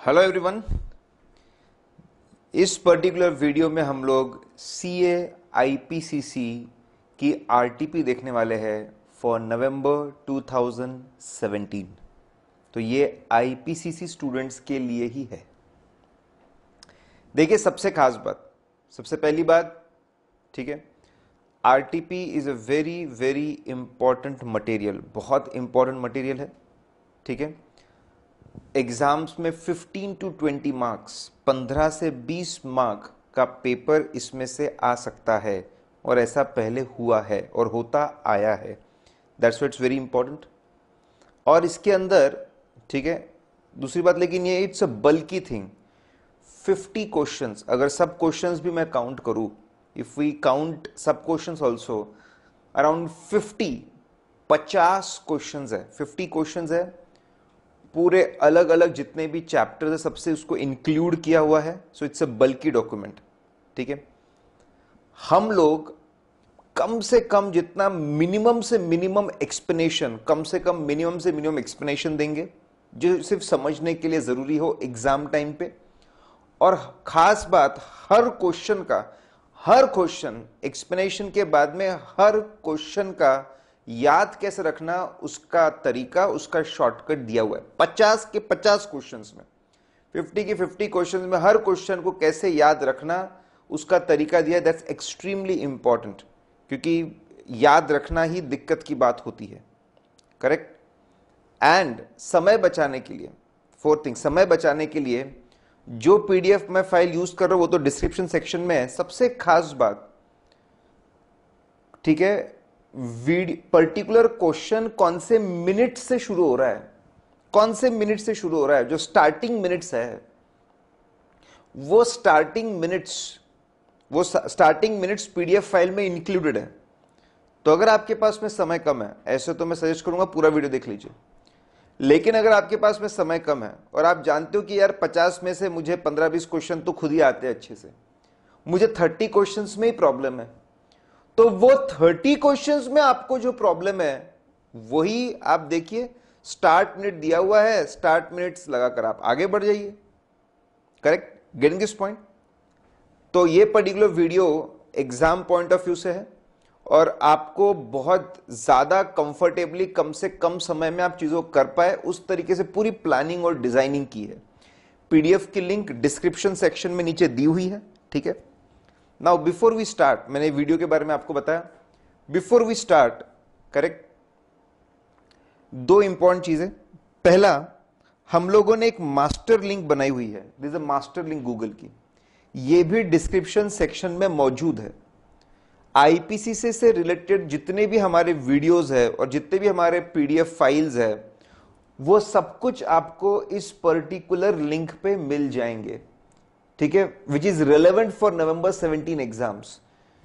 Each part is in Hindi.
Hello everyone. इस पर्टिकुलर वीडियो में हम लोग सीए आईपीसीसी की आरटीपी देखने वाले हैं फॉर नवंबर 2017। तो ये आईपीसीसी स्टूडेंट्स के लिए ही है। देखिए, सबसे खास बात, सबसे पहली बात, ठीक है, RTP is a very very important material, बहुत इंपॉर्टेंट मटेरियल है। ठीक है, एग्जाम्स में 15 टू 20 मार्क्स, 15 से 20 मार्क का पेपर इसमें से आ सकता है और ऐसा पहले हुआ है और होता आया है। That's what it's very important. और इसके अंदर, ठीक है, दूसरी बात, लेकिन ये it's a bulky thing. 50 questions, अगर सब क्वेश्चंस भी मैं काउंट करूं, इफ वी काउंट सब क्वेश्चंस ऑल्सो, अराउंड 50 क्वेश्चंस है। 50 क्वेश्चंस है, पूरे अलग अलग जितने भी चैप्टर्स है सबसे उसको इंक्लूड किया हुआ है। So it's a bulky document. ठीक है, हम लोग कम से कम जितना मिनिमम से मिनिमम एक्सप्लेनेशन, कम से कम मिनिमम से मिनिमम एक्सप्लेनेशन देंगे जो सिर्फ समझने के लिए जरूरी हो एग्जाम टाइम पे। और खास बात, हर क्वेश्चन का, हर क्वेश्चन एक्सप्लेनेशन के बाद में हर क्वेश्चन का याद कैसे रखना, उसका तरीका, उसका शॉर्टकट दिया हुआ है। 50 के 50 क्वेश्चंस में, 50 के 50 क्वेश्चंस में हर क्वेश्चन को कैसे याद रखना, उसका तरीका दिया है। दैट्स एक्सट्रीमली इंपॉर्टेंट, क्योंकि याद रखना ही दिक्कत की बात होती है। करेक्ट। एंड समय बचाने के लिए, फोर्थ थिंग, समय बचाने के लिए जो पीडीएफ मैं फाइल यूज कर रहा हूं वो तो डिस्क्रिप्शन सेक्शन में है। सबसे खास बात, ठीक है, पर्टिकुलर क्वेश्चन कौन से मिनट से शुरू हो रहा है, कौन से मिनट से शुरू हो रहा है, जो स्टार्टिंग मिनट्स है, वो स्टार्टिंग मिनट्स पीडीएफ फाइल में इंक्लूडेड है। तो अगर आपके पास में समय कम है, ऐसे तो मैं सजेस्ट करूंगा पूरा वीडियो देख लीजिए, लेकिन अगर आपके पास में समय कम है और आप जानते हो कि यार 50 में से मुझे 15-20 क्वेश्चन तो खुद ही आते हैं अच्छे से, मुझे 30 क्वेश्चंस में ही प्रॉब्लम है, तो वो 30 क्वेश्चंस में आपको जो प्रॉब्लम है वही आप देखिए, स्टार्ट मिनट दिया हुआ है, स्टार्ट मिनट्स लगाकर आप आगे बढ़ जाइए। Correct, getting this point. तो ये particular video exam point of view से है और आपको बहुत ज्यादा कंफर्टेबली, कम से कम समय में आप चीजों को कर पाए, उस तरीके से पूरी प्लानिंग और डिजाइनिंग की है। पीडीएफ की लिंक डिस्क्रिप्शन सेक्शन में नीचे दी हुई है। ठीक है, नाउ बिफोर वी स्टार्ट, मैंने वीडियो के बारे में आपको बताया, बिफोर वी स्टार्ट, करेक्ट, दो इंपॉर्टेंट चीजें। पहला, हम लोगों ने एक मास्टर लिंक बनाई हुई है, this is a master link Google की, ये भी डिस्क्रिप्शन सेक्शन में मौजूद है। आईपीसीसी से रिलेटेड जितने भी हमारे वीडियोस है और जितने भी हमारे पीडीएफ फाइल्स है, वो सब कुछ आपको इस पर्टिकुलर लिंक पे मिल जाएंगे। ठीक है, which is relevant for November 17 exams.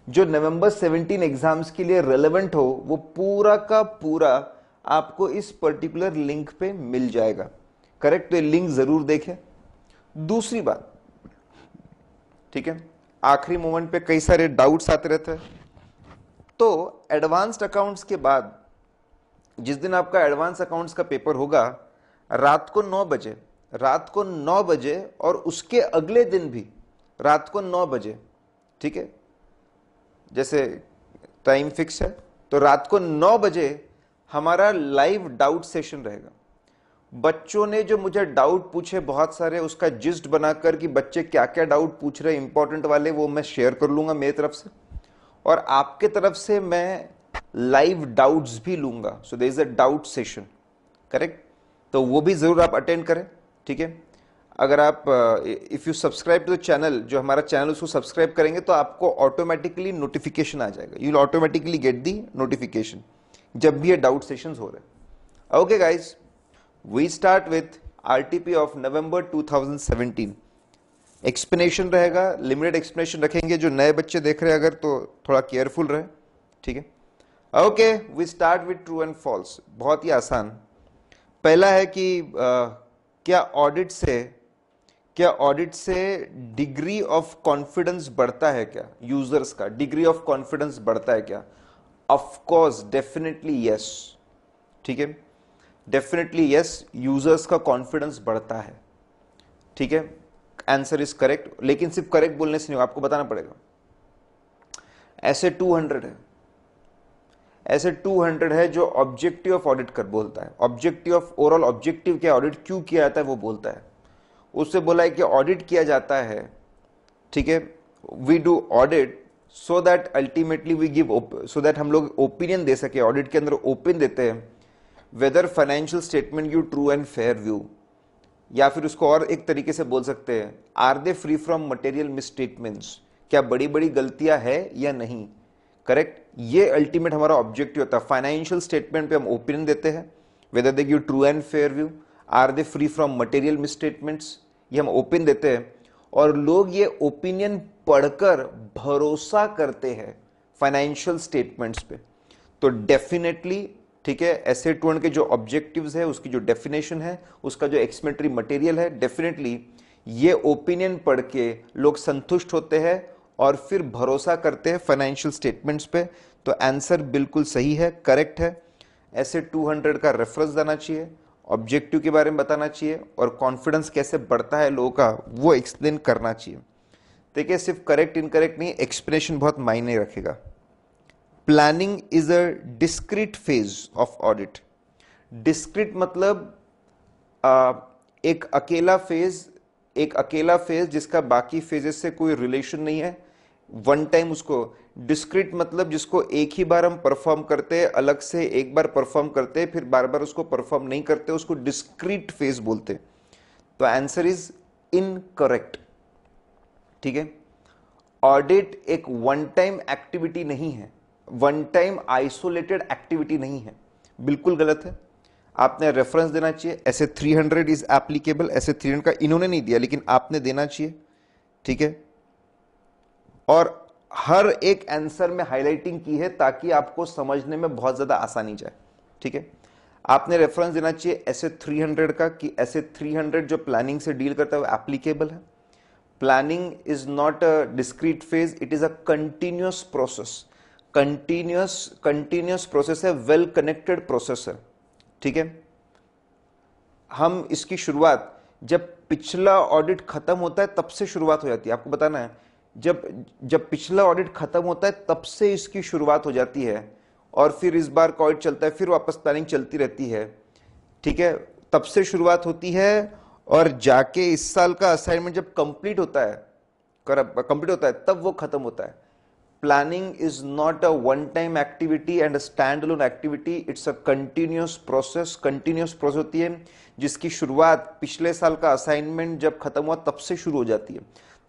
जो नवंबर 17 एग्जाम्स के लिए रेलेवेंट हो वो पूरा का पूरा आपको इस पर्टिकुलर लिंक पे मिल जाएगा। करेक्ट, तो ये लिंक जरूर देखें। दूसरी बात, ठीक है, आखिरी मोमेंट पे कई सारे डाउट्स आते रहते हैं, तो एडवांस्ड अकाउंट्स के बाद जिस दिन आपका एडवांस अकाउंट्स का पेपर होगा, रात को 9 बजे, रात को 9 बजे, और उसके अगले दिन भी रात को 9 बजे, ठीक है, जैसे टाइम फिक्स है, तो रात को 9 बजे हमारा लाइव डाउट सेशन रहेगा। बच्चों ने जो मुझे डाउट पूछे बहुत सारे, उसका जिस्ट बनाकर कि बच्चे क्या क्या डाउट पूछ रहे हैं इंपॉर्टेंट वाले, वो मैं शेयर कर लूंगा मेरी तरफ से, और आपके तरफ से मैं लाइव डाउट्स भी लूंगा। So there is a doubt session. Correct, तो वो भी जरूर आप अटेंड करें। ठीक है, अगर आप if you subscribe to the channel, जो हमारा चैनल उसको सब्सक्राइब करेंगे तो आपको ऑटोमेटिकली नोटिफिकेशन आ जाएगा, you will automatically get the notification जब भी ये डाउट सेशंस हो रहे हैं। Okay guys, we start with RTP of November 2017। Explanation रहेगा, लिमिटेड एक्सप्लेनेशन रखेंगे, जो नए बच्चे देख रहे हैं अगर, तो थोड़ा केयरफुल रहे। ठीक है, okay, we start with true and false. बहुत ही आसान। पहला है कि क्या ऑडिट से डिग्री ऑफ कॉन्फिडेंस बढ़ता है क्या, यूजर्स का डिग्री ऑफ कॉन्फिडेंस बढ़ता है क्या? Of course, definitely yes. ठीक है, डेफिनेटली यस, यूजर्स का कॉन्फिडेंस बढ़ता है। ठीक है, आंसर इज करेक्ट। लेकिन सिर्फ करेक्ट बोलने से नहीं, आपको बताना पड़ेगा। ऐसे 200 है, ऐसे 200 है जो ऑब्जेक्टिव ऑफ ऑडिट कर बोलता है। ऑब्जेक्टिव ऑफ ओवरऑल ऑब्जेक्टिव क्या, ऑडिट क्यों किया जाता है वो बोलता है। उससे बोला है कि ऑडिट किया जाता है, ठीक है, we do audit so that ultimately we give, so that हम लोग ओपिनियन दे सके। ऑडिट के अंदर ओपिनियन देते हैं weather financial statement give true and fair view, या फिर उसको और एक तरीके से बोल सकते हैं, are they free from material misstatements, क्या बड़ी बड़ी गलतियां है या नहीं। करेक्ट, ये अल्टीमेट हमारा ऑब्जेक्टिव होता है। फाइनेंशियल स्टेटमेंट पे हम ओपिनियन देते हैं whether they give true and fair view, are they free from material misstatements, ये हम ओपिनियन देते हैं। और लोग ये ओपिनियन पढ़कर भरोसा करते हैं फाइनेंशियल स्टेटमेंट्स पे। तो डेफिनेटली, ठीक है, एसेट टर्न के जो ऑब्जेक्टिव्स है, उसकी जो डेफिनेशन है, उसका जो एक्सप्लेनेटरी मटेरियल है, डेफिनेटली ये ओपिनियन पढ़ के लोग संतुष्ट होते हैं और फिर भरोसा करते हैं फाइनेंशियल स्टेटमेंट्स पे। तो आंसर बिल्कुल सही है, करेक्ट है। एसेट 200 का रेफरेंस देना चाहिए, ऑब्जेक्टिव के बारे में बताना चाहिए, और कॉन्फिडेंस कैसे बढ़ता है लोगों का वो एक्सप्लेन करना चाहिए। देखिए, सिर्फ करेक्ट इनकरेक्ट नहीं, एक्सप्लेनेशन बहुत मायने रखेगा। Planning is a discrete phase of audit. Discrete मतलब एक अकेला फेज जिसका बाकी फेजेस से कोई रिलेशन नहीं है, वन टाइम। उसको डिस्क्रीट मतलब जिसको एक ही बार हम परफॉर्म करते हैं, अलग से एक बार परफॉर्म करते हैं, फिर बार बार उसको परफॉर्म नहीं करते, उसको डिस्क्रीट फेज बोलते हैं। तो आंसर इज इनकरेक्ट, ठीक है। ऑडिट एक वन टाइम एक्टिविटी नहीं है, वन टाइम आइसोलेटेड एक्टिविटी नहीं है, बिल्कुल गलत है। आपने रेफरेंस देना चाहिए, ऐसे 300 इज एप्लीकेबल, ऐसे 300 का इन्होंने नहीं दिया लेकिन आपने देना चाहिए, ठीक है। और हर एक आंसर में हाईलाइटिंग की है ताकि आपको समझने में बहुत ज्यादा आसानी जाए, ठीक है। आपने रेफरेंस देना चाहिए ऐसे 300 का कि ऐसे 300 जो प्लानिंग से डील करता है वो एप्लीकेबल है। Planning is not a discrete phase, it is a continuous process. Continuous process है, वेल कनेक्टेड प्रोसेस है, ठीक है। हम इसकी शुरुआत जब पिछला ऑडिट खत्म होता है तब से शुरुआत हो जाती है। आपको बताना है, जब पिछला ऑडिट खत्म होता है तब से इसकी शुरुआत हो जाती है, और फिर इस बार का ऑडिट चलता है, फिर वापस प्लानिंग चलती रहती है, ठीक है। तब से शुरुआत होती है और जाके इस साल का असाइनमेंट जब कंप्लीट होता है तब वो खत्म होता है। Planning is not a one time activity and a stand alone activity, it's a continuous process. Continuous process होती है जिसकी शुरुआत पिछले साल का असाइनमेंट जब खत्म हुआ तब से शुरू हो जाती है।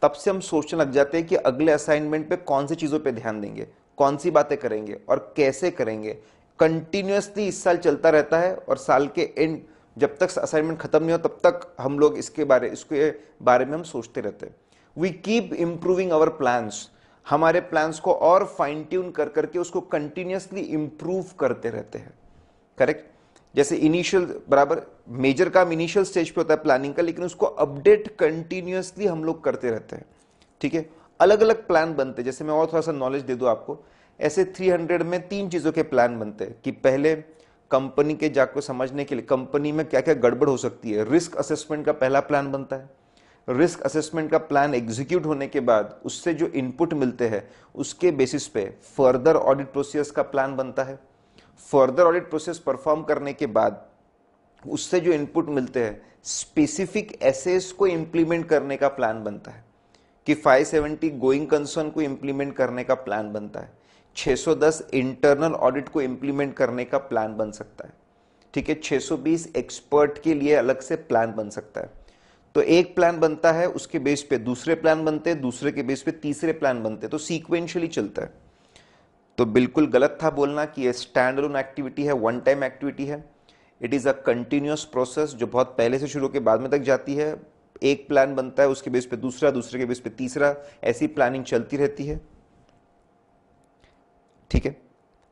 तब से हम सोचने लग जाते हैं कि अगले असाइनमेंट पे कौन सी चीजों पे ध्यान देंगे, कौन सी बातें करेंगे और कैसे करेंगे। कंटिन्यूअसली इस साल चलता रहता है, और साल के एंड जब तक असाइनमेंट खत्म नहीं हो तब तक हम लोग इसके बारे में हम सोचते रहते हैं। We keep improving our plans, हमारे प्लान्स को और फाइन ट्यून कर करके उसको कंटिन्यूअसली इंप्रूव करते रहते हैं, करेक्ट। जैसे इनिशियल बराबर मेजर काम इनिशियल स्टेज पे होता है प्लानिंग का, लेकिन उसको अपडेट कंटिन्यूअसली हम लोग करते रहते हैं, ठीक है। अलग अलग प्लान बनते हैं, जैसे मैं और थोड़ा सा नॉलेज दे दूं आपको। ऐसे 300 में 3 चीजों के प्लान बनते हैं कि पहले कंपनी के जाकर समझने के लिए कंपनी में क्या क्या गड़बड़ हो सकती है, रिस्क असेसमेंट का पहला प्लान बनता है। रिस्क असेसमेंट का प्लान एग्जीक्यूट होने के बाद उससे जो इनपुट मिलते हैं उसके बेसिस पे फर्दर ऑडिट प्रोसेस का प्लान बनता है। फर्दर ऑडिट प्रोसेस परफॉर्म करने के बाद उससे जो इनपुट मिलते हैं स्पेसिफिक एसेस को इंप्लीमेंट करने का प्लान बनता है, कि 570 गोइंग कंसर्न को इंप्लीमेंट करने का प्लान बनता है, 610 इंटरनल ऑडिट को इंप्लीमेंट करने का प्लान बन सकता है, ठीक है। 620 एक्सपर्ट के लिए अलग से प्लान बन सकता है। तो एक प्लान बनता है, उसके बेस पे दूसरे प्लान बनते हैं, दूसरे के बेस पे तीसरे प्लान बनते हैं, तो सीक्वेंशियली चलता है। तो बिल्कुल गलत था बोलना कि ये स्टैंड अलोन एक्टिविटी है, वन टाइम एक्टिविटी है। It is a continuous process जो बहुत पहले से शुरू होकर बाद में तक जाती है। एक प्लान बनता है, उसके बेस पे दूसरा, दूसरे के बेस पे तीसरा, ऐसी प्लानिंग चलती रहती है, ठीक है।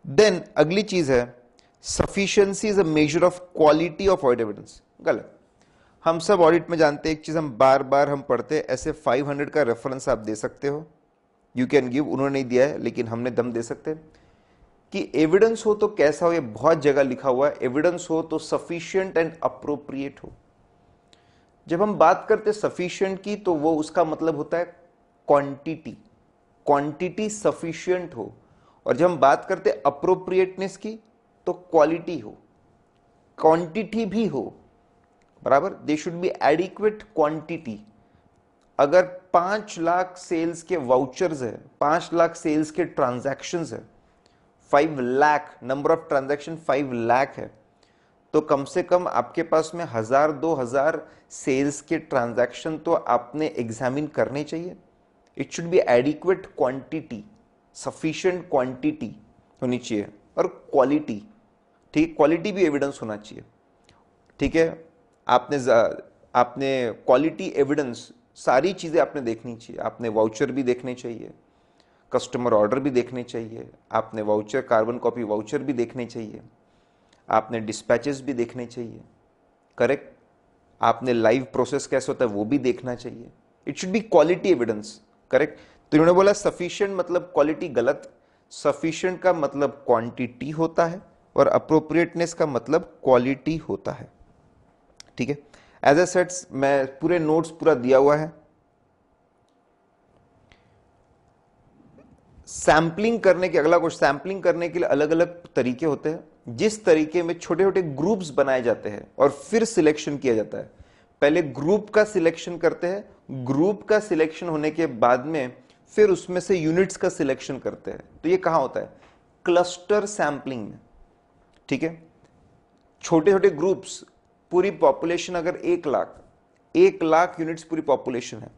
देन अगली चीज है sufficiency is a measure of quality of audit evidence. गलत। हम सब ऑडिट में जानते हैं एक चीज हम बार बार हम पढ़ते हैं, ऐसे 500 का रेफरेंस आप दे सकते हो, यू कैन गिव, उन्होंने नहीं दिया है लेकिन हमने दम दे सकते हैं कि एविडेंस हो तो कैसा हो, ये बहुत जगह लिखा हुआ है। एविडेंस हो तो सफिशिएंट एंड अप्रोप्रिएट हो। जब हम बात करते सफिशिएंट की तो वो उसका मतलब होता है क्वांटिटी, क्वांटिटी सफिशिएंट हो। और जब हम बात करते अप्रोप्रिएटनेस की तो क्वालिटी हो, क्वांटिटी भी हो, बराबर। They should be adequate quantity. अगर 5 लाख सेल्स के वाउचर्स है, 5 लाख सेल्स के ट्रांजैक्शंस है, 5 lakh number of transaction 5 lakh है, तो कम से कम आपके पास में 1000-2000 सेल्स के ट्रांजैक्शन तो आपने एग्जामिन करने चाहिए। It should be adequate quantity, sufficient quantity होनी चाहिए और क्वालिटी, ठीक है, क्वालिटी भी एविडेंस होना चाहिए, ठीक है। आपने क्वालिटी एविडेंस सारी चीजें आपने देखनी चाहिए। आपने वाउचर भी देखने चाहिए, कस्टमर ऑर्डर भी देखने चाहिए, आपने वाउचर कार्बन कॉपी वाउचर भी देखने चाहिए, आपने डिस्पैचेस भी देखने चाहिए, करेक्ट। आपने लाइव प्रोसेस कैसे होता है वो भी देखना चाहिए। It should be quality evidence, correct. तो इन्होंने बोला सफिशिएंट मतलब क्वालिटी, गलत। सफिशिएंट का मतलब क्वांटिटी होता है और अप्रोप्रिएटनेस का मतलब क्वालिटी होता है, ठीक है। एज ए सेट्स मैं पूरे नोट्स पूरा दिया हुआ है। सैंपलिंग करने के, अगला क्वेश्चन, सैंपलिंग करने के लिए अलग अलग तरीके होते हैं। जिस तरीके में छोटे छोटे ग्रुप्स बनाए जाते हैं और फिर सिलेक्शन किया जाता है, पहले ग्रुप का सिलेक्शन करते हैं, ग्रुप का सिलेक्शन होने के बाद में फिर उसमें से यूनिट्स का सिलेक्शन करते हैं। तो ये कहां होता है? क्लस्टर सैंपलिंग में, ठीक है। छोटे छोटे ग्रुप्स, पूरी पॉपुलेशन अगर 1 लाख यूनिट्स पूरी पॉपुलेशन है,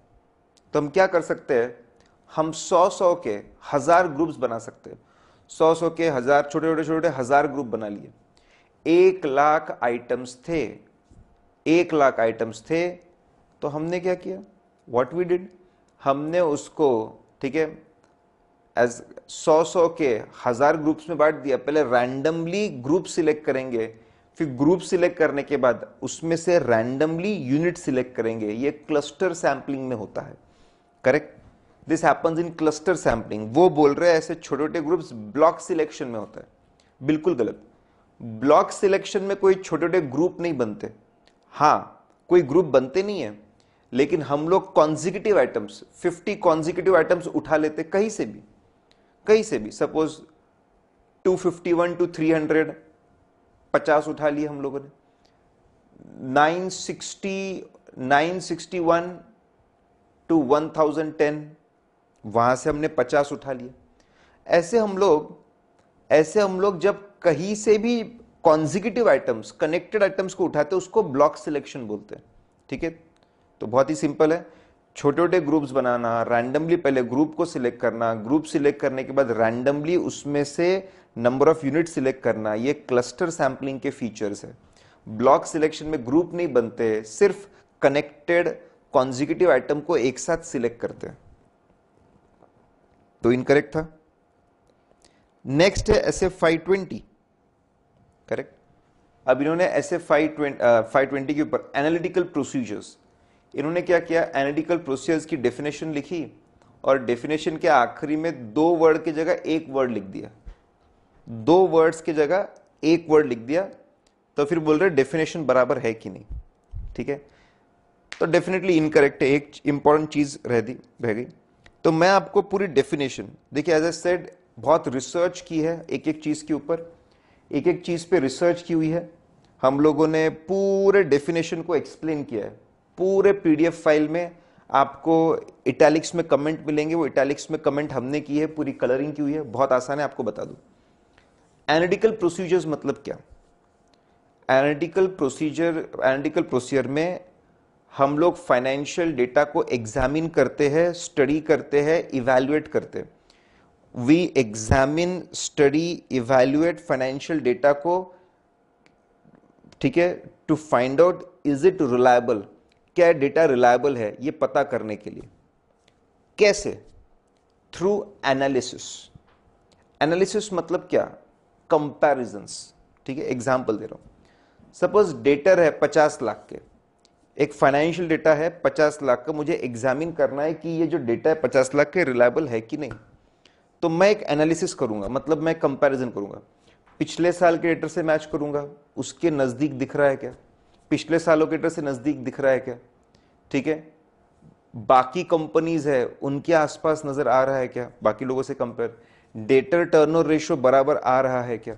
तो हम क्या कर सकते हैं? हम 100 के 1000 ग्रुप्स बना सकते हैं। 100 के 1000, छोटे छोटे छोटे 1000 ग्रुप बना लिए। 1 लाख आइटम्स थे, 1 लाख आइटम्स थे, तो हमने क्या किया? व्हाट वी डिड, हमने उसको, ठीक है, एज 100 के 1000 ग्रुप्स में बांट दिया। पहले रैंडमली ग्रुप सिलेक्ट करेंगे, फिर ग्रुप सिलेक्ट करने के बाद उसमें से रैंडमली यूनिट सिलेक्ट करेंगे। ये क्लस्टर सैंपलिंग में होता है, correct. This happens in cluster sampling. वो बोल रहे हैं ऐसे छोटे छोटे ग्रुप्स ब्लॉक सिलेक्शन में होता है। बिल्कुल गलत। ब्लॉक सिलेक्शन में कोई छोटे छोटे ग्रुप नहीं बनते। हाँ, कोई ग्रुप बनते नहीं है, लेकिन हम लोग कॉन्जिक्यूटिव आइटम्स, 50 कॉन्जिक्यूटिव आइटम्स उठा लेते कहीं से भी, कहीं से भी। सपोज 251 to 300, 50 उठा लिए हम लोगों ने। 961 to 1010, वहां से हमने 50 उठा लिए। ऐसे हम लोग जब कहीं से भी कॉन्जिक्यूटिव आइटम्स, कनेक्टेड आइटम्स को उठाते हैं, उसको ब्लॉक सिलेक्शन बोलते हैं, ठीक है। तो बहुत ही सिंपल है, छोटे छोटे ग्रुप्स बनाना, रैंडमली पहले ग्रुप को सिलेक्ट करना, ग्रुप सिलेक्ट करने के बाद रैंडमली उसमें से नंबर ऑफ यूनिट सिलेक्ट करना, ये क्लस्टर सैंपलिंग के फीचर्स है। ब्लॉक सिलेक्शन में ग्रुप नहीं बनते, सिर्फ कनेक्टेड कॉन्जिक्यूटिव आइटम को एक साथ सिलेक्ट करते हैं। तो इनकरेक्ट था। नेक्स्ट है SF 520, करेक्ट। अब इन्होंने SF 520 के ऊपर एनालिटिकल प्रोसीजर्स, इन्होंने क्या किया? एनालिटिकल प्रोसीजर्स की डेफिनेशन लिखी और डेफिनेशन के आखिरी में 2 वर्ड की जगह 1 वर्ड लिख दिया। 2 वर्ड्स की जगह 1 वर्ड लिख दिया, तो फिर बोल रहे डेफिनेशन बराबर है कि नहीं, ठीक है। तो डेफिनेटली इनकरेक्ट है, एक इंपॉर्टेंट चीज रह गई। तो मैं आपको पूरी डेफिनेशन, देखिए एज ए सेड, बहुत रिसर्च की है एक एक चीज के ऊपर, एक एक चीज पे रिसर्च की हुई है। हम लोगों ने पूरे डेफिनेशन को एक्सप्लेन किया है। पूरे PDF फाइल में आपको इटैलिक्स में कमेंट मिलेंगे, वो इटैलिक्स में कमेंट हमने की है, पूरी कलरिंग की हुई है, बहुत आसान है, आपको बता दूं। एनालिटिकल प्रोसीजर्स मतलब क्या? एनालिटिकल प्रोसीजर में हम लोग फाइनेंशियल डेटा को एग्जामिन करते हैं, स्टडी करते हैं, इवैल्यूएट करते हैं। We examine, study, evaluate financial data को, ठीक है, to find out is it reliable, क्या डेटा रिलायबल है, ये पता करने के लिए। कैसे? Through analysis. एनालिसिस मतलब क्या? कंपैरिजंस, ठीक है। एग्जांपल दे रहा हूं। सपोज डेटर है 50 लाख के, एक फाइनेंशियल डेटा है 50 लाख का, मुझे एग्जामिन करना है कि ये जो डेटा है 50 लाख के रिलायबल है कि नहीं। तो मैं एक एनालिसिस करूंगा, मतलब मैं कंपैरिजन करूंगा। पिछले साल के डेटा से मैच करूंगा, उसके नजदीक दिख रहा है क्या, पिछले सालों के डेटा से नजदीक दिख रहा है क्या, ठीक है, बाकी कंपनीज है उनके आसपास नजर आ रहा है क्या, बाकी लोगों से कंपेयर, डेटर टर्नओवर रेशियो बराबर आ रहा है क्या।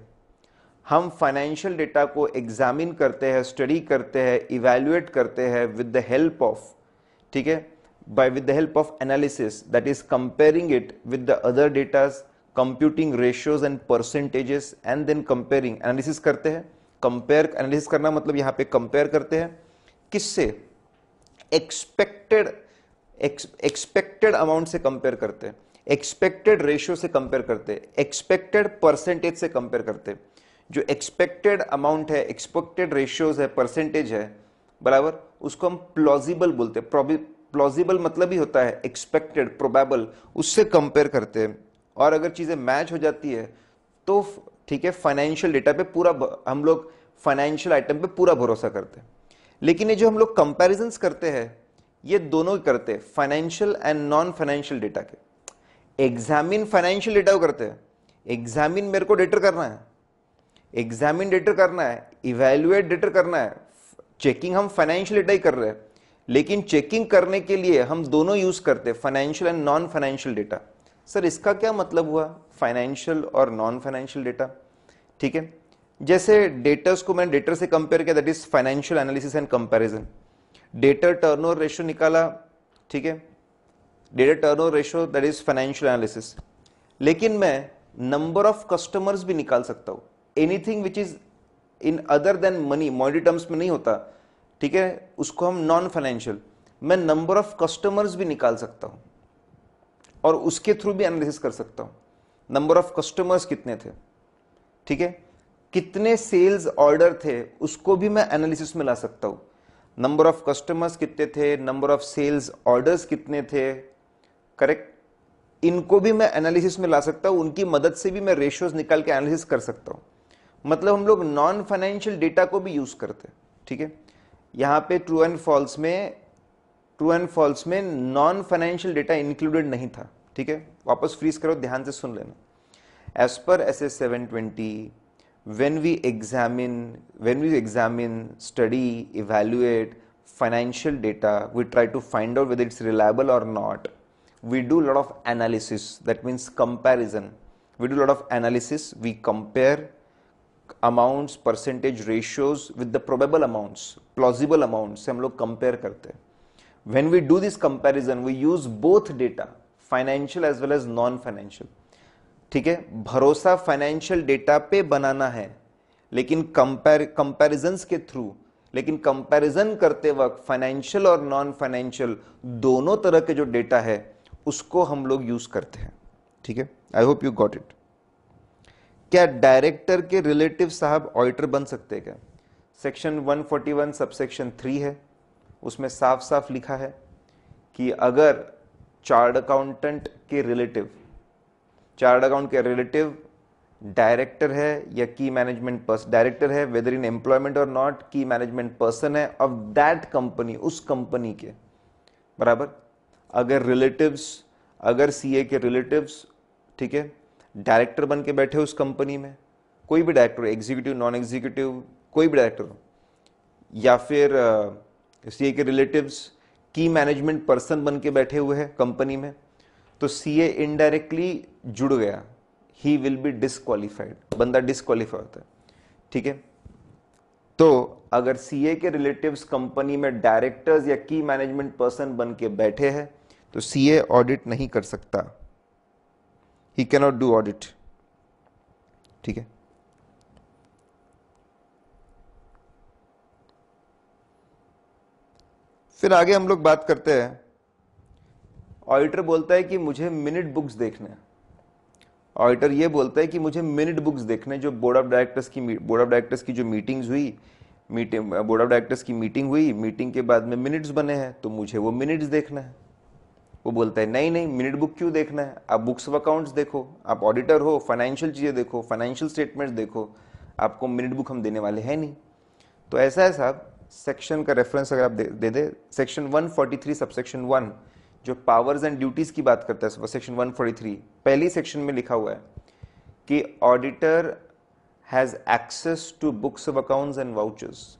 हम फाइनेंशियल डेटा को एग्जामिन करते हैं, स्टडी करते हैं, इवैल्यूएट करते हैं विद द हेल्प ऑफ, ठीक है, by with the help of analysis, that is comparing it with the other datas, computing ratios and percentages and then comparing, analysis करते हैं, compare, analysis करना मतलब यहाँ पे compare करते हैं किससे, expected amount से compare करते हैं, expected ratio से compare करते हैं, expected percentage से compare करते हैं। जो expected amount है, expected ratios है, percentage है, बराबर, उसको हम plausible बोलते हैं। प्लॉजिबल मतलब ही होता है एक्सपेक्टेड, प्रोबेबल, उससे कंपेयर करते हैं, और अगर चीजें मैच हो जाती है तो ठीक है, फाइनेंशियल डेटा पे पूरा, हम लोग फाइनेंशियल आइटम पे पूरा भरोसा करते हैं। लेकिन ये जो हम लोग कंपैरिजंस करते हैं ये दोनों ही करते हैं, financial and non financial data के। एग्जामिन फाइनेंशियल डेटा को करते हैं, एग्जामिन मेरे को डेटर करना है, एग्जामिन डेटर करना है, इवैल्यूएट डेटर करना है, चेकिंग हम फाइनेंशियल डेटा ही कर रहे हैं, लेकिन चेकिंग करने के लिए हम दोनों यूज करते हैं, financial and non financial data. Sir इसका क्या मतलब हुआ, फाइनेंशियल और नॉन फाइनेंशियल डेटा, ठीक है। जैसे डेटर्स को मैंने डेटर से कंपेयर किया, that is financial analysis and comparison. Debtor turnover ratio निकाला, ठीक है, debtor turnover ratio that is financial analysis. लेकिन मैं नंबर ऑफ कस्टमर्स भी निकाल सकता हूं, anything which is in other than money, monetary terms में नहीं होता, ठीक है, उसको हम नॉन फाइनेंशियल, मैं नंबर ऑफ कस्टमर्स भी निकाल सकता हूं और उसके थ्रू भी एनालिसिस कर सकता हूं। नंबर ऑफ कस्टमर्स कितने थे, ठीक है, कितने सेल्स ऑर्डर थे, उसको भी मैं एनालिसिस में ला सकता हूं। नंबर ऑफ कस्टमर्स कितने थे, नंबर ऑफ सेल्स ऑर्डर्स कितने थे, करेक्ट, इनको भी मैं एनालिसिस में ला सकता हूं, उनकी मदद से भी मैं रेशियोज निकाल के एनालिसिस कर सकता हूं। मतलब हम लोग नॉन फाइनेंशियल डेटा को भी यूज करते हैं, ठीक है। यहां पे ट्रू एंड फॉल्स में नॉन फाइनेंशियल डेटा इंक्लूडेड नहीं था, ठीक है, वापस फ्रीज करो, ध्यान से सुन लेना। As per SS 720, when we examine, study, evaluate financial data, we try to find out whether it's reliable or not. We do a lot of analysis, that means comparison. We do a lot of analysis, we compare amounts, percentage ratios with the probable amounts, plausible amounts से हम लोग कंपेयर करते हैं। When we do this comparison we use both data, financial as well as non financial, ठीक है। भरोसा फाइनेंशियल डेटा पे बनाना है, लेकिन कंपैरिजंस के थ्रू, लेकिन कंपैरिजन करते वक्त फाइनेंशियल और नॉन फाइनेंशियल दोनों तरह के जो डेटा है उसको हम लोग यूज करते हैं, ठीक है। I hope you got it. क्या डायरेक्टर के रिलेटिव साहब ऑडिटर बन सकते हैं क्या? सेक्शन 141 सबसेक्शन 3 है, उसमें साफ साफ लिखा है कि अगर चार्ट अकाउंटेंट के रिलेटिव, चार्ट अकाउंट के रिलेटिव डायरेक्टर है या की मैनेजमेंट पर्सन, डायरेक्टर है वेदर इन एम्प्लॉयमेंट और नॉट, की मैनेजमेंट पर्सन है ऑफ दैट कंपनी, उस कंपनी के, बराबर। अगर रिलेटिव्स, अगर सीए के रिलेटिव्स, ठीक है, डायरेक्टर बन के बैठे उस कंपनी में, कोई भी डायरेक्टर, एग्जीक्यूटिव, नॉन एग्जीक्यूटिव, कोई भी डायरेक्टर हो, या फिर सीए के रिलेटिव्स की मैनेजमेंट पर्सन बन के बैठे हुए हैं कंपनी में, तो सीए इनडायरेक्टली जुड़ गया, ही विल बी डिसक्वालिफाइड, बंदा डिसक्वालिफाई होता है, ठीक है। तो अगर सीए के रिलेटिव्स कंपनी में डायरेक्टर्स या की मैनेजमेंट पर्सन बन के बैठे हैं तो सीए ऑडिट नहीं कर सकता, he cannot do audit, ठीक है। फिर आगे हम लोग बात करते हैं, ऑडिटर बोलता है कि मुझे मिनट बुक्स देखने हैं, ऑडिटर ये बोलता है कि मुझे मिनट बुक्स देखने, जो बोर्ड ऑफ डायरेक्टर्स की जो मीटिंग्स हुई, बोर्ड ऑफ डायरेक्टर्स की मीटिंग हुई, मीटिंग के बाद में मिनट्स बने हैं तो मुझे वो मिनट्स देखना है। वो बोलता है नहीं नहीं, मिनट बुक क्यों देखना है, आप बुक्स ऑफ अकाउंट्स देखो, आप ऑडिटर हो, फाइनेंशियल चीजें देखो, फाइनेंशियल स्टेटमेंट्स देखो, आपको मिनट बुक हम देने वाले हैं नहीं। तो ऐसा है साहब, सेक्शन का रेफरेंस अगर आप दे दे, सेक्शन 143 सबसेक्शन 1 जो पावर्स एंड ड्यूटीज की बात करता है, सेक्शन 143 पहली सेक्शन में लिखा हुआ है कि auditor has access to books of accounts and vouchers.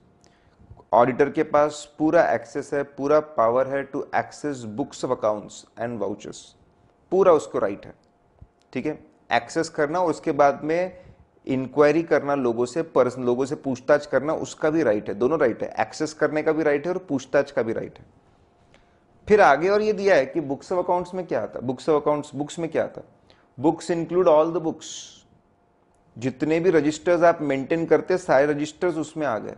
Auditor के पास पूरा एक्सेस है, पूरा पावर है to access books of accounts and vouchers, पूरा उसको राइट है, ठीक है, एक्सेस करना और उसके बाद में इंक्वायरी करना, लोगों से पूछताछ करना, उसका भी राइट है, दोनों राइट है, एक्सेस करने का भी राइट है और पूछताछ का भी राइट है। फिर आगे और ये दिया है कि बुक्स ऑफ अकाउंट्स में क्या आता है, बुक्स ऑफ अकाउंट्स बुक्स में क्या आता है, books include all the books, जितने भी रजिस्टर्स आप मेंटेन करते हैं सारे रजिस्टर्स उसमें आ गए,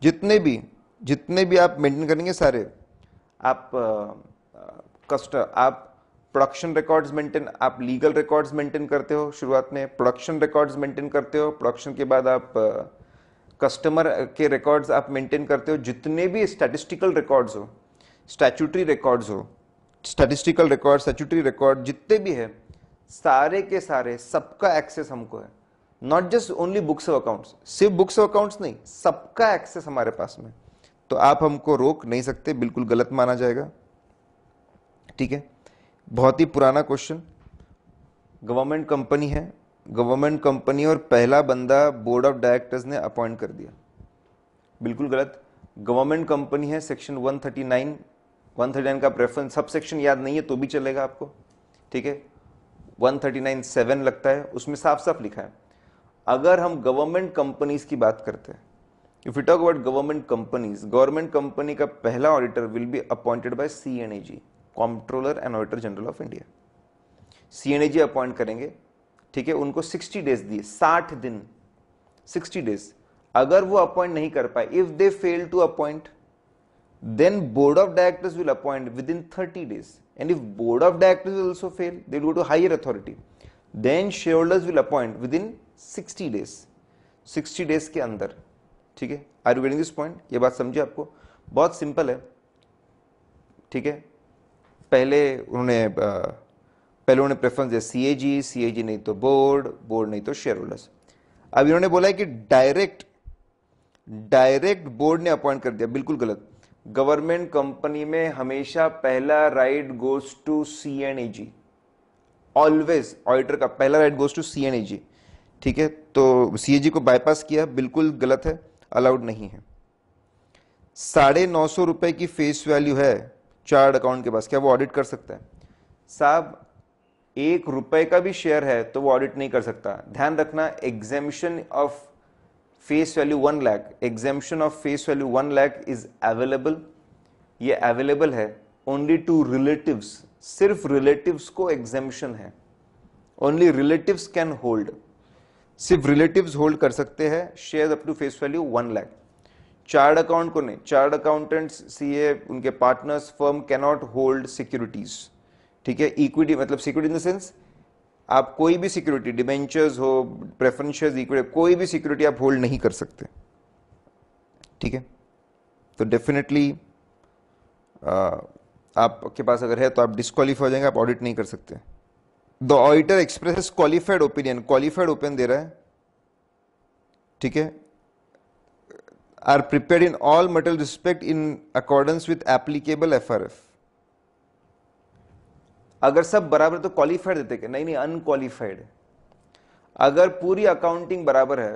जितने भी आप मेंटेन करेंगे सारे, आप आप प्रोडक्शन रिकॉर्ड्स मेंटेन, आप लीगल रिकॉर्ड्स मेंटेन करते हो, शुरुआत में प्रोडक्शन रिकॉर्ड्स मेंटेन करते हो, प्रोडक्शन के बाद आप कस्टमर के रिकॉर्ड्स आप मेंटेन करते हो, जितने भी स्टैटिस्टिकल रिकॉर्ड्स हो, स्टैट्यूटरी रिकॉर्ड्स हो, स्टैटिस्टिकल रिकॉर्ड, स्टैट्यूटरी रिकॉर्ड जितने भी है, सारे के सारे सबका एक्सेस हमको है, not just only books of accounts, सिर्फ बुक्स ऑफ अकाउंट्स नहीं, सबका एक्सेस हमारे पास में, तो आप हमको रोक नहीं सकते, बिल्कुल गलत माना जाएगा, ठीक है। बहुत ही पुराना क्वेश्चन, गवर्नमेंट कंपनी है, गवर्नमेंट कंपनी और पहला बंदा बोर्ड ऑफ डायरेक्टर्स ने अपॉइंट कर दिया, बिल्कुल गलत। गवर्नमेंट कंपनी है, सेक्शन 139 का प्रेफरेंस, सब सेक्शन याद नहीं है तो भी चलेगा आपको, ठीक है, 139(7) लगता है, उसमें साफ साफ लिखा है, अगर हम गवर्नमेंट कंपनीज की बात करते हैं, if you talk about government companies, government company का पहला auditor will be appointed by CNAG, comptroller and auditor general of India, CNAG appoint करेंगे, ठीक है, उनको 60 डेज दिए, 60 दिन, 60 डेज, अगर वो अपॉइंट नहीं कर पाए, if they fail to appoint, then board of directors will appoint within 30 days, and if board of directors will also fail, they will go to higher authority, then shareholders will appoint within 60 days, 60 days के अंदर, ठीक है। Are you getting this point, ये बात समझिए, आपको बहुत सिंपल है, ठीक है। पहले उन्होंने प्रेफरेंस दिया CAG नहीं तो बोर्ड नहीं तो शेयर होल्डर्स, अब इन्होंने बोला है कि डायरेक्ट बोर्ड ने अपॉइंट कर दिया, बिल्कुल गलत। गवर्नमेंट कंपनी में हमेशा पहला right goes to CNAG, always auditor का पहला राइट गोज टू CNAG, ठीक है, तो CAG को बाईपास किया, बिल्कुल गलत है, अलाउड नहीं है। 950 रुपए की फेस वैल्यू है चार्ट अकाउंट के पास, क्या वो ऑडिट कर सकता है? साहब 1 रुपए का भी शेयर है तो वो ऑडिट नहीं कर सकता, ध्यान रखना। Exemption of face value 1 lakh, exemption of face value 1 lakh is available, ये अवेलेबल है ओनली टू रिलेटिव्स, सिर्फ रिलेटिव्स को एग्जेम्पशन है, ओनली रिलेटिव्स कैन होल्ड, सिर्फ रिलेटिव्स होल्ड कर सकते हैं share up to face value 1 lakh. Chart account को नहीं, चार्ट अकाउंटेंट्स, CA, उनके partners, firm can not hold securities, ठीक है। इक्विटी मतलब सिक्योरिटी इन द सेंस, आप कोई भी सिक्योरिटी, डिबेंचर्स हो, प्रेफरेंस शेयर्स, इक्विटी, कोई भी सिक्योरिटी आप होल्ड नहीं कर सकते, ठीक है। तो डेफिनेटली आपके पास अगर है तो आप डिस्क्वालीफाई हो जाएंगे, आप ऑडिट नहीं कर सकते। The auditor expresses qualified opinion, qualified opinion दे रहा है, ठीक है। Are prepared in all material respect in accordance with applicable FRF। अगर सब बराबर तो क्वालिफाइड देते क्या? नहीं, अनक्वालिफाइड। अगर पूरी अकाउंटिंग बराबर है,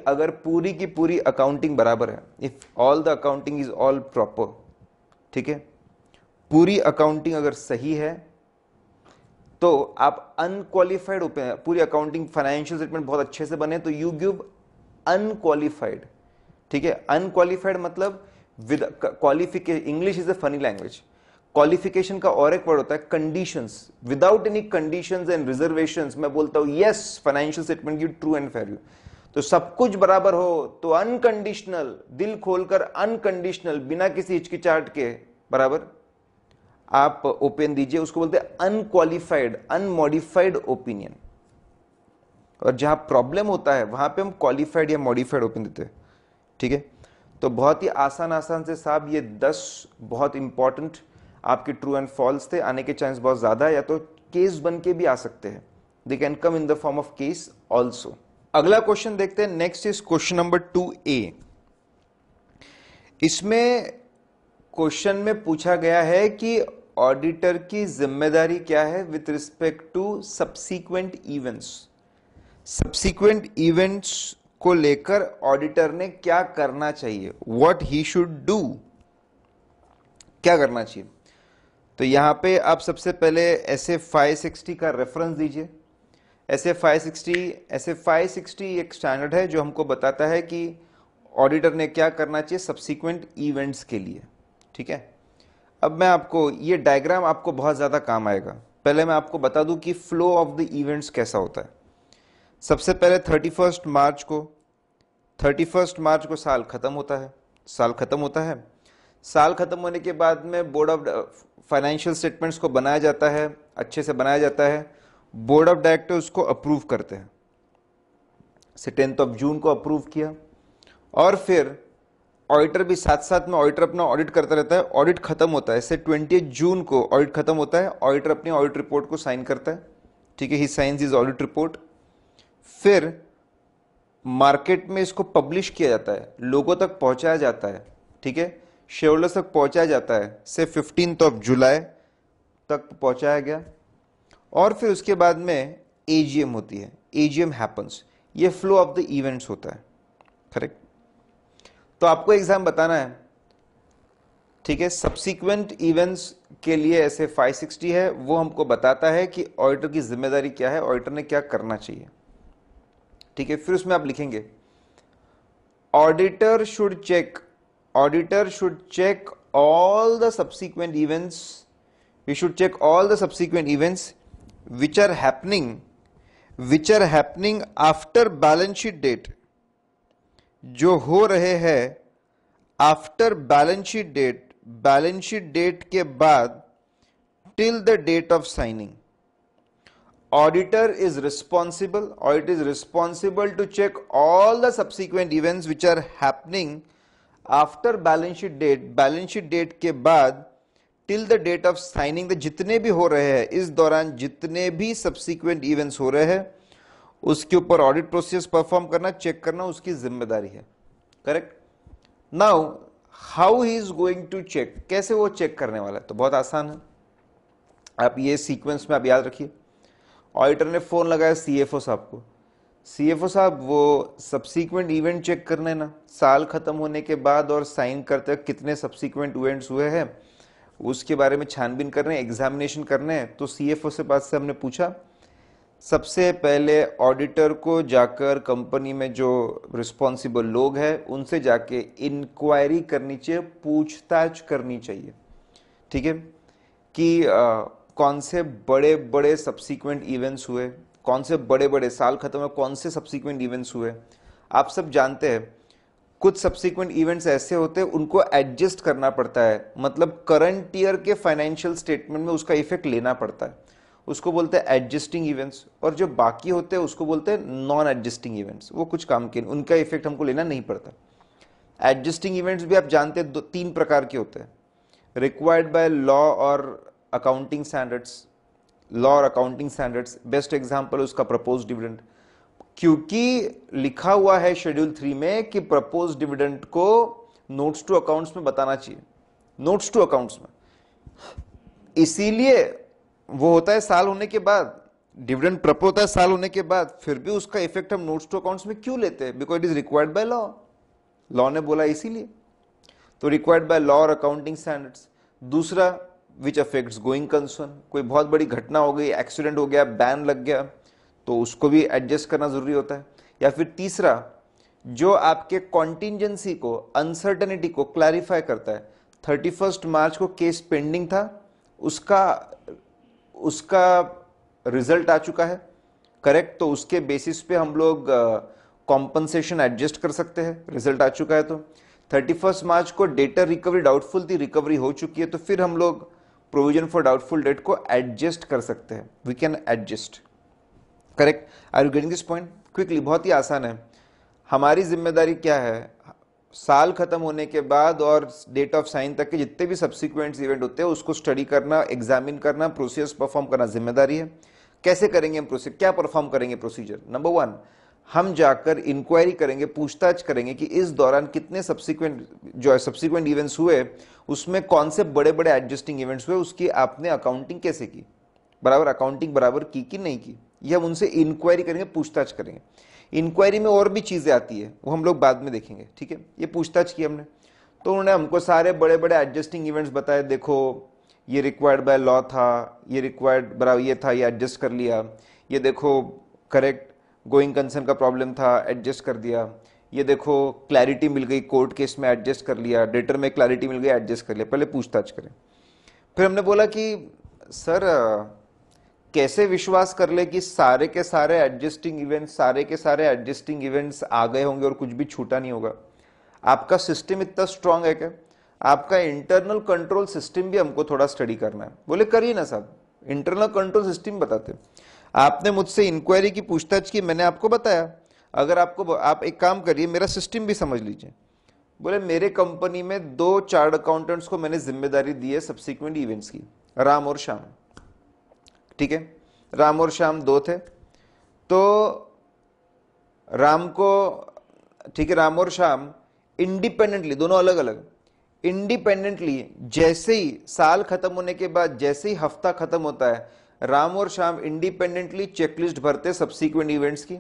अगर पूरी की पूरी अकाउंटिंग बराबर है, if all the accounting is all proper, ठीक है, पूरी अकाउंटिंग अगर सही है तो आप अनक्वालिफाइड ओपन, पूरी अकाउंटिंग फाइनेंशियल स्टेटमेंट बहुत अच्छे से बने तो यू गिव अनक्वालिफाइड, ठीक है। अनक्वालिफाइड मतलब with qualification, English is a funny language. Qualification का और एक वर्ड होता है conditions, without any conditions and reservations मैं बोलता हूं yes financial statement give true and fair. तो सब कुछ बराबर हो तो अनकंडीशनल, दिल खोलकर अनकंडीशनल, बिना किसी हिचकिचाहट के बराबर आप ओपिनियन दीजिए, उसको बोलते हैं अनक्वालिफाइड, अनमॉडिफाइड ओपिनियन। और जहां प्रॉब्लम होता है वहां पे हम क्वालिफाइड या मॉडिफाइड ओपिनियन देते हैं, ठीक है। तो बहुत ही आसान से साहब ये 10 बहुत इंपॉर्टेंट आपके ट्रू एंड फॉल्स थे, आने के चांस बहुत ज्यादा है, या तो केस बन के भी आ सकते हैं, they can come in the form of case also. अगला क्वेश्चन देखते हैं, next is question number 2A। इसमें क्वेश्चन में पूछा गया है कि ऑडिटर की जिम्मेदारी क्या है with respect to subsequent events. Subsequent events को लेकर ऑडिटर ने क्या करना चाहिए, व्हाट ही शुड डू, क्या करना चाहिए। तो यहां पे आप सबसे पहले ऐसे 560 का रेफरेंस दीजिए। ऐसे 560 एक स्टैंडर्ड है जो हमको बताता है कि ऑडिटर ने क्या करना चाहिए सब्सीक्वेंट इवेंट्स के लिए। ठीक है, अब मैं आपको ये डायग्राम आपको बहुत ज़्यादा काम आएगा। पहले मैं आपको बता दूं कि फ्लो ऑफ द इवेंट्स कैसा होता है। सबसे पहले 31 मार्च को साल खत्म होता है। साल खत्म होने के बाद में बोर्ड ऑफ फाइनेंशियल स्टेटमेंट्स को बनाया जाता है, अच्छे से बनाया जाता है। बोर्ड ऑफ डायरेक्टर उसको अप्रूव करते हैं। से 10 जून को अप्रूव किया और फिर ऑडिटर भी साथ साथ में ऑडिटर अपना ऑडिट करता रहता है। ऑडिट खत्म होता है, इससे 20 जून को ऑडिट खत्म होता है। ऑडिटर अपनी ऑडिट रिपोर्ट को साइन करता है। ठीक है, ही साइंस हिज ऑडिट रिपोर्ट। फिर मार्केट में इसको पब्लिश किया जाता है, लोगों तक पहुंचाया जाता है। ठीक है, शेयरहोल्डर्स तक पहुंचाया जाता है। से 15 जुलाई तक पहुंचाया गया और फिर उसके बाद में एजीएम होती है, एजीएम हैपन्स। ये फ्लो ऑफ द इवेंट्स होता है। करेक्ट। तो आपको एग्जाम बताना है। ठीक है, सब्सीक्वेंट इवेंट्स के लिए ऐसे 560 है, वो हमको बताता है कि ऑडिटर की जिम्मेदारी क्या है, ऑडिटर ने क्या करना चाहिए। ठीक है, फिर उसमें आप लिखेंगे auditor should check all the subsequent events, we should check all the subsequent events which are happening after balance sheet date, जो हो रहे हैं आफ्टर बैलेंस शीट डेट के बाद till the date of signing. Auditor is responsible to check all the subsequent events which are happening after balance sheet date के बाद till the date of signing. जितने भी हो रहे हैं इस दौरान, जितने भी सब्सीक्वेंट इवेंट्स हो रहे हैं उसके ऊपर ऑडिट प्रोसेस परफॉर्म करना, चेक करना उसकी जिम्मेदारी है। Correct. Now how he is going to check, कैसे वो चेक करने वाला है, तो बहुत आसान है। आप ये सीक्वेंस में आप याद रखिए। ऑडिटर ने फोन लगाया सीएफओ साहब को, सीएफओ साहब वो सब्सीक्वेंट इवेंट चेक करने ना, साल खत्म होने के बाद और साइन करते कितने सब्सीक्वेंट इवेंट्स हुए हैं उसके बारे में छानबीन करने, एग्जामिनेशन करने हैं। तो सीएफओ से पास से हमने पूछा, सबसे पहले ऑडिटर को जाकर कंपनी में जो रिस्पॉन्सिबल लोग हैं उनसे जाके इंक्वायरी करनी चाहिए, पूछताछ करनी चाहिए। ठीक है, कि कौन से बड़े बड़े सब्सीक्वेंट इवेंट्स हुए, कौन से बड़े बड़े साल खत्म में कौन से सब्सीक्वेंट इवेंट्स हुए। आप सब जानते हैं कुछ सब्सीक्वेंट इवेंट्स ऐसे होते हैं उनको एडजस्ट करना पड़ता है, मतलब करंट ईयर के फाइनेंशियल स्टेटमेंट में उसका इफेक्ट लेना पड़ता है, उसको बोलते हैं एडजस्टिंग इवेंट्स। और जो बाकी होते हैं उसको बोलते हैं नॉन एडजस्टिंग इवेंट्स, वो कुछ काम के, उनका इफेक्ट हमको लेना नहीं पड़ता। एडजस्टिंग इवेंट्स भी आप जानते हैं 3 प्रकार के होते हैं, रिक्वायर्ड बाय लॉ और अकाउंटिंग स्टैंडर्ड्स। बेस्ट एग्जाम्पल उसका प्रपोज डिविडेंड, क्योंकि लिखा हुआ है शेड्यूल 3 में कि प्रपोज डिविडेंड को नोट्स टू अकाउंट्स में बताना चाहिए, नोट्स टू अकाउंट्स में। इसीलिए वो होता है साल होने के बाद, डिविडेंड प्रपोज होता है साल होने के बाद, फिर भी उसका इफेक्ट हम नोट्स टू अकाउंट्स में क्यों लेते हैं? Because it is required by law, law ने बोला इसीलिए। तो रिक्वायर्ड बाय लॉ और अकाउंटिंग स्टैंडर्ड्स। दूसरा विच अफेक्ट्स गोइंग कंसर्न, कोई बहुत बड़ी घटना हो गई, एक्सीडेंट हो गया, बैन लग गया, तो उसको भी एडजस्ट करना जरूरी होता है। या फिर तीसरा जो आपके कॉन्टिंजेंसी को, अनसर्टेनिटी को क्लैरिफाई करता है। 31 मार्च को केस पेंडिंग था, उसका रिजल्ट आ चुका है, करेक्ट, तो उसके बेसिस पे हम लोग कॉम्पनसेशन एडजस्ट कर सकते हैं, रिजल्ट आ चुका है। तो 31 मार्च को डेटर रिकवरी डाउटफुल थी, रिकवरी हो चुकी है, तो फिर हम लोग प्रोविजन फॉर डाउटफुल डेट को एडजस्ट कर सकते हैं, we can adjust. Correct, are you getting this point? Quickly, बहुत ही आसान है। हमारी जिम्मेदारी क्या है, साल खत्म होने के बाद और डेट ऑफ साइन तक के जितने भी सब्सिक्वेंट इवेंट होते हैं उसको स्टडी करना, एग्जामिन करना, प्रोसेस परफॉर्म करना जिम्मेदारी है। कैसे करेंगे हम प्रोसेस, क्या परफॉर्म करेंगे प्रोसीजर? नंबर 1, हम जाकर इंक्वायरी करेंगे, पूछताछ करेंगे कि इस दौरान कितने सब्सिक्वेंट इवेंट्स हुए, उसमें कौन से बड़े बड़े एडजस्टिंग इवेंट्स हुए, उसकी आपने अकाउंटिंग कैसे की, बराबर अकाउंटिंग बराबर की कि नहीं की, ये हम उनसे इंक्वायरी करेंगे, पूछताछ करेंगे। इंक्वायरी में और भी चीजें आती है, वो हम लोग बाद में देखेंगे, ठीक है। ये पूछताछ की हमने, तो उन्होंने हमको सारे बड़े बड़े एडजस्टिंग इवेंट्स बताए, देखो ये रिक्वायर्ड बाय लॉ था, ये रिक्वायर्ड बराबर ये था, ये एडजस्ट कर लिया, ये देखो करेक्ट गोइंग कंसर्न का प्रॉब्लम था, एडजस्ट कर दिया, ये देखो क्लैरिटी मिल गई कोर्ट केस में, एडजस्ट कर लिया, डेटर में क्लैरिटी मिल गई, एडजस्ट कर लिया। पहले पूछताछ करें। फिर हमने बोला कि सर कैसे विश्वास कर ले कि सारे के सारे एडजस्टिंग इवेंट्स, सारे के सारे एडजस्टिंग इवेंट्स आ गए होंगे और कुछ भी छूटा नहीं होगा? आपका सिस्टम इतना स्ट्रांग है क्या? आपका इंटरनल कंट्रोल सिस्टम भी हमको थोड़ा स्टडी करना है। बोले करिए ना साहब, इंटरनल कंट्रोल सिस्टम बताते। आपने मुझसे इंक्वायरी की पूछताछ की, मैंने आपको बताया, अगर आपको, आप एक काम करिए, मेरा सिस्टम भी समझ लीजिए। बोले मेरे कंपनी में 2 चार्ट अकाउंटेंट्स को मैंने जिम्मेदारी दी है सब्सिक्वेंट इवेंट्स की, राम और श्याम, ठीक है। राम और श्याम 2 थे, तो राम को, ठीक है, राम और श्याम इंडिपेंडेंटली, दोनों अलग अलग, इंडिपेंडेंटली जैसे ही साल खत्म होने के बाद, जैसे ही हफ्ता खत्म होता है, राम और श्याम इंडिपेंडेंटली चेकलिस्ट भरते सब्सिक्वेंट इवेंट्स की।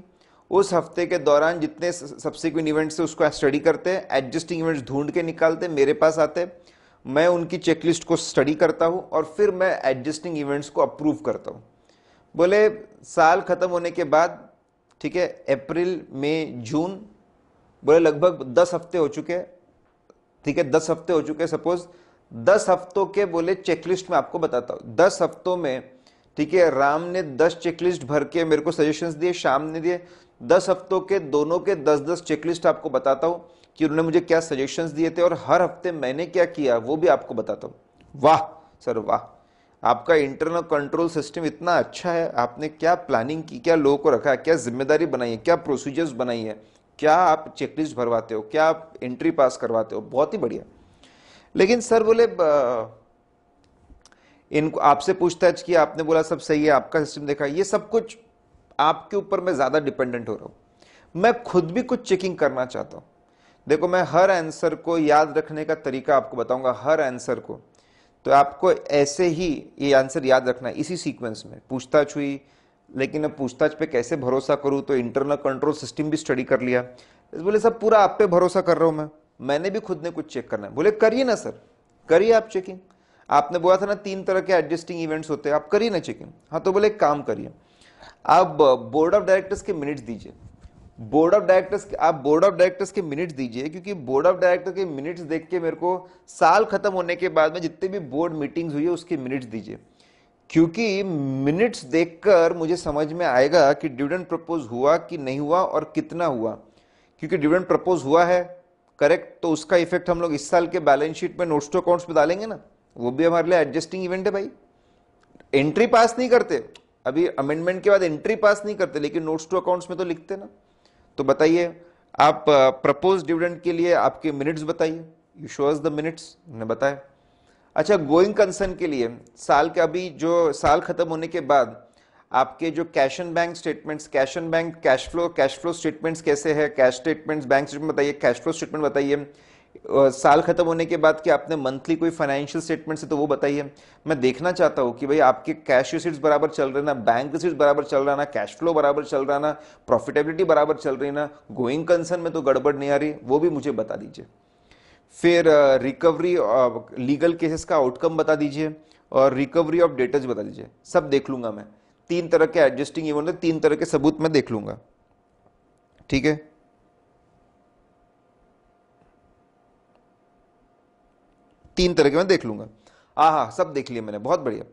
उस हफ्ते के दौरान जितने सब्सिक्वेंट इवेंट्स से उसको स्टडी करते हैं, एडजस्टिंग इवेंट्स ढूंढ के निकालते, मेरे पास आते, मैं उनकी चेकलिस्ट को स्टडी करता हूं और फिर मैं एडजस्टिंग इवेंट्स को अप्रूव करता हूं। बोले साल खत्म होने के बाद, ठीक है, अप्रैल मई जून, बोले लगभग 10 हफ्ते हो चुके हैं, ठीक है, 10 हफ्ते हो चुके हैं सपोज, 10 हफ्तों के बोले चेकलिस्ट में आपको बताता हूं, 10 हफ्तों में, ठीक है, राम ने 10 चेकलिस्ट भर के मेरे को सजेशंस दिए, श्याम ने दिए, 10 हफ्तों के दोनों के 10-10 चेकलिस्ट आपको बताता हूं कि उन्होंने मुझे क्या सजेशंस दिए थे और हर हफ्ते मैंने क्या किया वो भी आपको बताता हूं। वाह सर वाह, आपका इंटरनल कंट्रोल सिस्टम इतना अच्छा है, आपने क्या प्लानिंग की, क्या लोगों को रखा है, क्या जिम्मेदारी बनाई है, क्या प्रोसीजर्स बनाई है, क्या आप चेकलिस्ट भरवाते हो, क्या आप एंट्री पास करवाते हो, बहुत ही बढ़िया। लेकिन सर बोले इनको आपसे पूछताछ किया, आपने बोला सब सही है, आपका सिस्टम देखा, ये सब कुछ आपके ऊपर मैं ज्यादा डिपेंडेंट हो रहा हूं, मैं खुद भी कुछ चेकिंग करना चाहता हूं। देखो मैं हर आंसर को याद रखने का तरीका आपको बताऊंगा, हर आंसर को, तो आपको ऐसे ही ये आंसर याद रखना है, इसी सीक्वेंस में। पूछताछ हुई, लेकिन अब पूछताछ पे कैसे भरोसा करूं, तो इंटरनल कंट्रोल सिस्टम भी स्टडी कर लिया। बोले सब पूरा आप पे भरोसा कर रहा हूं मैंने भी खुद ने कुछ चेक करना है। बोले करिए ना सर, करिए आप चेकिंग, आपने बोला था ना 3 तरह के एडजस्टिंग इवेंट्स होते हैं, आप करिए ना चेकिंग। हाँ, तो बोले एक काम करिए, आप बोर्ड ऑफ डायरेक्टर्स के मिनट्स दीजिए, बोर्ड ऑफ डायरेक्टर्स के मिनट्स दीजिए, क्योंकि बोर्ड ऑफ डायरेक्टर के मिनट्स देख के मेरे को साल खत्म होने के बाद में जितने भी बोर्ड मीटिंग्स हुई है उसके मिनट्स दीजिए, क्योंकि मिनट्स देखकर मुझे समझ में आएगा कि डिविडेंड प्रपोज हुआ कि नहीं हुआ और कितना हुआ। क्योंकि डिविडेंड प्रपोज हुआ है, करेक्ट, तो उसका इफेक्ट हम लोग इस साल के बैलेंस शीट में नोट्स टू अकाउंट्स में डालेंगे ना, वो भी हमारे लिए एडजस्टिंग इवेंट है भाई। एंट्री पास नहीं करते, अभी अमेंडमेंट के बाद एंट्री पास नहीं करते, लेकिन नोट्स टू अकाउंट्स में तो लिखते ना। तो बताइए आप प्रपोज डिविडेंड के लिए आपके मिनट्स बताइए, you show us the minutes, हमने बताया। अच्छा, गोइंग कंसर्न के लिए साल के, अभी जो साल खत्म होने के बाद आपके जो cash and bank statements, cash and bank cash flow statements कैसे है, कैश स्टेटमेंट्स, बैंक स्टेटमेंट बताइए, कैश फ्लो स्टेटमेंट बताइए। साल खत्म होने के बाद कि आपने मंथली कोई फाइनेंशियल स्टेटमेंट्स है तो वो बताइए। मैं देखना चाहता हूं कि भाई आपके कैश रिसीट्स बराबर चल रहे ना, बैंक रिसीट्स बराबर चल रहा ना, कैश फ्लो बराबर चल रहा ना, प्रॉफिटेबिलिटी बराबर चल रही ना, गोइंग कंसर्न में तो गड़बड़ नहीं आ रही, वो भी मुझे बता दीजिए। फिर रिकवरी लीगल केसेस का आउटकम बता दीजिए और रिकवरी ऑफ डेटर्स बता दीजिए, सब देख लूंगा मैं। 3 तरह के एडजस्टिंग इवेंट, 3 तरह के सबूत मैं देख लूंगा, ठीक है। तीन तरह के मैं देख लूंगा। हाँ, सब देख लिया मैंने, बहुत बढ़िया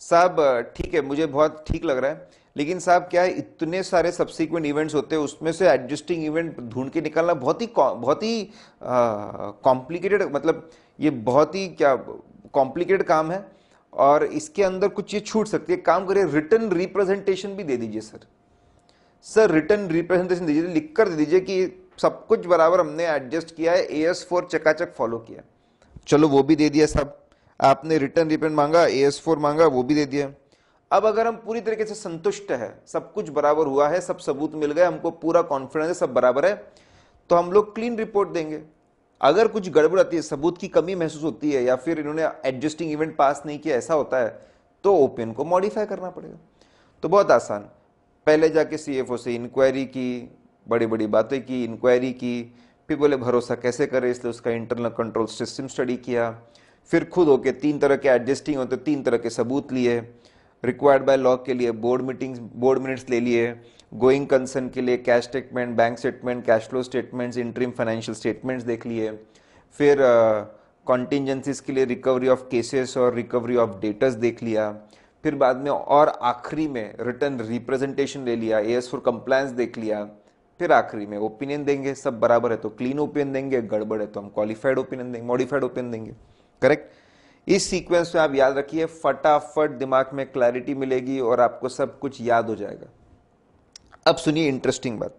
साहब, ठीक है, मुझे बहुत ठीक लग रहा है। लेकिन साहब क्या है, इतने सारे सब्सिक्वेंट इवेंट्स होते हैं, उसमें से एडजस्टिंग इवेंट ढूंढ के निकालना बहुत ही कॉम्प्लिकेटेड, मतलब ये बहुत ही क्या कॉम्प्लिकेटेड काम है, और इसके अंदर कुछ चीज छूट सकती है। काम करिए, रिटर्न रिप्रेजेंटेशन भी दे दीजिए सर रिटर्न रिप्रेजेंटेशन दीजिए, लिख कर दे दीजिए कि सब कुछ बराबर हमने एडजस्ट किया है, AS4 चकाचक फॉलो किया। चलो वो भी दे दिया साहब, आपने रिटर्न रिपेंट मांगा, AS4 मांगा, वो भी दे दिया। अब अगर हम पूरी तरीके से संतुष्ट है, सब कुछ बराबर हुआ है, सब सबूत मिल गए, हमको पूरा कॉन्फिडेंस है, सब बराबर है, तो हम लोग क्लीन रिपोर्ट देंगे। अगर कुछ गड़बड़ आती है, सबूत की कमी महसूस होती है, या फिर इन्होंने एडजस्टिंग इवेंट पास नहीं किया, ऐसा होता है, तो ओपन को मॉडिफाई करना पड़ेगा। तो बहुत आसान, पहले जाके CFO से इंक्वायरी की, बड़ी बड़ी बातें की, इंक्वायरी की, फिर बोले भरोसा कैसे करें, इसलिए उसका इंटरनल कंट्रोल सिस्टम स्टडी किया, फिर खुद होके 3 तरह के एडजस्टिंग होते 3 तरह के सबूत लिए, रिक्वायर्ड बाय लॉ के लिए बोर्ड मिनट्स ले लिए, गोइंग कंसर्न के लिए cash statement, bank statement, cash flow statements, interim financial statements देख लिए, फिर कॉन्टिजेंसीज के लिए रिकवरी ऑफ केसेस और रिकवरी ऑफ डेटर्स देख लिया, फिर बाद में और आखिरी में रिटर्न रिप्रेजेंटेशन ले लिया, एएस फॉर कंप्लायंस देख लिया, फिर आखिरी में ओपिनियन देंगे, सब बराबर है तो क्लीन ओपिनियन देंगे, गड़बड़ है तो हम क्वालिफाइड ओपिनियन देंगे, मॉडिफाइड ओपिनियन देंगे। करेक्ट। इस सीक्वेंस में आप याद रखिए, फटाफट दिमाग में क्लैरिटी मिलेगी और आपको सब कुछ याद हो जाएगा। अब सुनिए इंटरेस्टिंग बात,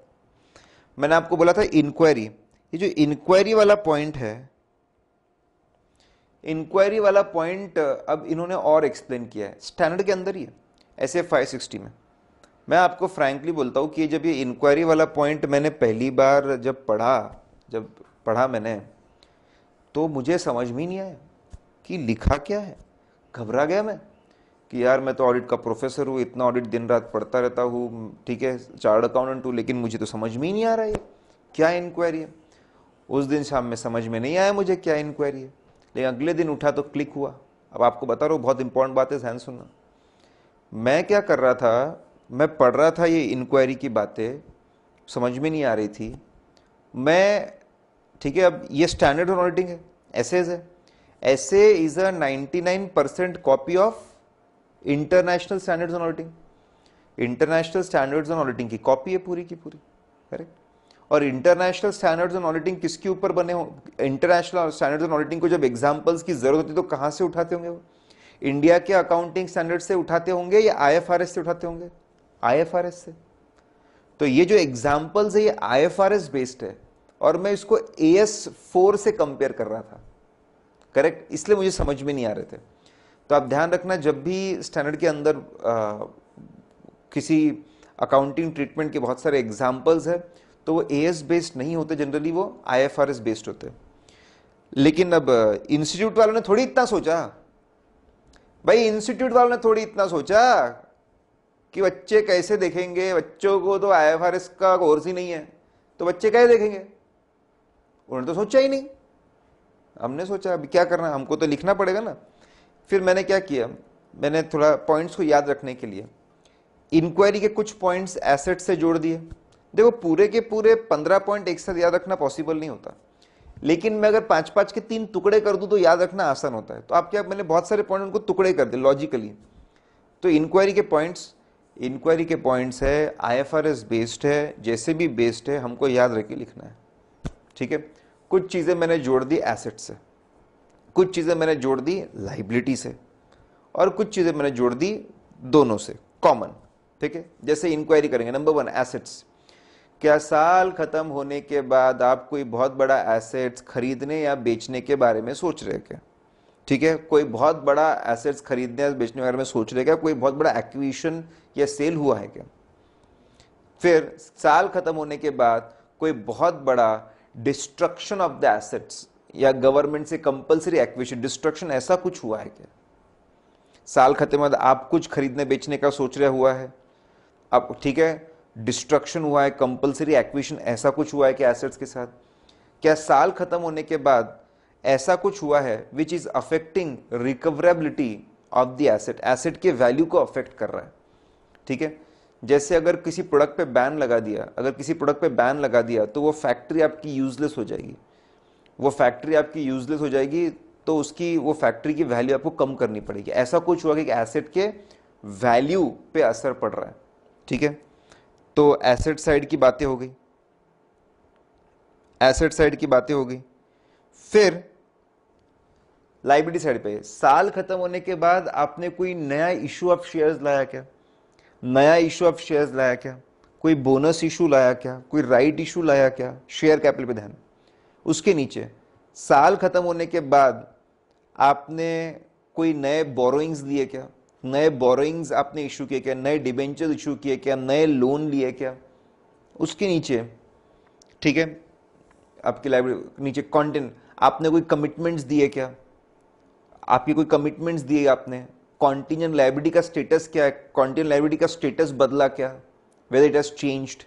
मैंने आपको बोला था इंक्वायरी, ये जो इंक्वायरी वाला पॉइंट है, इंक्वायरी वाला पॉइंट अब इन्होंने और एक्सप्लेन किया है स्टैंडर्ड के अंदर ही है, ऐसे 560 में। मैं आपको फ्रैंकली बोलता हूं कि जब ये इंक्वायरी वाला पॉइंट मैंने पहली बार जब पढ़ा मैंने, तो मुझे समझ में नहीं आया कि लिखा क्या है। घबरा गया मैं कि यार मैं तो ऑडिट का प्रोफेसर हूँ, इतना ऑडिट दिन रात पढ़ता रहता हूँ, ठीक है, चार्टर्ड अकाउंटेंट हूँ, लेकिन मुझे तो समझ में ही नहीं आ रहा है क्या इंक्वायरी है। उस दिन शाम में समझ में नहीं आया मुझे क्या इंक्वायरी है, लेकिन अगले दिन उठा तो क्लिक हुआ। अब आपको बता रहा हूँ, बहुत इंपॉर्टेंट बात है, ध्यान सुनना। मैं क्या कर रहा था, मैं पढ़ रहा था ये इंक्वायरी की बातें, समझ में नहीं आ रही थी मैं, ठीक है। अब ये स्टैंडर्ड ऑडिटिंग है, एसेज है, ऐसे is a 99% copy of international standards on auditing. International standards on auditing की कॉपी है पूरी की पूरी, करेक्ट। और इंटरनेशनल स्टैंडर्ड्स ऑन ऑडिटिंग किसके ऊपर बने हो, इंटरनेशनल स्टैंडर्ड्स ऑन ऑडिटिंग को जब एग्जांपल्स की जरूरत होती है तो कहां से उठाते होंगे वो, इंडिया के अकाउंटिंग स्टैंडर्ड से उठाते होंगे या आईएफआरएस से उठाते होंगे, आईएफआरएस से। तो ये जो एग्जांपल्स है ये आईएफआरएस बेस्ड है, और मैं इसको AS4 से कंपेयर कर रहा था, करेक्ट, इसलिए मुझे समझ में नहीं आ रहे थे। तो आप ध्यान रखना, जब भी स्टैंडर्ड के अंदर किसी अकाउंटिंग ट्रीटमेंट के बहुत सारे एग्जांपल्स है तो वो AS बेस्ड नहीं होते, जनरली वो IFRS बेस्ड होते। लेकिन अब इंस्टीट्यूट वालों ने थोड़ी इतना सोचा, भाई इंस्टीट्यूट वालों ने थोड़ी इतना सोचा कि बच्चे कैसे देखेंगे, बच्चों को तो IFRS का कोर्स ही नहीं है तो बच्चे कैसे देखेंगे, उन्होंने तो सोचा ही नहीं। हमने सोचा अभी क्या करना, हमको तो लिखना पड़ेगा ना। फिर मैंने क्या किया, मैंने थोड़ा पॉइंट्स को याद रखने के लिए इंक्वायरी के कुछ पॉइंट्स एसेट से जोड़ दिए। देखो पूरे के पूरे 15 पॉइंट एक साथ याद रखना पॉसिबल नहीं होता, लेकिन मैं अगर 5-5 के 3 टुकड़े कर दूं तो याद रखना आसान होता है। तो आप क्या, मैंने बहुत सारे पॉइंट उनको टुकड़े कर दिए लॉजिकली। तो इंक्वायरी के पॉइंट्स है, IFRS बेस्ड है, जैसे भी बेस्ड है हमको याद रख के लिखना है, ठीक है। कुछ चीजें मैंने जोड़ दी एसेट से, कुछ चीजें मैंने जोड़ दी लाइबिलिटी से, और कुछ चीजें मैंने जोड़ दी दोनों से कॉमन, ठीक है। जैसे इंक्वायरी करेंगे, नंबर 1 एसेट्स, क्या साल खत्म होने के बाद आप कोई बहुत बड़ा एसेट्स खरीदने या बेचने के बारे में सोच रहे हैं क्या, ठीक है, कोई बहुत बड़ा एसेट्स खरीदने या बेचने के बारे में सोच रहे हैं क्या, कोई बहुत बड़ा एक्विजिशन या सेल हुआ है क्या। फिर साल खत्म होने के बाद कोई बहुत बड़ा डिस्ट्रक्शन ऑफ द एसेट्स या गवर्नमेंट से कंपलसरी एक्विजिशन डिस्ट्रक्शन ऐसा कुछ हुआ है क्या। साल खत्म बाद आप कुछ खरीदने बेचने का सोच रहे हुआ है, अब ठीक है, डिस्ट्रक्शन हुआ है, कंपलसरी एक्विजिशन ऐसा कुछ हुआ है कि एसेट्स के साथ। क्या साल खत्म होने के बाद ऐसा कुछ हुआ है which is affecting recoverability of the asset, asset के वैल्यू को अफेक्ट कर रहा है, ठीक है। जैसे अगर किसी प्रोडक्ट पे बैन लगा दिया, अगर किसी प्रोडक्ट पे बैन लगा दिया तो वो फैक्ट्री आपकी यूजलेस हो जाएगी, वो फैक्ट्री आपकी यूजलेस हो जाएगी, तो उसकी वो फैक्ट्री की वैल्यू आपको कम करनी पड़ेगी। ऐसा कुछ हुआ कि एसेट के वैल्यू पे असर पड़ रहा है, ठीक है। तो एसेट साइड की बातें हो गई, एसेट साइड की बातें हो गई। फिर लायबिलिटी साइड पे, साल खत्म होने के बाद आपने कोई नया इशू ऑफ शेयर्स लाया क्या, नया इशू ऑफ शेयर्स लाया क्या, कोई बोनस इशू लाया क्या, कोई राइट इशू लाया क्या, शेयर कैपिटल पे ध्यान। उसके नीचे साल खत्म होने के बाद आपने कोई नए बोरोइंग्स लिए क्या, नए बोरोइंग्स आपने इशू किए क्या, नए डिबेंचर इशू किए क्या, नए लोन लिए क्या। उसके नीचे, ठीक है, आपकी लाइब्रेरी नीचे कंटेंट, आपने कोई कमिटमेंट्स दिए क्या, आपकी कोई कमिटमेंट्स दिए आपने, कॉन्टिजेंट लायबिलिटी का स्टेटस क्या है, कॉन्टिजेंट लायबिलिटी का स्टेटस बदला क्या, वेदर इट हैज चेंज्ड,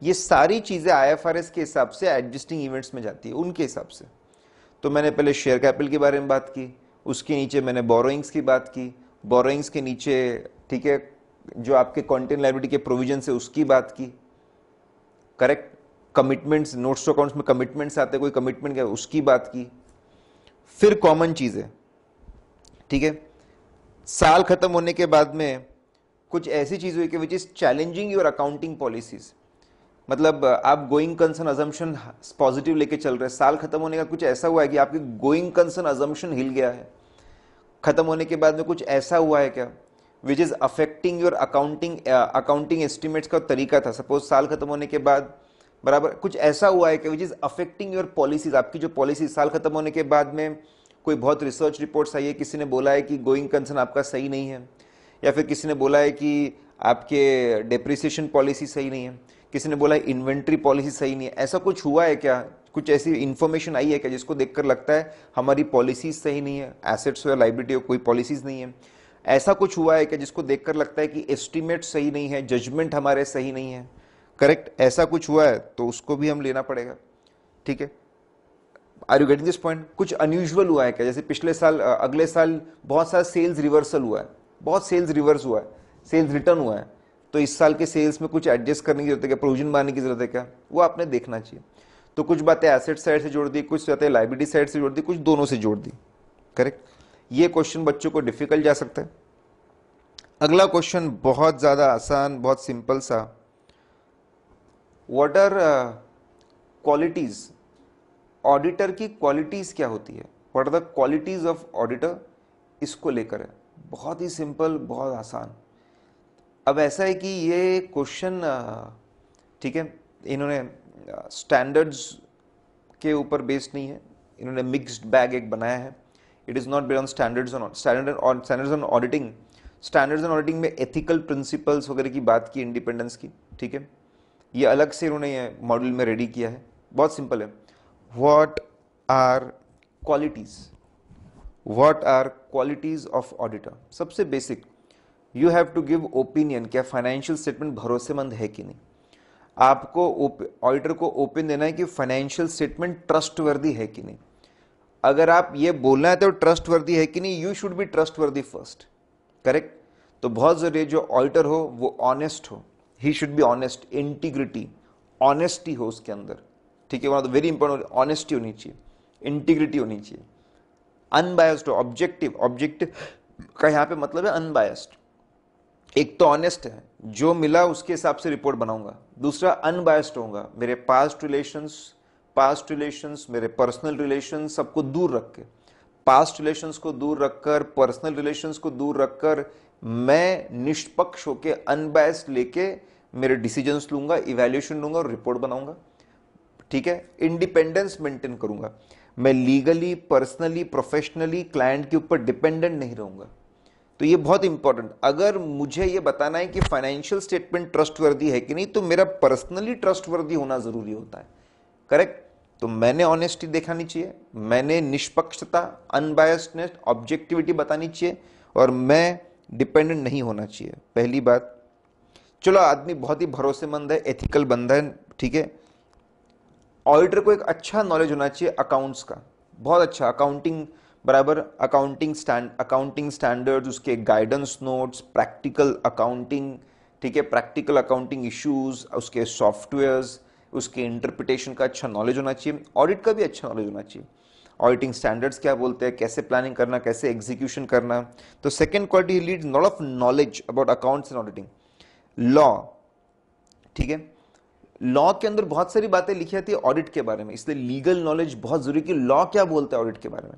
ये सारी चीजें आईएफआरएस के हिसाब से एडजस्टिंग इवेंट्स में जाती है, उनके हिसाब से। तो मैंने पहले शेयर कैपिटल के बारे में बात की, उसके नीचे मैंने बोरोइंग्स की बात की, बोरोइंग्स के नीचे ठीक है जो आपके कॉन्टेंट लायबिलिटी के प्रोविजन है उसकी बात की, correct. Commitments, notes to accounts में कमिटमेंट्स आते हैं, कोई कमिटमेंट क्या उसकी बात की। फिर कॉमन चीज है, ठीक है, साल खत्म होने के बाद में कुछ ऐसी चीज हुई कि which is challenging your accounting policies. मतलब आप गोइंग कंसर्न अजम्पशन पॉजिटिव लेके चल रहे हैं, साल खत्म होने का कुछ ऐसा हुआ है कि आपकी गोइंग कंसर्न अजम्पशन हिल गया है, खत्म होने के बाद में कुछ ऐसा हुआ है क्या which is affecting your accounting estimates का तरीका था, सपोज साल खत्म होने के बाद बराबर कुछ ऐसा हुआ है कि which is affecting your policies, आपकी जो पॉलिसी साल खत्म होने के बाद में कोई बहुत रिसर्च रिपोर्ट्स आई है, किसी ने बोला है कि गोइंग कंसर्न आपका सही नहीं है, या फिर किसी ने बोला है कि आपके डेप्रिसिएशन पॉलिसी सही नहीं है, किसी ने बोला है इन्वेंट्री पॉलिसी सही नहीं है, ऐसा कुछ हुआ है क्या, कुछ ऐसी इंफॉर्मेशन आई है क्या जिसको देखकर लगता है हमारी पॉलिसीज सही नहीं है, एसेट्स या लायबिलिटी हो कोई पॉलिसीज नहीं है, ऐसा कुछ हुआ है क्या जिसको देखकर लगता है कि एस्टिमेट सही नहीं है, जजमेंट हमारे सही नहीं है, करेक्ट, ऐसा कुछ हुआ है तो उसको भी हम लेना पड़ेगा, ठीक है। Are you getting this point? कुछ अनयूजुअल हुआ है क्या, जैसे पिछले साल अगले साल बहुत सारा सेल्स रिवर्सल हुआ है, बहुत सेल्स रिवर्स हुआ है, सेल्स रिटर्न हुआ है, तो इस साल के सेल्स में कुछ एडजस्ट करने की जरूरत है क्या, प्रोविजन बनाने की जरूरत है क्या, वो आपने देखना चाहिए। तो कुछ बातें एसेट साइड से जोड़ दी, कुछ बातें लायबिलिटी साइड से जोड़ दी, कुछ दोनों से जोड़ दी, करेक्ट। ये क्वेश्चन बच्चों को डिफिकल्ट जा सकता है। अगला क्वेश्चन बहुत ज्यादा आसान, बहुत सिंपल सा, व्हाट आर क्वालिटीज, ऑडिटर की क्वालिटीज क्या होती है, what are the qualities of auditor, इसको लेकर है, बहुत ही सिंपल, बहुत आसान। अब ऐसा है कि ये क्वेश्चन ठीक है इन्होंने स्टैंडर्ड्स के ऊपर बेस्ड नहीं है, इन्होंने मिक्स्ड बैग एक बनाया है, it is not based on standards on auditing. Standards on auditing में एथिकल प्रिंसिपल्स वगैरह की बात की, इंडिपेंडेंस की, ठीक है, ये अलग से इन्होंने ये मॉड्यूल में रेडी किया है, बहुत सिंपल है। What are qualities, what are qualities of auditor, सबसे basic, you have to give opinion, क्या फाइनेंशियल स्टेटमेंट भरोसेमंद है कि नहीं, आपको ऑडिटर को ओपिनियन देना है कि फाइनेंशियल स्टेटमेंट ट्रस्टवर्दी है कि नहीं। अगर आप ये बोलना है तो ट्रस्टवर्दी है कि नहीं, you should be trustworthy first, correct. तो बहुत जरूरी है जो ऑडिटर हो वो ऑनेस्ट हो, he should be honest, integrity, honesty हो उसके अंदर, ठीक है, वेरी इंपॉर्टेंट, ऑनेस्टी होनी चाहिए, इंटीग्रिटी होनी चाहिए, अनबायस्ड हो, ऑब्जेक्टिव, ऑब्जेक्टिव का यहाँ पे मतलब है अनबायस्ड। एक तो ऑनेस्ट है, जो मिला उसके हिसाब से रिपोर्ट बनाऊंगा, दूसरा अनबायस्ड होऊंगा, मेरे पास्ट रिलेशंस, मेरे पर्सनल रिलेशंस सबको दूर रख के, पास्ट रिलेशंस को दूर रखकर, पर्सनल रिलेशंस को दूर रखकर, मैं निष्पक्ष होके अनबायस्ड लेके मेरे डिसीजंस लूंगा, इवैल्यूएशन लूंगा और रिपोर्ट बनाऊंगा, ठीक है। इंडिपेंडेंस मेंटेन करूंगा, मैं लीगली, पर्सनली, प्रोफेशनली क्लाइंट के ऊपर डिपेंडेंट नहीं रहूंगा। तो ये बहुत इंपॉर्टेंट, अगर मुझे ये बताना है कि फाइनेंशियल स्टेटमेंट ट्रस्टवर्दी है कि नहीं, तो मेरा पर्सनली ट्रस्टवर्दी होना जरूरी होता है, करेक्ट। तो मैंने ऑनेस्टी दिखानी चाहिए, मैंने निष्पक्षता, अनबायस्डनेस, ऑब्जेक्टिविटी बतानी चाहिए, और मैं डिपेंडेंट नहीं होना चाहिए, पहली बात। चलो आदमी बहुत ही भरोसेमंद है, एथिकल बंदा है, ठीक है। ऑडिटर को एक अच्छा नॉलेज होना चाहिए अकाउंट्स का, बहुत अच्छा, अकाउंटिंग बराबर, अकाउंटिंग स्टैंडर्ड्स, उसके गाइडेंस नोट्स, प्रैक्टिकल अकाउंटिंग, ठीक है, प्रैक्टिकल अकाउंटिंग इश्यूज, उसके सॉफ्टवेयर्स, उसके इंटरप्रिटेशन का अच्छा नॉलेज होना चाहिए। ऑडिट का भी अच्छा नॉलेज होना चाहिए, ऑडिटिंग स्टैंडर्ड्स क्या बोलते हैं, कैसे प्लानिंग करना, कैसे एग्जीक्यूशन करना। तो second quality Leeds lot of knowledge about accounts and auditing. Law, ठीक है, लॉ के अंदर बहुत सारी बातें लिखी जाती है ऑडिट के बारे में, इसलिए लीगल नॉलेज बहुत जरूरी कि लॉ क्या बोलता है ऑडिट के बारे में,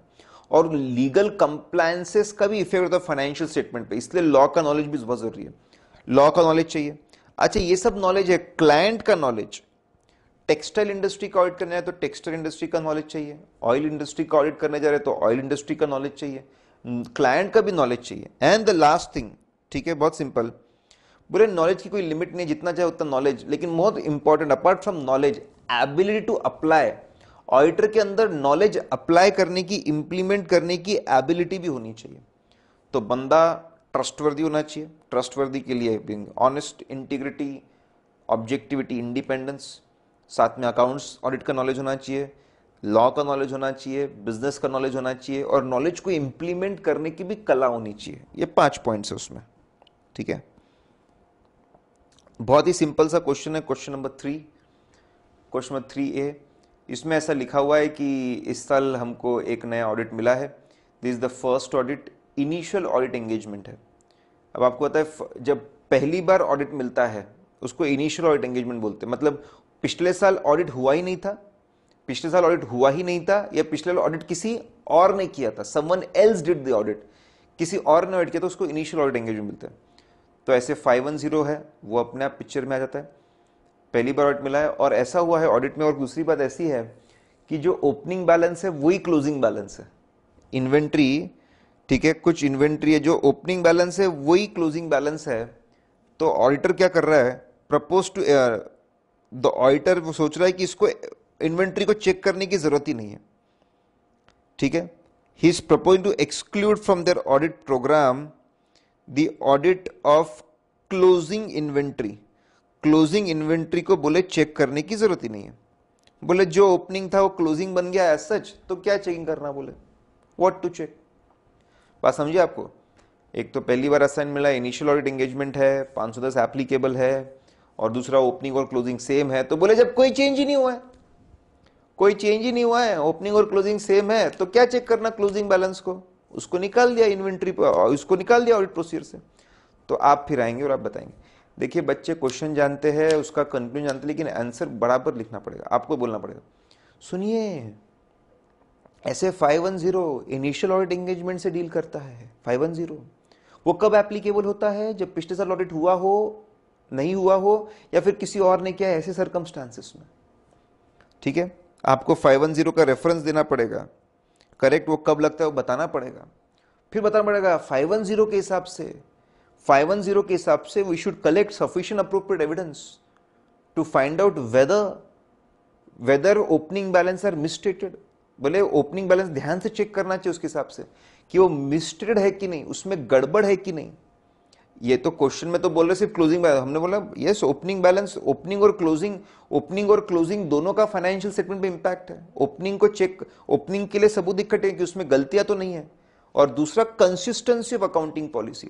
और लीगल कंप्लायंसेस का भी इफेक्ट होता है फाइनेंशियल स्टेटमेंट पे, इसलिए लॉ का नॉलेज भी बहुत जरूरी है, लॉ का नॉलेज चाहिए। अच्छा, ये सब नॉलेज है, क्लाइंट का नॉलेज, टेक्सटाइल इंडस्ट्री का ऑडिट करना है तो टेक्सटाइल इंडस्ट्री का नॉलेज चाहिए, ऑयल इंडस्ट्री का ऑडिट करने जा रहे तो ऑयल इंडस्ट्री का नॉलेज चाहिए, क्लाइंट का भी नॉलेज चाहिए। एंड द लास्ट थिंग, ठीक है, बहुत सिंपल, बुरे नॉलेज की कोई लिमिट नहीं, जितना चाहे उतना नॉलेज, लेकिन बहुत important apart from knowledge, ability to apply. Auditor के अंदर नॉलेज अप्लाई करने की, इंप्लीमेंट करने की एबिलिटी भी होनी चाहिए। तो बंदा ट्रस्टवर्दी होना चाहिए, ट्रस्टवर्दी के लिए ऑनेस्ट, इंटीग्रिटी, ऑब्जेक्टिविटी, इंडिपेंडेंस, साथ में अकाउंट्स ऑडिट का नॉलेज होना चाहिए, लॉ का नॉलेज होना चाहिए, बिजनेस का नॉलेज होना चाहिए और नॉलेज को इंप्लीमेंट करने की भी कला होनी चाहिए। ये 5 पॉइंट्स है उसमें, ठीक है। बहुत ही सिंपल सा क्वेश्चन है, question number 3, question number 3A। इसमें ऐसा लिखा हुआ है कि इस साल हमको एक नया ऑडिट मिला है, this is the first audit, initial audit engagement है। अब आपको पता है जब पहली बार ऑडिट मिलता है उसको इनिशियल ऑडिट एंगेजमेंट बोलते हैं। मतलब पिछले साल ऑडिट हुआ ही नहीं था, पिछले साल ऑडिट हुआ ही नहीं था, या पिछले साल ऑडिट किसी और ने किया था, someone else did the audit, किसी और ने ऑडिट किया, तो उसको इनिशियल ऑडिट एंगेजमेंट मिलता है। तो ऐसे 510 है वो अपने आप पिक्चर में आ जाता है, पहली बार ऑडिट मिला है। और ऐसा हुआ है ऑडिट में, और दूसरी बात ऐसी है कि जो ओपनिंग बैलेंस है वही क्लोजिंग बैलेंस है, इन्वेंट्री, ठीक है, कुछ इन्वेंट्री है, जो ओपनिंग बैलेंस है वही क्लोजिंग बैलेंस है। तो ऑडिटर क्या कर रहा है, प्रपोज टू द ऑडिटर, वो सोच रहा है कि इसको इन्वेंट्री को चेक करने की जरूरत ही नहीं है, ठीक है। He is proposing to exclude from their audit programme the audit of closing inventory. Closing inventory को बोले चेक करने की जरूरत ही नहीं है, बोले जो ओपनिंग था वो क्लोजिंग बन गया एज सच, तो क्या चेकिंग करना, बोले व्हाट टू चेक। बात समझिए आपको। एक तो पहली बार असाइन मिला, इनिशियल ऑडिट एंगेजमेंट है, 510 एप्लीकेबल है, और दूसरा ओपनिंग और क्लोजिंग सेम है। तो बोले जब कोई चेंज ही नहीं हुआ है, कोई चेंज ही नहीं हुआ है, ओपनिंग और क्लोजिंग सेम है, तो क्या चेक करना क्लोजिंग बैलेंस को, उसको निकाल दिया इन्वेंट्री पर, उसको निकाल दिया ऑडिट प्रोसीजर से। तो आप फिर आएंगे और आप बताएंगे। देखिए बच्चे क्वेश्चन जानते हैं, उसका कंक्लूजन जानते हैं, लेकिन आंसर बराबर लिखना पड़ेगा, आपको बोलना पड़ेगा। सुनिए, ऐसे 510 इनिशियल ऑडिट एंगेजमेंट से डील करता है। 510 वो कब एप्लीकेबल होता है, जब पिछले साल ऑडिट हुआ हो, नहीं हुआ हो, या फिर किसी और ने किया, ऐसे सर्कमस्टांसेस में, ठीक है। आपको 510 का रेफरेंस देना पड़ेगा, करेक्ट, वो कब लगता है वो बताना पड़ेगा, फिर बताना पड़ेगा 510 के हिसाब से, 510 के हिसाब से we should collect sufficient appropriate evidence to find out whether opening balance are misstated. बोले ओपनिंग बैलेंस ध्यान से चेक करना चाहिए उसके हिसाब से कि वो मिसस्टेटेड है कि नहीं, उसमें गड़बड़ है कि नहीं। ये तो क्वेश्चन में तो बोल रहे सिर्फ क्लोजिंग बैलेंस, हमने बोला यस ओपनिंग बैलेंस, ओपनिंग और क्लोजिंग दोनों का फाइनेंशियल स्टेटमेंट पे इंपैक्ट है। ओपनिंग को चेक, ओपनिंग के लिए सबूत इकट्ठे कि उसमें गलतियां तो नहीं है, और दूसरा कंसिस्टेंसी ऑफ अकाउंटिंग पॉलिसी,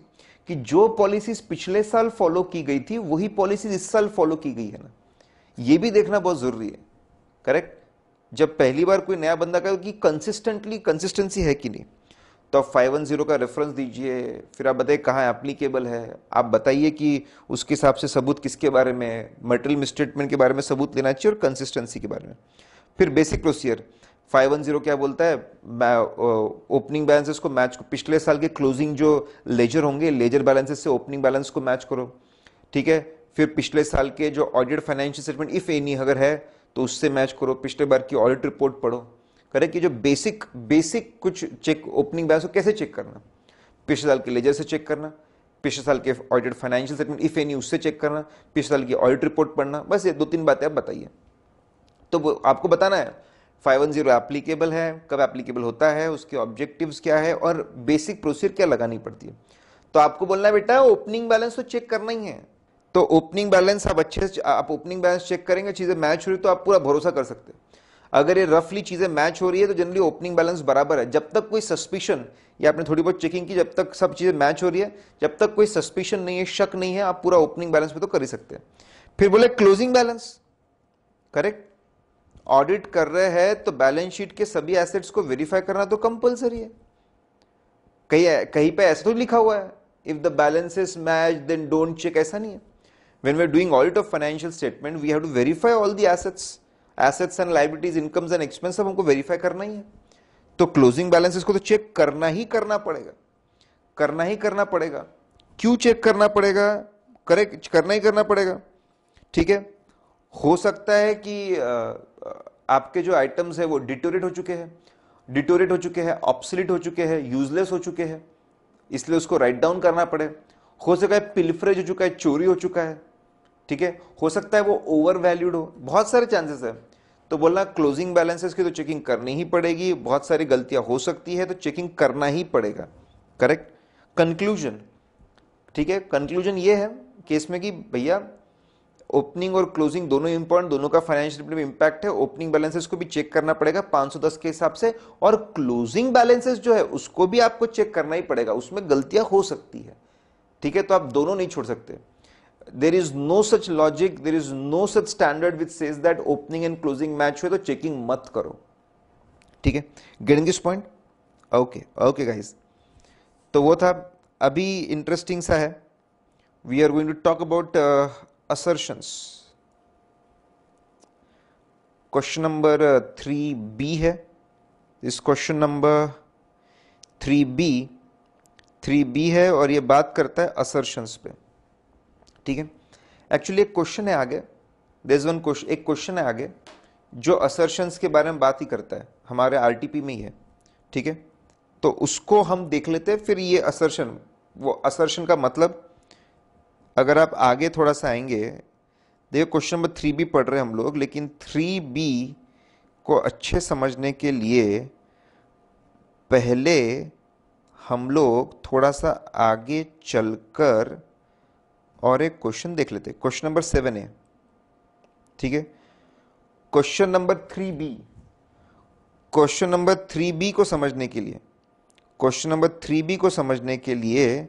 कि जो पॉलिसीज पिछले साल फॉलो की गई थी वही पॉलिसीज इस साल फॉलो की गई है ना, ये भी देखना बहुत जरूरी है, करेक्ट। जब पहली बार कोई नया बंदा करे कि कंसिस्टेंसी है कि नहीं। तो आप 510 का रेफरेंस दीजिए, फिर आप बताइए कहाँ एप्लीकेबल है, आप बताइए कि उसके हिसाब से सबूत किसके बारे में, मटेरियल मिसस्टेटमेंट के बारे में सबूत लेना चाहिए और कंसिस्टेंसी के बारे में। फिर बेसिक प्रोसीजर 510 क्या बोलता है, ओपनिंग बैलेंसेस को मैच, पिछले साल के क्लोजिंग जो लेजर होंगे, लेजर बैलेंसेस से ओपनिंग बैलेंस को मैच करो, ठीक है। फिर पिछले साल के जो audit financial statement if any अगर है तो उससे मैच करो, पिछले बार की ऑडिट रिपोर्ट पढ़ो, करेक्ट। कि जो बेसिक कुछ चेक, ओपनिंग बैलेंस को कैसे चेक करना, पिछले साल के लेजर से चेक करना, पिछले साल के audit financial statement if any उससे चेक करना, पिछले साल की ऑडिट रिपोर्ट पढ़ना, बस ये 2-3 बातें आप बताइए। तो आपको बताना है 510 एप्लीकेबल है, कब एप्लीकेबल होता है, उसके ऑब्जेक्टिव्स क्या है, और बेसिक प्रोसीजर क्या लगानी पड़ती है। तो आपको बोलना है बेटा ओपनिंग बैलेंस तो चेक करना ही है। तो ओपनिंग बैलेंस आप अच्छे से, आप ओपनिंग बैलेंस चेक करेंगे, चीजें मैच हो रही तो आप पूरा भरोसा कर सकते हैं। अगर ये रफली चीजें मैच हो रही है तो जनरली ओपनिंग बैलेंस बराबर है। जब तक कोई सस्पिशन, या आपने थोड़ी बहुत चेकिंग की, जब तक सब चीजें मैच हो रही है, जब तक कोई सस्पिशन नहीं है, शक नहीं है, आप पूरा ओपनिंग बैलेंस पे तो कर ही सकते हैं। फिर बोले क्लोजिंग बैलेंस, करेक्ट। ऑडिट कर रहे हैं तो बैलेंस शीट के सभी एसेट्स को वेरीफाई करना तो कंपलसरी है। कहीं पे ऐसा तो लिखा हुआ है if the balances match then don't check, ऐसा नहीं है। When we are doing audit of financial statement, we have to verify all the assets and liabilities, incomes and expenses, हमको verify करना ही है। तो क्लोजिंग बैलेंसेस को तो चेक करना ही करना पड़ेगा, करना ही करना पड़ेगा। क्यों चेक करना पड़ेगा, करेक्ट, करना ही करना पड़ेगा, ठीक है। हो सकता है कि आपके जो आइटम्स है वो डिटोरेट हो चुके हैं, ऑब्सोलीट हो चुके हैं, यूजलेस हो चुके हैं, इसलिए उसको राइट डाउन करना पड़े। हो सकता है पिलफरेज हो चुका है, चोरी हो चुका है, ठीक है। हो सकता है वो ओवर वैल्यूड हो, बहुत सारे चांसेस है। तो बोलना क्लोजिंग बैलेंसेस की तो चेकिंग करनी ही पड़ेगी, बहुत सारी गलतियां हो सकती है तो चेकिंग करना ही पड़ेगा, करेक्ट। कंक्लूजन, ठीक है, कंक्लूजन ये है केस में कि भैया ओपनिंग और क्लोजिंग दोनों इंपॉर्टेंट, दोनों का फाइनेंशियल में इंपैक्ट है। ओपनिंग बैलेंसेस को भी चेक करना पड़ेगा 510 के हिसाब से, और क्लोजिंग बैलेंसेस जो है उसको भी आपको चेक करना ही पड़ेगा, उसमें गलतियां हो सकती है, ठीक है। तो आप दोनों नहीं छोड़ सकते। There is no such logic, there is no such standard which says that opening and closing match हुए तो चेकिंग मत करो, ठीक है। Getting this point? Okay okay guys, तो वो था। अभी इंटरेस्टिंग सा है, we are going to talk about assertions। Question number 3B है। इस क्वेश्चन नंबर 3B है और ये बात करता है assertions पे, ठीक है। एक्चुअली एक क्वेश्चन है आगे, देयर इज वन क्वेश्चन, एक क्वेश्चन है आगे जो assertions के बारे में बात ही करता है, हमारे आरटीपी में ही है, ठीक है। तो उसको हम देख लेते हैं, फिर ये assertion, वो assertion का मतलब अगर आप आगे थोड़ा सा आएंगे, देखो क्वेश्चन नंबर 3B पढ़ रहे हैं हम लोग, लेकिन 3B को अच्छे समझने के लिए पहले हम लोग थोड़ा सा आगे चलकर और एक क्वेश्चन देख लेते हैं। क्वेश्चन नंबर 7 है, ठीक है। Question number 3B, question number 3B को समझने के लिए, क्वेश्चन नंबर 3B को समझने के लिए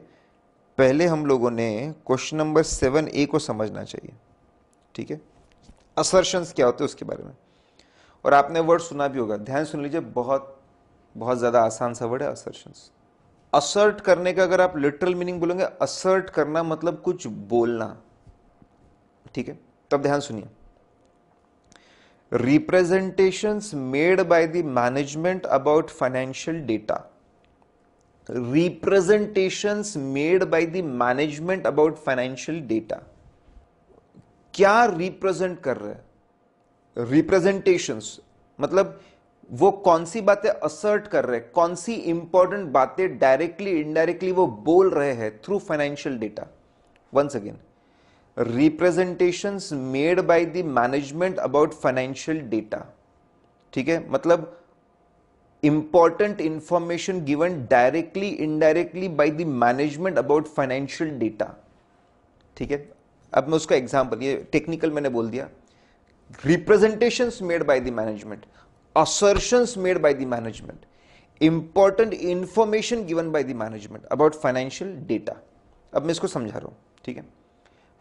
पहले हम लोगों ने क्वेश्चन नंबर 7A को समझना चाहिए, ठीक है। असर्शंस क्या होते हैं उसके बारे में, और आपने वर्ड सुना भी होगा, ध्यान सुन लीजिए, बहुत बहुत ज्यादा आसान सा वर्ड है असर्शंस। असर्ट करने का अगर आप लिटरल मीनिंग बोलेंगे, असर्ट करना मतलब कुछ बोलना, ठीक है। तब ध्यान सुनिए, representations made by the management about financial data, representations made by the management about financial data. क्या रिप्रेजेंट कर रहे हैं? रिप्रेजेंटेशंस मतलब वो कौन सी बातें असर्ट कर रहे हैं, कौन सी इंपॉर्टेंट बातें डायरेक्टली इनडायरेक्टली वो बोल रहे हैं through financial data. Once again, representations made by the management about financial data, ठीक है। मतलब important information given directly indirectly by the management about financial data, ठीक है। अब मैं उसका एग्जांपल, ये टेक्निकल मैंने बोल दिया, representations made by the management, assertions made by the management, important information given by the management about financial data। अब मैं इसको समझा रहा हूं, ठीक है।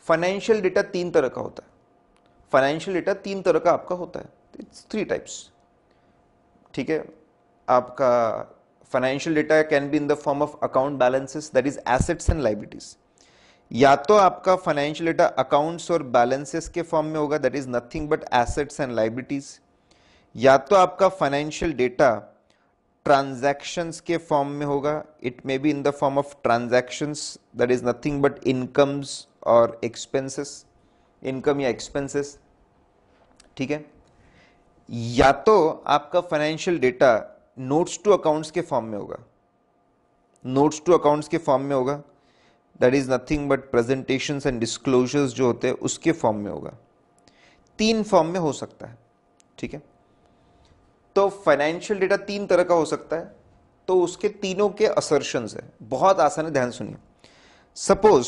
फाइनेंशियल डेटा 3 तरह का होता है, फाइनेंशियल डेटा 3 तरह का आपका होता है, इट्स 3 टाइप्स, ठीक है। आपका financial data can be in the form of account balances, that is assets and liabilities. या तो आपका फाइनेंशियल डेटा अकाउंट्स और बैलेंसेस के फॉर्म में होगा, that is nothing but assets and liabilities. या तो आपका फाइनेंशियल डेटा ट्रांजैक्शंस के फॉर्म में होगा, it may be in the form of transactions, that is nothing but incomes और एक्सपेंसेस, इनकम या एक्सपेंसेस, ठीक है। या तो आपका financial data notes to accounts के फॉर्म में होगा, नोट्स टू अकाउंट्स के फॉर्म में होगा, that is nothing but presentations and disclosures जो होते हैं उसके फॉर्म में होगा। 3 फॉर्म में हो सकता है, ठीक है। तो फाइनेंशियल डेटा 3 तरह का हो सकता है, तो उसके तीनों के असर्शंस है, बहुत आसान है, ध्यान सुनिए। सपोज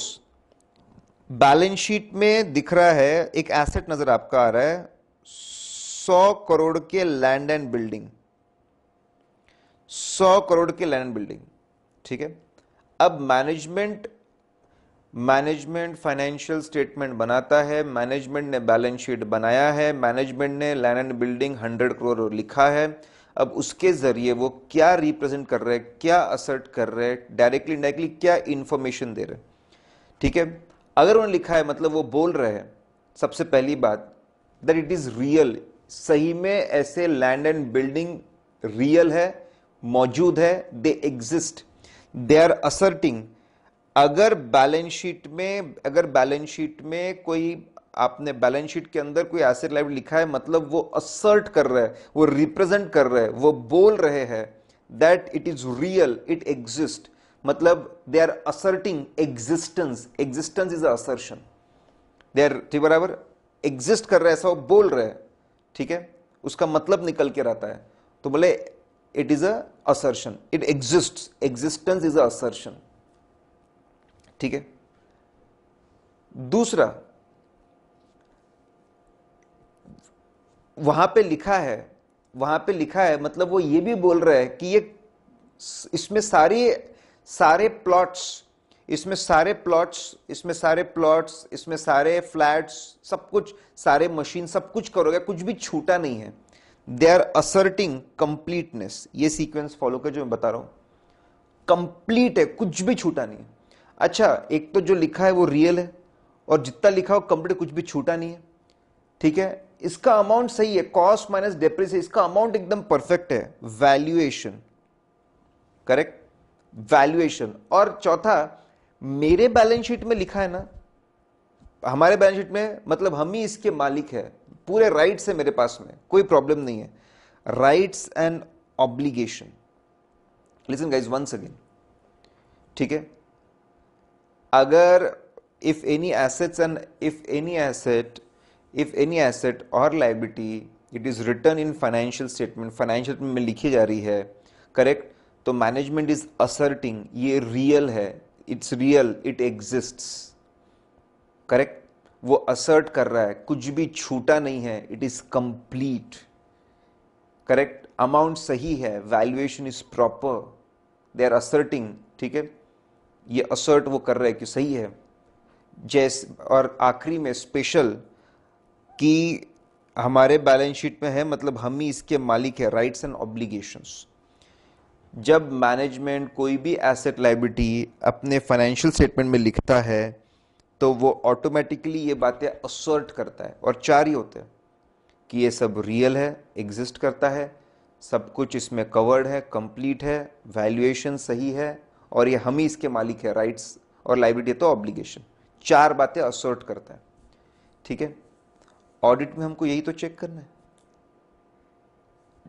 बैलेंस शीट में दिख रहा है, एक एसेट नजर आपका आ रहा है 100 करोड़ के लैंड एंड बिल्डिंग, 100 करोड़ के लैंड बिल्डिंग, ठीक है। अब मैनेजमेंट फाइनेंशियल स्टेटमेंट बनाता है, मैनेजमेंट ने बैलेंस शीट बनाया है, मैनेजमेंट ने लैंड एंड बिल्डिंग 100 करोड़ लिखा है। अब उसके जरिए वो क्या रिप्रेजेंट कर रहे हैं, क्या असर्ट कर रहे हैं, डायरेक्टली इनडायरेक्टली क्या इंफॉर्मेशन दे रहे हैं, ठीक है। अगर उन्होंने लिखा है मतलब वो बोल रहे हैं, सबसे पहली बात दैट इट इज रियल, सही में ऐसे लैंड एंड बिल्डिंग रियल है, मौजूद है, they exist, they are asserting. अगर बैलेंस शीट में कोई, आपने बैलेंस शीट के अंदर कोई एसेट लायबिलिटी लिखा है, मतलब वो असर्ट कर रहा है, वो रिप्रेजेंट कर रहे हैं, वो बोल रहे हैं that it is real, it exist, मतलब they are asserting existence, existence is assertion, they are, ठीक बराबर, एग्जिस्ट कर रहे हैं, ऐसा वो बोल रहे हैं, ठीक है। उसका मतलब निकल के रहता है, तो बोले it is a assertion, it exists, existence is a assertion, ठीक है। दूसरा, वहां पे लिखा है, वहां पे लिखा है मतलब वो ये भी बोल रहा है कि ये इसमें सारे प्लॉट्स, इसमें सारे प्लॉट्स, इसमें सारे प्लॉट्स, इसमें सारे फ्लैट्स, सब कुछ, सारे मशीन, सब कुछ करोगे, कुछ भी छूटा नहीं है। They are asserting completeness. ये सीक्वेंस फॉलो कर जो मैं बता रहा हूं, कंप्लीट है, कुछ भी छूटा नहीं है। अच्छा, एक तो जो लिखा है वो रियल है, और जितना लिखा हो कंप्लीट, कुछ भी छूटा नहीं है। ठीक है, इसका अमाउंट सही है, कॉस्ट माइनस डेप्रिसिएशन, इसका अमाउंट एकदम परफेक्ट है। Valuation, correct, valuation. और चौथा, मेरे बैलेंस शीट में लिखा है ना, हमारे बैलेंस शीट में मतलब हम ही इसके मालिक है, पूरे राइट्स है मेरे पास में, कोई प्रॉब्लम नहीं है। Rights and obligation, listen guys once again, ठीक है, अगर if any assets and if any asset or liability it is written in financial statement में लिखी जा रही है, करेक्ट, तो मैनेजमेंट इज असर्टिंग ये रियल है, it's real, it exists, correct, वो असर्ट कर रहा है, कुछ भी छूटा नहीं है, it is complete, correct, amount सही है, valuation is proper, they are asserting, ठीक है, ये असर्ट वो कर रहा है कि सही है। जैसे, और आखिरी में स्पेशल कि हमारे बैलेंस शीट में है मतलब हम ही इसके मालिक है, राइट्स एंड ऑब्लिगेशंस। जब मैनेजमेंट कोई भी एसेट लायबिलिटी अपने फाइनेंशियल स्टेटमेंट में लिखता है तो वो ऑटोमेटिकली ये बातें असर्ट करता है, और चार ही होते हैं कि ये सब रियल है, एग्जिस्ट करता है, सब कुछ इसमें कवर्ड है, कंप्लीट है, वैल्यूएशन सही है, और ये हम ही इसके मालिक है, राइट्स और लायबिलिटी तो ऑब्लिगेशन। चार बातें असर्ट करता है, ठीक है। ऑडिट में हमको यही तो चेक करना है,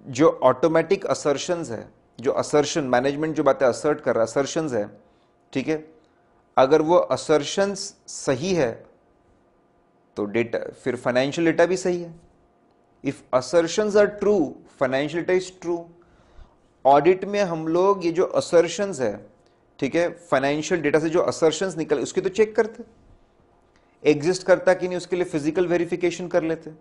जो ऑटोमेटिक असर्शंस है, जो असर्शन मैनेजमेंट जो बातें असर्ट कर रहा है, असर्शंस है, ठीक है, अगर वो असर्शंस सही है तो डेटा, फिर फाइनेंशियल डेटा भी सही है। If assertions are true, financial data is true. Audit में हम लोग ये जो असर्शंस है, ठीक है, फाइनेंशियल डेटा से जो असर्शंस निकले उसकी तो चेक करते, एग्जिस्ट करता कि नहीं उसके लिए फिजिकल वेरिफिकेशन कर लेते,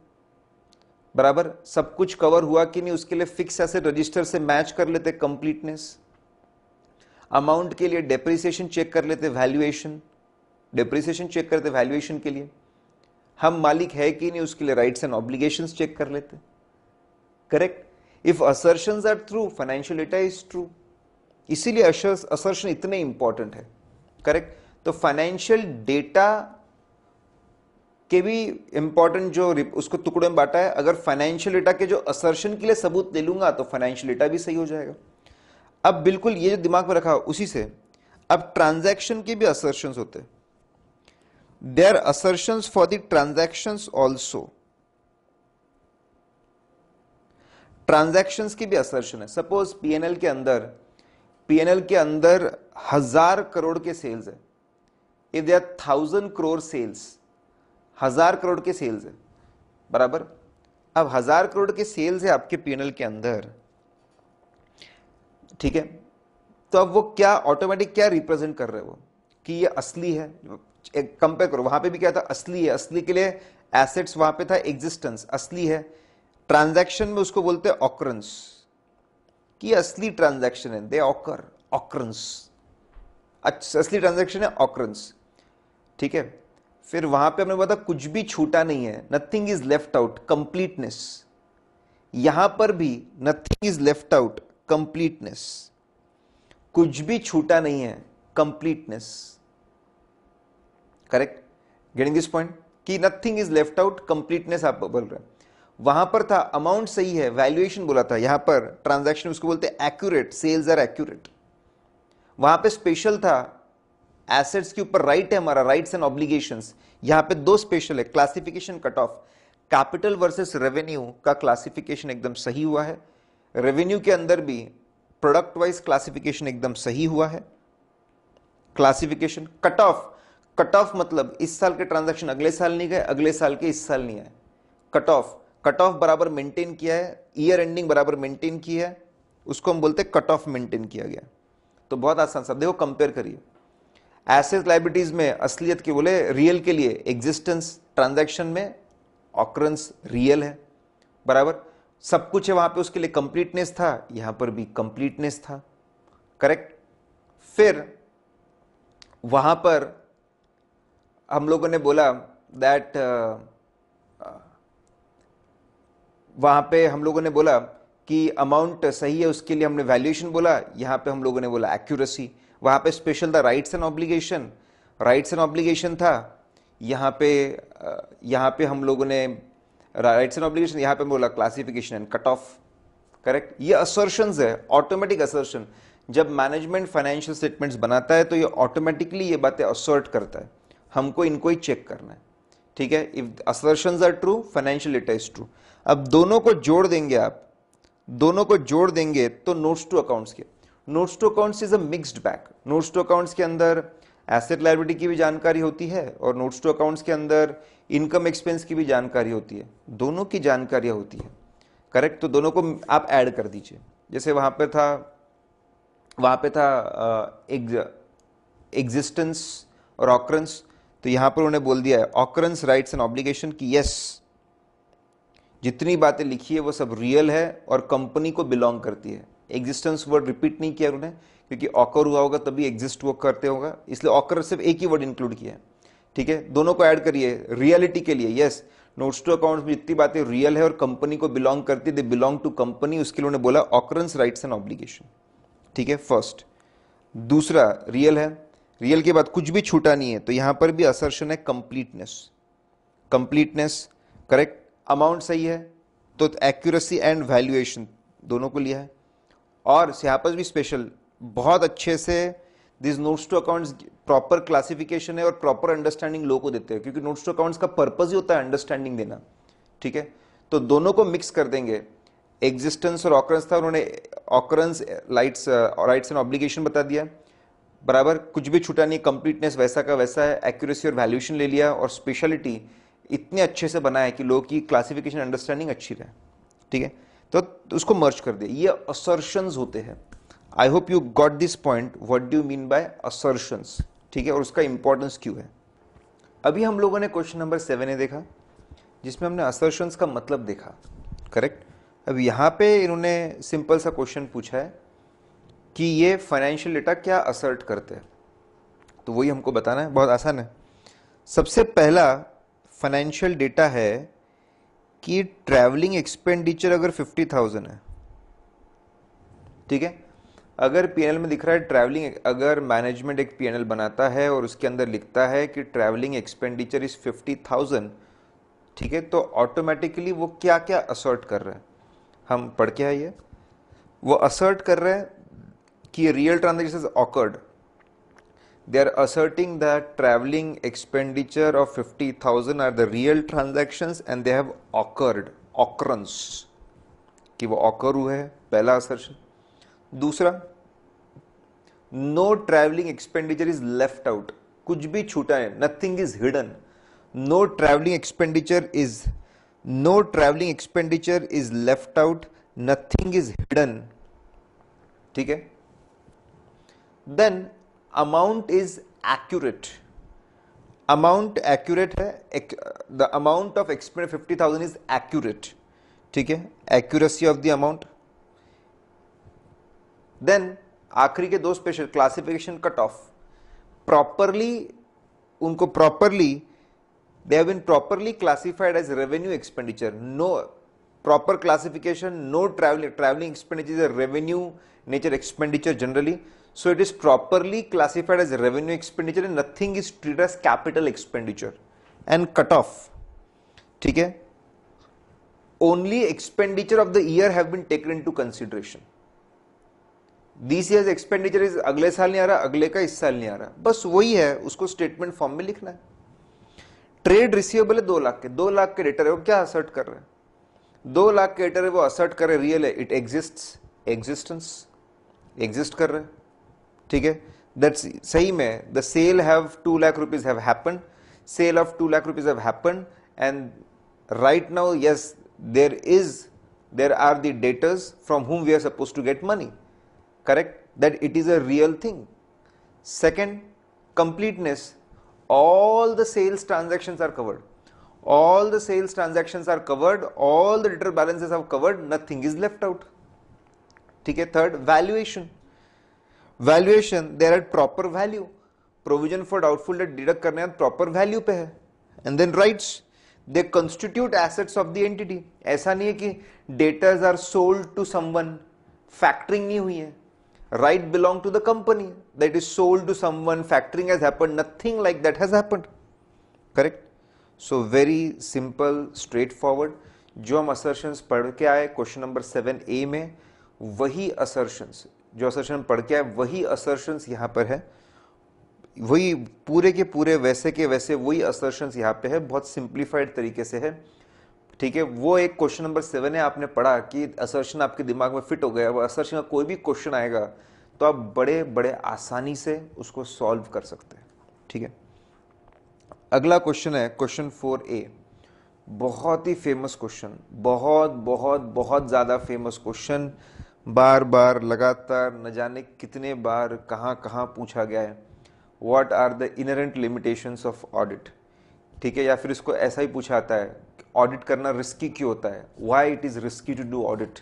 बराबर, सब कुछ कवर हुआ कि नहीं उसके लिए फिक्स एसेट रजिस्टर से मैच कर लेते, कंप्लीटनेस। अमाउंट के लिए डेप्रिसिएशन चेक कर लेते, वैल्यूएशन, डेप्रिसिएशन चेक करते वैल्यूएशन के लिए। हम मालिक है कि नहीं उसके लिए राइट्स एंड ऑब्लिगेशंस चेक कर लेते, correct. If assertions are true, financial data is true, इसीलिए असर्शन इतने इंपॉर्टेंट है, करेक्ट। तो फाइनेंशियल डेटा के भी इंपॉर्टेंट जो उसको टुकड़े में बांटा है, अगर फाइनेंशियल डेटा के जो असर्शन के लिए सबूत ले लूंगा तो फाइनेंशियल डेटा भी सही हो जाएगा। अब बिल्कुल ये जो दिमाग में रखा उसी से, अब ट्रांजैक्शन के भी असर्शंस होते हैं, there assertions for the transactions also, transactions की भी असर्शन है। सपोज पीएनएल के अंदर 1000 करोड़ के सेल्स है, if they are 1000 crore sales, 1000 crore के सेल्स है, बराबर। अब 1000 करोड़ के सेल्स है आपके पीएनएल के अंदर, ठीक है, तो अब वो क्या ऑटोमेटिक क्या रिप्रेजेंट कर रहे हो कि ये असली है। कंपेयर करो, वहां पे भी क्या था, असली है, असली के लिए एसेट्स, वहां पे था एग्जिस्टेंस, असली है। ट्रांजैक्शन में उसको बोलते हैं ऑकरेंस, कि असली ट्रांजैक्शन है, दे ऑकर, ऑकरेंस, असली ट्रांजैक्शन है, ऑकरेंस, ठीक है। फिर वहां पे हमने बोला था कुछ भी छूटा नहीं है, nothing is left out, completeness. यहां पर भी nothing is left out, completeness, कुछ भी छूटा नहीं है, completeness, correct. Getting this point कि nothing is left out, completeness आप बोल रहे हैं। वहां पर था अमाउंट सही है, वैल्यूएशन बोला था, यहां पर ट्रांजैक्शन उसको बोलते हैं एक्यूरेट, सेल्स आर एक्यूरेट। वहां पे स्पेशल था, एसेट्स के ऊपर राइट है हमारा, राइट्स एंड ऑब्लिगेशंस, यहां पे दो स्पेशल है, classification cut of, capital versus revenue का क्लासिफिकेशन एकदम सही हुआ है। रेवेन्यू के अंदर भी प्रोडक्ट वाइज क्लासिफिकेशन एकदम सही हुआ है। क्लासिफिकेशन कट ऑफ मतलब इस साल के ट्रांजैक्शन अगले साल नहीं गए, अगले साल के इस साल नहीं आए, कट ऑफ बराबर मेंटेन किया है, ईयर एंडिंग बराबर मेंटेन की है, उसको हम बोलते हैं कट ऑफ मेंटेन किया गया। तो बहुत आसान सा, देखो कंपेयर करिए, एसेट लायबिलिटीज में असलियत के बोले रियल के लिए एग्जिस्टेंस, ट्रांजैक्शन में ऑकरेंस रियल है, बराबर, सब कुछ है वहां पे, उसके लिए कंप्लीटनेस था, यहां पर भी कंप्लीटनेस था, करेक्ट। फिर वहां पर हम लोगों ने बोला दैट वहां पे हम लोगों ने बोला कि अमाउंट सही है, उसके लिए हमने वैल्यूएशन बोला, यहां पे हम लोगों ने बोला एक्यूरेसी। वहां पे स्पेशल था rights and obligation, rights and obligation था, यहाँ पे हम लोगों ने राइट्स एंड ऑब्लिगेशन, यहाँ पे बोला classification and cut off, correct. ये असर्शंस है, ऑटोमेटिक असर्शन। जब मैनेजमेंट फाइनेंशियल स्टेटमेंट्स बनाता है तो ये ऑटोमेटिकली ये बातें असर्ट करता है, हमको इनको ही चेक करना है, ठीक है। If assertions are true, financial data is true. अब दोनों को जोड़ देंगे आप, दोनों को जोड़ देंगे तो नोट्स टू अकाउंट्स के, notes to accounts is a mixed bag. Notes to accounts के अंदर एसेट लायबिलिटी की भी जानकारी होती है और नोट्स टू अकाउंट्स के अंदर इनकम एक्सपेंस की भी जानकारी होती है, दोनों की जानकारियां होती है, करेक्ट। तो दोनों को आप ऐड कर दीजिए। जैसे वहां पे था एग्जिस्टेंस और ऑकरेंस, तो यहां पर उन्होंने बोल दिया है ऑकरेंस राइट्स एंड ऑब्लिगेशन की यस, जितनी बातें लिखी है वो सब रियल है और कंपनी को बिलोंग करती है। एग्जिस्टेंस वर्ड रिपीट नहीं किया उन्होंने, क्योंकि ऑकर हुआ होगा तभी एग्जिस्ट वो करते होगा, इसलिए ऑकर सिर्फ एक ही वर्ड इंक्लूड किया है, ठीक है। दोनों को ऐड करिए रियलिटी के लिए, यस नोट्स टू अकाउंट्स में जितनी बातें रियल है और कंपनी को बिलोंग करती है, दे बिलोंग टू कंपनी, उसके लिए उन्होंने बोला ऑकरेंस राइट्स एंड ऑब्लिगेशन, ठीक है, फर्स्ट। दूसरा रियल है, रियल के बाद कुछ भी छूटा नहीं है, तो यहां पर भी असर्शन है कंप्लीटनेस, कंप्लीटनेस, करेक्ट। अमाउंट सही है तो एक्यूरेसी एंड वैल्यूएशन दोनों को लिया है। और यहां पर भी स्पेशल बहुत अच्छे से this notes to accounts proper classification है और प्रॉपर अंडरस्टैंडिंग लोगों को देते हैं, क्योंकि नोट्स टू अकाउंट्स का पर्पज ही होता है अंडरस्टैंडिंग देना, ठीक है। तो दोनों को मिक्स कर देंगे, एग्जिस्टेंस और ऑकरेंस था, उन्होंने ऑकरेंस राइट्स एंड ऑब्लिगेशन बता दिया, बराबर, कुछ भी छूटा नहीं, कंप्लीटनेस वैसा का वैसा है, एक्यूरेसी और वैल्यूएशन ले लिया, और स्पेशलिटी इतने अच्छे से बना है कि लोगों की क्लासिफिकेशन अंडरस्टैंडिंग अच्छी रहे, ठीक है। तो उसको मर्ज कर दिया, ये असर्शंस होते हैं। I hope you got this point, what do you mean bye assertions, ठीक है, और उसका इंपॉर्टेंस क्यों है। अभी हम लोगों ने क्वेश्चन नंबर 7 ने देखा, जिसमें हमने असर्शंस का मतलब देखा, करेक्ट। अब यहां पे इन्होंने सिंपल सा क्वेश्चन पूछा है कि ये फाइनेंशियल डेटा क्या असर्ट करते हैं, तो वही हमको बताना है, बहुत आसान है। सबसे पहला फाइनेंशियल डेटा है कि ट्रैवलिंग एक्सपेंडिचर अगर 50,000 है, ठीक है, अगर पीएनएल में दिख रहा है ट्रैवलिंग, अगर मैनेजमेंट एक पीएनएल बनाता है और उसके अंदर लिखता है कि ट्रैवलिंग एक्सपेंडिचर इज 50,000, ठीक है, तो ऑटोमेटिकली वो क्या क्या असर्ट कर रहा है, हम पढ़ के आइए। वो असर्ट कर रहे हैं कि real transaction awkward, they are asserting that traveling expenditure of 50,000 are the real transactions and they have occurred, occurrence, कि वो occur हुए है, पहला assertion। दूसरा, no traveling expenditure is left out, कुछ भी छूटा है, nothing is hidden, no traveling expenditure is left out, nothing is hidden, ठीक है। Then amount is accurate, amount accurate है, the amount of expend 50,000 is accurate, ठीक है, accuracy of the amount. Then आखिरी के दो special, classification, cut off, properly उनको properly they have been properly classified as revenue expenditure, no proper classification, no travelling expenditure is a revenue nature expenditure generally, so it is properly classified as revenue expenditure and nothing is treated as capital expenditure। and cut off, ठीक है, only expenditure of the year have been taken into consideration, this year's expenditure is अगले साल नहीं आ रहा, अगले का इस साल नहीं आ रहा, बस वही है, उसको स्टेटमेंट फॉर्म में लिखना है। ट्रेड रिसीवेबल है 2 लाख के, 2 लाख के डेटर है, वो क्या असर्ट कर रहे हैं, 2 लाख के डेटर है, वो असर्ट कर रहे, रियल है, इट एग्जिस्ट्स, एग्जिस्टेंस एग्जिस्ट कर रहे, ठीक है, दैट्स सही में the sale have 2 lakh rupees have happened, sale of 2 lakh rupees have happened, and right now yes there are the debtors from whom we are supposed to get money, correct, that it is a real thing। second, completeness, all the sales transactions are covered, all the sales transactions are covered, all the debtor balances are covered, nothing is left out. ठीक है. Third, valuation. Valuation there at proper value. Provision for doubtful debt deduct करने हैं प्रॉपर वैल्यू पे है. And then rights, they constitute assets of the entity. ऐसा नहीं है कि debtors are sold to someone, factoring नहीं हुई है. Right belong to the company, that is sold to someone, factoring has happened, nothing like that has happened. Correct. So very simple, straightforward. जो हम असर्शंस पढ़ के आए क्वेश्चन नंबर 7A में, वही असर्शंस, जो असर्शन पढ़ के आए वही असर्शंस यहां पर है. वही पूरे के पूरे वैसे के वैसे वही असर्शंस यहां पे है, बहुत सिंप्लीफाइड तरीके से है. ठीक है. वो एक क्वेश्चन नंबर 7 है, आपने पढ़ा कि असर्शन आपके दिमाग में फिट हो गया. वो असर्शन का कोई भी क्वेश्चन आएगा तो आप बड़े बड़े आसानी से उसको सॉल्व कर सकते हैं. ठीक है. अगला क्वेश्चन है क्वेश्चन 4A. बहुत ही फेमस क्वेश्चन, बहुत बहुत बहुत ज्यादा फेमस क्वेश्चन, बार बार लगातार न जाने कितने बार कहां कहां पूछा गया है. What are the inherent limitations of audit. ठीक है. या फिर इसको ऐसा ही पूछा जाता है, ऑडिट करना रिस्की क्यों होता है, why it is risky to do audit.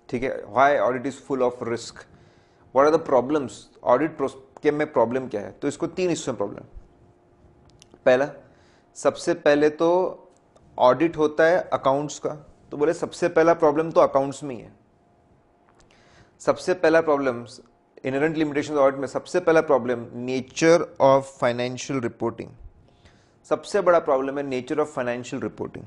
ठीक है. Why audit is full of risk, what are the problems, audit के में प्रॉब्लम क्या है. तो इसको 3 हिस्सों में प्रॉब्लम. पहला, सबसे पहले तो ऑडिट होता है अकाउंट्स का, तो बोले सबसे पहला प्रॉब्लम तो अकाउंट्स में ही है. सबसे पहला प्रॉब्लम इनहेरेंट लिमिटेशंस ऑडिट में सबसे पहला problem nature of financial reporting. सबसे बड़ा प्रॉब्लम है nature of financial reporting.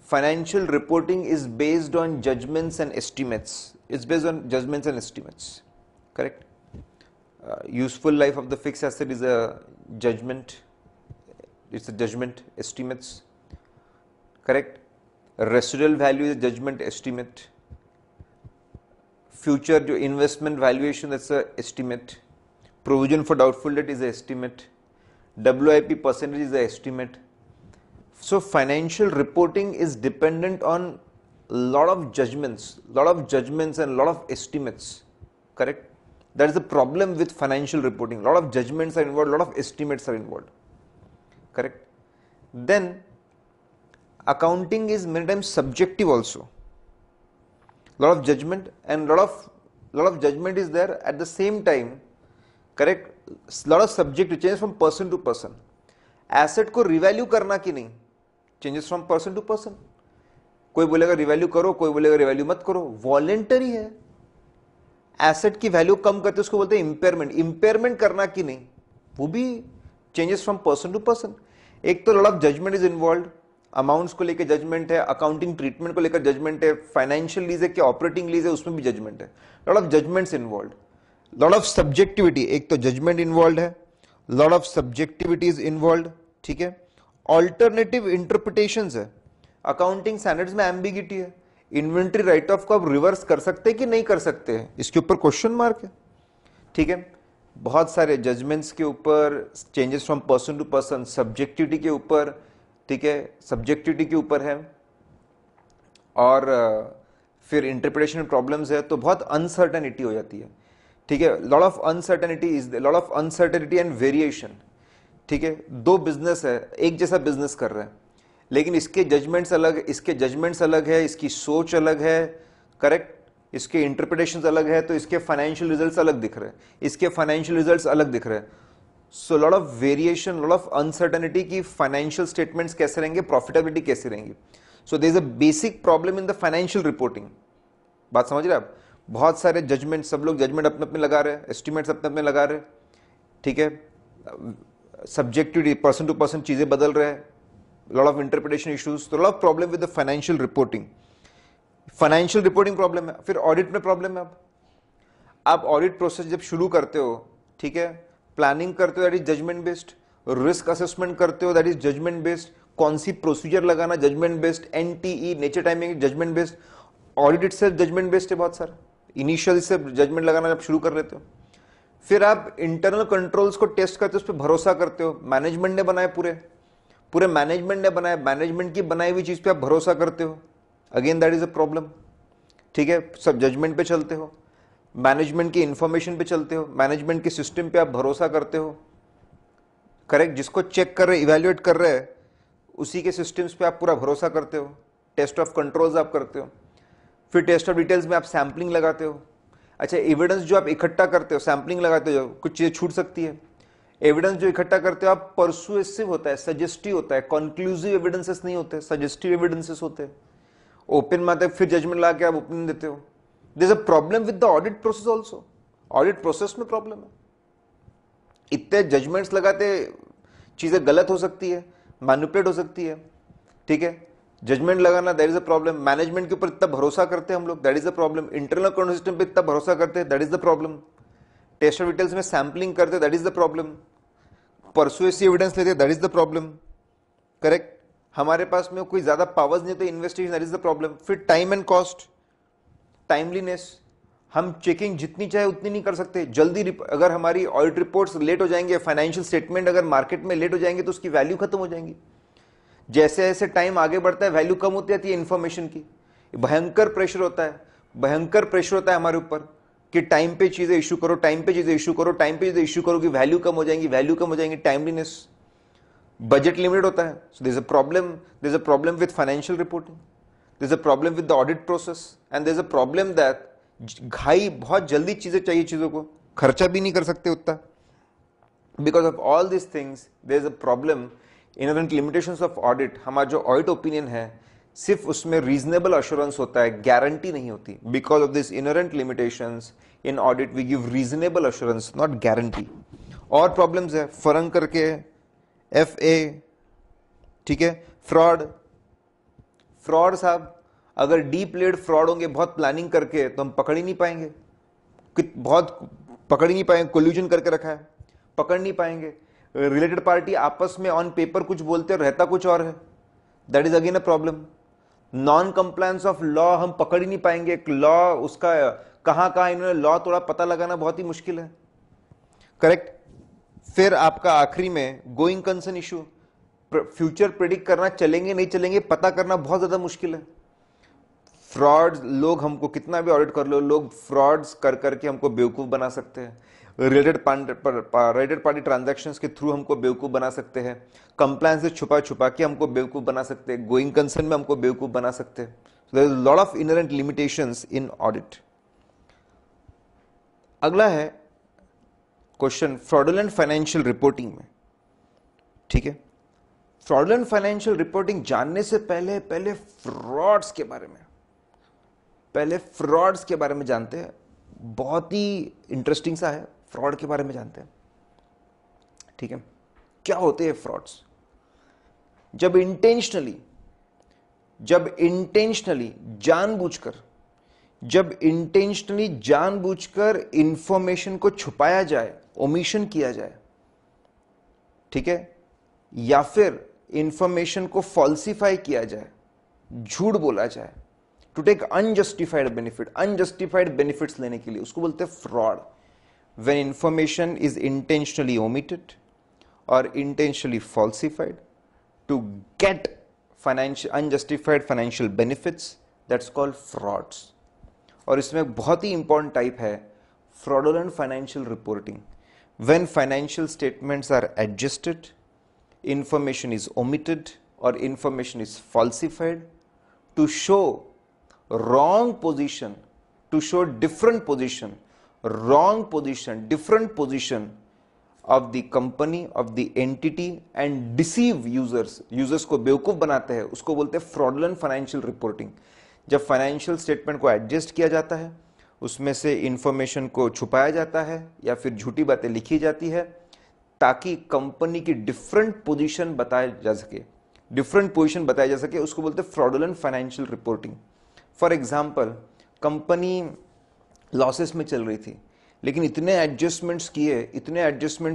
Financial reporting is based on judgements and estimates. It's based on judgements and estimates. Correct. Useful life of the fix asset is a judgement. It's a judgement estimates. Correct. Residual value is a judgment estimate. Future जो investment valuation, that's a estimate. Provision for doubtful debt is a estimate. WIP percentage is a estimate. So financial reporting is dependent on lot of judgments and lot of estimates. Correct. That is the problem with financial reporting. Lot of judgments are involved, lot of estimates are involved. Correct. Then accounting is many times subjective also. Lot of judgment and lot of judgment is there at the same time. Correct. Lot of subjective changes from person to person. Asset को revalue करना कि नहीं, changes from person to person. कोई बोलेगा रिवैल्यू करो, कोई बोलेगा रिवैल्यू मत करो. वॉलेंटरी है. एसेट की वैल्यू कम करते उसको बोलते हैं इंपेयरमेंट. इंपेयरमेंट करना कि नहीं, वो भी changes from person to person. एक तो lot of judgement is involve. Amounts को लेकर जजमेंट है, अकाउंटिंग ट्रीटमेंट को लेकर जजमेंट है, फाइनेंशियल लीज है कि ऑपरेटिंग लीज है उसमें भी जजमेंट है. Lot of judgements involve. Lot of subjectivity. एक तो जजमेंट इन्वॉल्व है, lot of subjectivity is involve. ठीक है. ऑल्टरनेटिव इंटरप्रिटेशंस है. अकाउंटिंग स्टैंडर्ड्स में एम्बिगिटी है. इन्वेंट्री राइट ऑफ को आप रिवर्स कर सकते हैं कि नहीं कर सकते हैं, इसके ऊपर क्वेश्चन मार्क है. ठीक है. बहुत सारे जजमेंट्स के ऊपर, changes from person to person, subjectivity के ऊपर. ठीक है. सब्जेक्टिविटी के ऊपर है और फिर इंटरप्रिटेशन प्रॉब्लम्स है, तो बहुत अनसर्टेनिटी हो जाती है. ठीक है. Lot of uncertainty is lot of uncertainty and variation. ठीक है. दो बिजनेस है, एक जैसा बिजनेस कर रहे हैं, लेकिन इसके जजमेंट्स अलग, इसके जजमेंट्स अलग है, इसकी सोच अलग है. करेक्ट. इसके इंटरप्रिटेशंस अलग है, तो इसके फाइनेंशियल रिजल्ट्स अलग दिख रहे हैं, इसके फाइनेंशियल रिजल्ट्स अलग दिख रहे हैं. So lot of variation, lot of uncertainty की फाइनेंशियल स्टेटमेंट्स कैसे रहेंगे, प्रॉफिटेबिलिटी कैसे रहेंगी. So there is a basic problem in the financial reporting. बात समझ रहे आप. बहुत सारे जजमेंट, सब लोग जजमेंट अपने अपने लगा रहे हैं, एस्टिमेट्स अपने अपने लगा रहे हैं. ठीक है. सब्जेक्टिविटी, पर्सन टू पर्सन चीजें बदल रहे हैं. Lot of interpretation issues. तो lot of problem with the financial reporting. Financial reporting problem है. फिर ऑडिट में प्रॉब्लम है. आप ऑडिट प्रोसेस जब शुरू करते हो, ठीक है, प्लानिंग करते हो, that is judgement based. Risk assessment करते हो, दैट इज जजमेंट बेस्ड. कौन सी प्रोसीजर लगाना, judgement based. NTE, nature timing, judgement based. Audit itself judgement based है बहुत सारा. इनिशियल से जजमेंट लगाना जब शुरू कर लेते हो, फिर आप इंटरनल कंट्रोल्स को टेस्ट करते हो, उस पर भरोसा करते हो. मैनेजमेंट ने बनाए, पूरे मैनेजमेंट ने बनाया, मैनेजमेंट की बनाई हुई चीज पे आप भरोसा करते हो. Again that is a problem. ठीक है. सब जजमेंट पे चलते हो, मैनेजमेंट की इंफॉर्मेशन पे चलते हो, मैनेजमेंट के सिस्टम पे आप भरोसा करते हो. करेक्ट. जिसको चेक कर रहे, इवैल्यूएट कर रहे हैं, उसी के सिस्टम्स पे आप पूरा भरोसा करते हो, टेस्ट ऑफ कंट्रोल्स आप करते हो, फिर टेस्ट ऑफ डिटेल्स में आप सैम्पलिंग लगाते हो। अच्छा, एविडेंस जो आप इकट्ठा करते हो, सैम्पलिंग लगाते हो, कुछ चीजें छूट सकती है। एविडेंस जो इकट्ठा करते हो आप, परसुएसिव होता है, सजेस्टिव होता है, कंक्लूसिव एविडेंसेस नहीं होते, सजेस्टिव एविडेंसेस होते हैं। ओपन में आते फिर जजमेंट ला के आप ओपिनियन देते हो। There is a problem with the audit process also, audit process में प्रॉब्लम है। इतने जजमेंट्स लगाते चीजें गलत हो सकती है, मैनिपुलेट हो सकती है, ठीक है। जजमेंट लगाना, that is a problem. Management के ऊपर इतना भरोसा करते हैं हम लोग, that is a problem. Internal control system पे इतना भरोसा करते हैं, that is the problem. Test of details में सैम्पलिंग करते हैं, that is the problem. Persuasive evidence लेते हैं, that is the problem, correct. हमारे पास में कोई ज्यादा पावर्स नहीं तो investigation, that is the problem. फिर टाइम एंड कॉस्ट, टाइमलीनेस, हम चेकिंग जितनी चाहे उतनी नहीं कर सकते जल्दी। अगर हमारी ऑडिट रिपोर्ट्स लेट हो जाएंगे, फाइनेंशियल स्टेटमेंट अगर मार्केट में लेट हो जाएंगे तो उसकी वैल्यू खत्म हो जाएंगी। जैसे जैसे टाइम आगे बढ़ता है वैल्यू कम होती जाती है इंफॉर्मेशन की। भयंकर प्रेशर होता है, भयंकर प्रेशर होता है हमारे ऊपर कि टाइम पे चीजें इशू करो, टाइम पे चीजें इशू करो, टाइम पे चीजें इशू करो कि वैल्यू कम हो जाएंगी, वैल्यू कम हो जाएंगी। टाइमलीनेस, बजट लिमिटेड होता है, so there is a problem with financial reporting, there is a problem with the audit process, and there is a problem that घाई, बहुत जल्दी चीजें चाहिए, चीजों को खर्चा भी नहीं कर सकते उतना। Because of all this things there is a problem, inherent limitations of audit. हमारा जो ऑडिट ओपिनियन है सिर्फ उसमें रीजनेबल अश्योरेंस होता है, गारंटी नहीं होती। Because of this inherent limitations in audit we give reasonable assurance, not guarantee. और प्रॉब्लम्स है फरंग करके, FA, ठीक है। फ्रॉड, फ्रॉड साहब अगर डीप लेड फ्रॉड होंगे बहुत प्लानिंग करके तो हम पकड़ ही नहीं पाएंगे, बहुत पकड़ ही नहीं पाएंगे। कोल्यूजन करके रखा है, पकड़ नहीं पाएंगे। रिलेटेड पार्टी आपस में ऑन पेपर कुछ बोलते हैं, रहता कुछ और है, that is again a problem. Non compliance of law, हम पकड़ ही नहीं पाएंगे लॉ, उसका कहां कहां इन्होंने लॉ तोड़ा, पता लगाना बहुत ही मुश्किल है, करेक्ट। फिर आपका आखिरी में going concern issue, future predict करना, चलेंगे नहीं चलेंगे पता करना बहुत ज्यादा मुश्किल है। फ्रॉड, लोग हमको कितना भी ऑडिट कर लो, लोग फ्रॉड्स कर करके हमको बेवकूफ बना सकते हैं। रिलेटेड पार्टी ट्रांजैक्शंस के थ्रू हमको बेवकूफ बना सकते हैं। कंप्लायंस से छुपा छुपा के हमको बेवकूफ बना सकते हैं। गोइंग कंसर्न में हमको बेवकूफ बना सकते हैं। There is lot of inherent limitations in audit. अगला है क्वेश्चन फ्रॉडुलेंट फाइनेंशियल रिपोर्टिंग में, ठीक है। फ्रॉडुलेंट फाइनेंशियल रिपोर्टिंग जानने से पहले पहले फ्रॉड्स के बारे में जानते हैं। बहुत ही इंटरेस्टिंग सा है, फ्रॉड के बारे में जानते हैं, ठीक है। क्या होते हैं फ्रॉड्स? जब इंटेंशनली जानबूझकर इंफॉर्मेशन को छुपाया जाए, ओमिशन किया जाए, ठीक है, या फिर इंफॉर्मेशन को फॉल्सिफाई किया जाए, झूठ बोला जाए, टू टेक अनजस्टिफाइड बेनिफिट्स लेने के लिए, उसको बोलते हैं fraud. When information is intentionally omitted और intentionally falsified to get unjustified financial benefits, that's called frauds. और इसमें बहुत ही इंपॉर्टेंट टाइप है fraudulent financial reporting. When financial statements are adjusted, information is omitted or information is falsified to show wrong position, to show different position of the company, of the entity and deceive users को बेवकूफ बनाते हैं, उसको बोलते हैं fraudulent financial reporting। जब फाइनेंशियल स्टेटमेंट को एडजस्ट किया जाता है, उसमें से इंफॉर्मेशन को छुपाया जाता है या फिर झूठी बातें लिखी जाती है ताकि कंपनी की डिफरेंट पोजीशन बताया जा सके, उसको बोलते हैं fraudulent financial reporting. For example, company losses में चल रही थी लेकिन इतने एडजस्टमेंट्स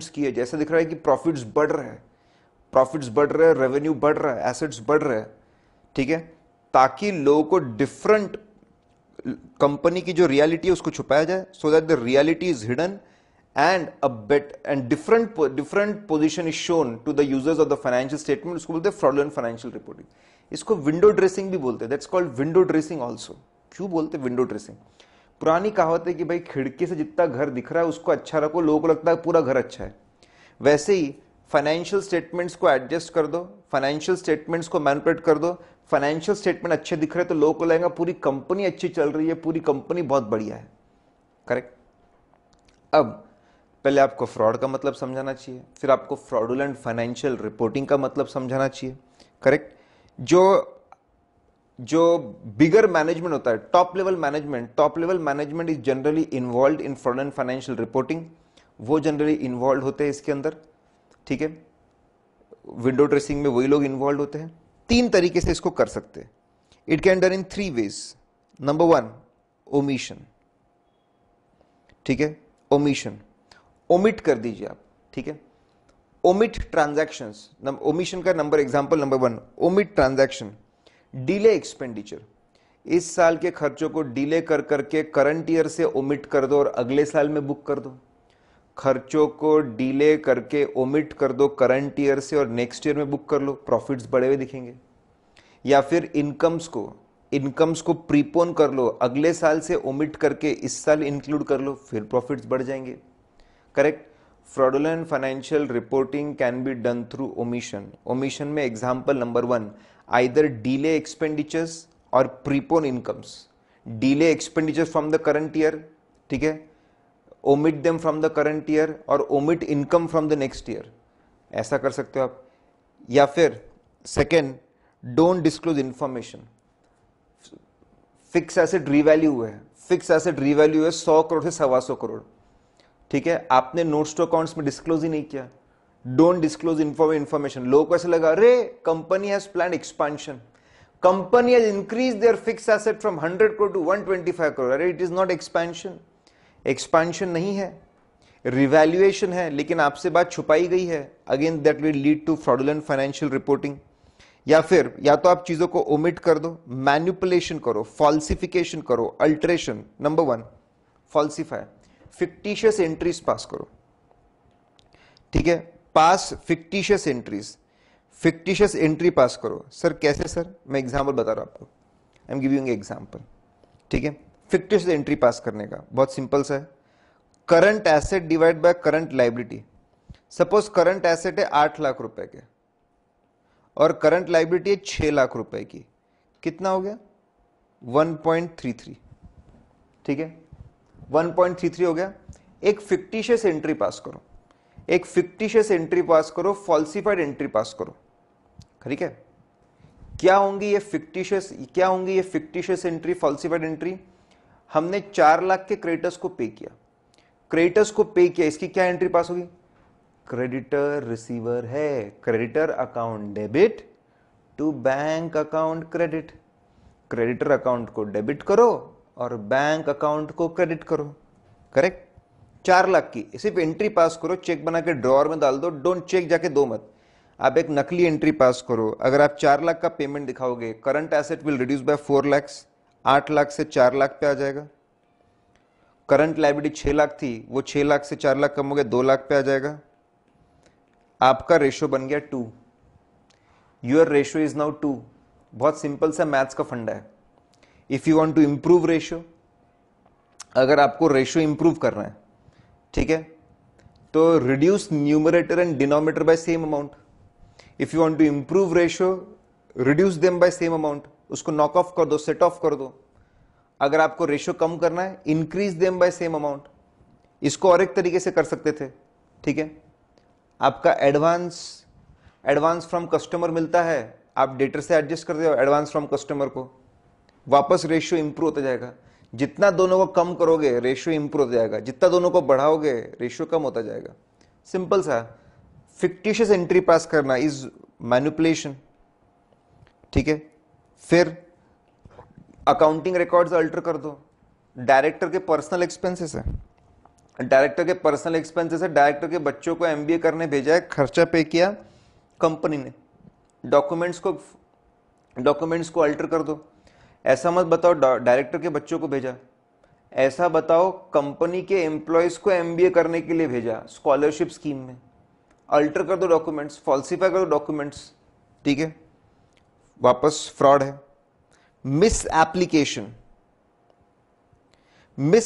किए, जैसा दिख रहा है कि प्रॉफिट्स बढ़ रहे हैं, रेवेन्यू बढ़ रहा है, एसेट्स बढ़ रहे हैं, ठीक है, ताकि लोगों को डिफरेंट कंपनी की जो रियलिटी है उसको छुपाया जाए, so that the reality is hidden and different position is shown to the users of the financial statement, उसको बोलते हैं fraudulent financial reporting। इसको विंडो ड्रेसिंग भी बोलते हैं, that's called window dressing also। क्यों बोलते हैं विंडो ड्रेसिंग? पुरानी कहावत है कि भाई खिड़की से जितना घर दिख रहा है उसको अच्छा रखो, लोगों को लगता है पूरा घर अच्छा है। वैसे ही फाइनेंशियल स्टेटमेंट्स को एडजस्ट कर दो, फाइनेंशियल स्टेटमेंट्स को मैनिपुलेट कर दो, फाइनेंशियल स्टेटमेंट अच्छे दिख रहे तो लोगों को लगेगा पूरी कंपनी अच्छी चल रही है, पूरी कंपनी बहुत बढ़िया है। करेक्ट। अब पहले आपको फ्रॉड का मतलब समझाना चाहिए, फिर आपको फ्रॉडुलेंट फाइनेंशियल रिपोर्टिंग का मतलब समझाना चाहिए। करेक्ट। जो बिगर मैनेजमेंट होता है, top level management is generally involve in fraudulent financial reporting, वो जनरली इन्वॉल्व होते हैं इसके अंदर। ठीक है, विंडो ड्रेसिंग में वही लोग इन्वॉल्व होते हैं। 3 तरीके से इसको कर सकते हैं। It can done in 3 ways. Number 1, omission. ठीक है, ओमिशन, ओमिट कर दीजिए आप। ठीक है, ओमिट ट्रांजैक्शंस। ओमिशन का example number 1, omit transaction, delay expenditure. इस साल के खर्चों को डिले कर करके करंट ईयर से ओमिट कर दो और अगले साल में बुक कर दो। खर्चों को डिले करके ओमिट कर दो करंट ईयर से और नेक्स्ट ईयर में बुक कर लो, प्रॉफिट्स बढ़े हुए दिखेंगे। या फिर इनकम्स को प्रीपोन कर लो, अगले साल से ओमिट करके इस साल इंक्लूड कर लो, फिर प्रॉफिट्स बढ़ जाएंगे। Correct. Fraudulent financial reporting can be done through omission. Omission में example number 1, either delay expenditures और prepone incomes. Delay expenditure from the current year, ठीक है, omit them from the current year और omit income from the next year, ऐसा कर सकते हो आप। या फिर second, don't disclose information. Fix asset revalue है, 100 करोड़ से 125 करोड़, ठीक है, आपने नोट्स टू अकाउंट्स में डिस्क्लोज ही नहीं किया। Don't disclose information. लोगों को ऐसा लगा, अरे company has plan expansion, company has increase their fix asset from 100 crore to 125 crore. अरे it is not expansion, expansion नहीं है, रिवैल्यूएशन है, लेकिन आपसे बात छुपाई गई है। Again that will lead to fraudulent financial reporting. या फिर या तो आप चीजों को ओमिट कर दो, मैनिपुलेशन करो, फॉल्सिफिकेशन करो, alteration. Number 1, falsify, fictitious entries pass करो। ठीक है, pass fictitious entries, fictitious entry pass करो। सर कैसे सर? मैं एग्जांपल बता रहा हूं आपको, आई एम गिविंग एग्जांपल। ठीक है, फिक्टिशियस एंट्री पास करने का बहुत सिंपल सा है। Current asset divide by current liability. Suppose current asset है 8 लाख रुपए के और करंट लाइबिलिटी है 6 लाख रुपए की, कितना हो गया? 1.33। ठीक है, 1.33 हो गया। एक फिक्टिशियस एंट्री पास करो, एक फिक्टिशियस एंट्री पास करो, फॉल्सिफाइड एंट्री पास करो। ठीक है, क्या होंगी ये फिक्टिशियस एंट्री, फॉल्सिफाइड एंट्री? हमने 4 लाख के क्रेडिटर्स को पे किया, इसकी क्या एंट्री पास होगी? क्रेडिटर रिसीवर है, creditor account debit to bank account credit. Creditor account को डेबिट करो और बैंक अकाउंट को क्रेडिट करो। करेक्ट। 4 लाख की सिर्फ एंट्री पास करो, चेक बना के ड्रॉअर में डाल दो, डोंट चेक जाके दो मत, आप एक नकली एंट्री पास करो। अगर आप 4 लाख का पेमेंट दिखाओगे, current asset will reduce by 4 lakh, 8 lakh से 4 लाख पे आ जाएगा। करंट लायबिलिटी 6 लाख थी, वो 6 लाख से 4 लाख कम हो गया, 2 लाख पे आ जाएगा। आपका रेशो बन गया 2, योर रेशो इज नाउ 2। बहुत सिंपल सा मैथ्स का फंडा है। If you want to improve ratio, अगर आपको रेशो इंप्रूव करना है, ठीक है, तो reduce numerator and denominator by same amount. If you want to improve ratio, reduce them by same amount, उसको नॉक ऑफ कर दो, सेट ऑफ कर दो। अगर आपको रेशो कम करना है, increase them by same amount. इसको और एक तरीके से कर सकते थे। ठीक है, आपका एडवांस फ्रॉम कस्टमर मिलता है, आप डेटर से एडजस्ट कर दो एडवांस फ्रॉम कस्टमर को, वापस रेशियो इंप्रूव होता जाएगा। जितना दोनों को कम करोगे रेशियो इंप्रूव होता जाएगा, जितना दोनों को बढ़ाओगे रेशियो कम होता जाएगा। सिंपल सा। फिक्टिशियस एंट्री पास करना इज मैनिपुलेशन। ठीक है, फिर अकाउंटिंग रिकॉर्ड्स अल्टर कर दो। डायरेक्टर के पर्सनल एक्सपेंसेस है, डायरेक्टर के बच्चों को एमबीए करने भेजा है, खर्चा पे किया कंपनी ने, डॉक्यूमेंट्स को अल्टर कर दो। ऐसा मत बताओ डायरेक्टर के बच्चों को भेजा, ऐसा बताओ कंपनी के एम्प्लॉयज को एमबीए करने के लिए भेजा स्कॉलरशिप स्कीम में। अल्टर कर दो डॉक्यूमेंट्स, फॉल्सिफाई कर दो डॉक्यूमेंट्स। ठीक है, वापस फ्रॉड है। मिस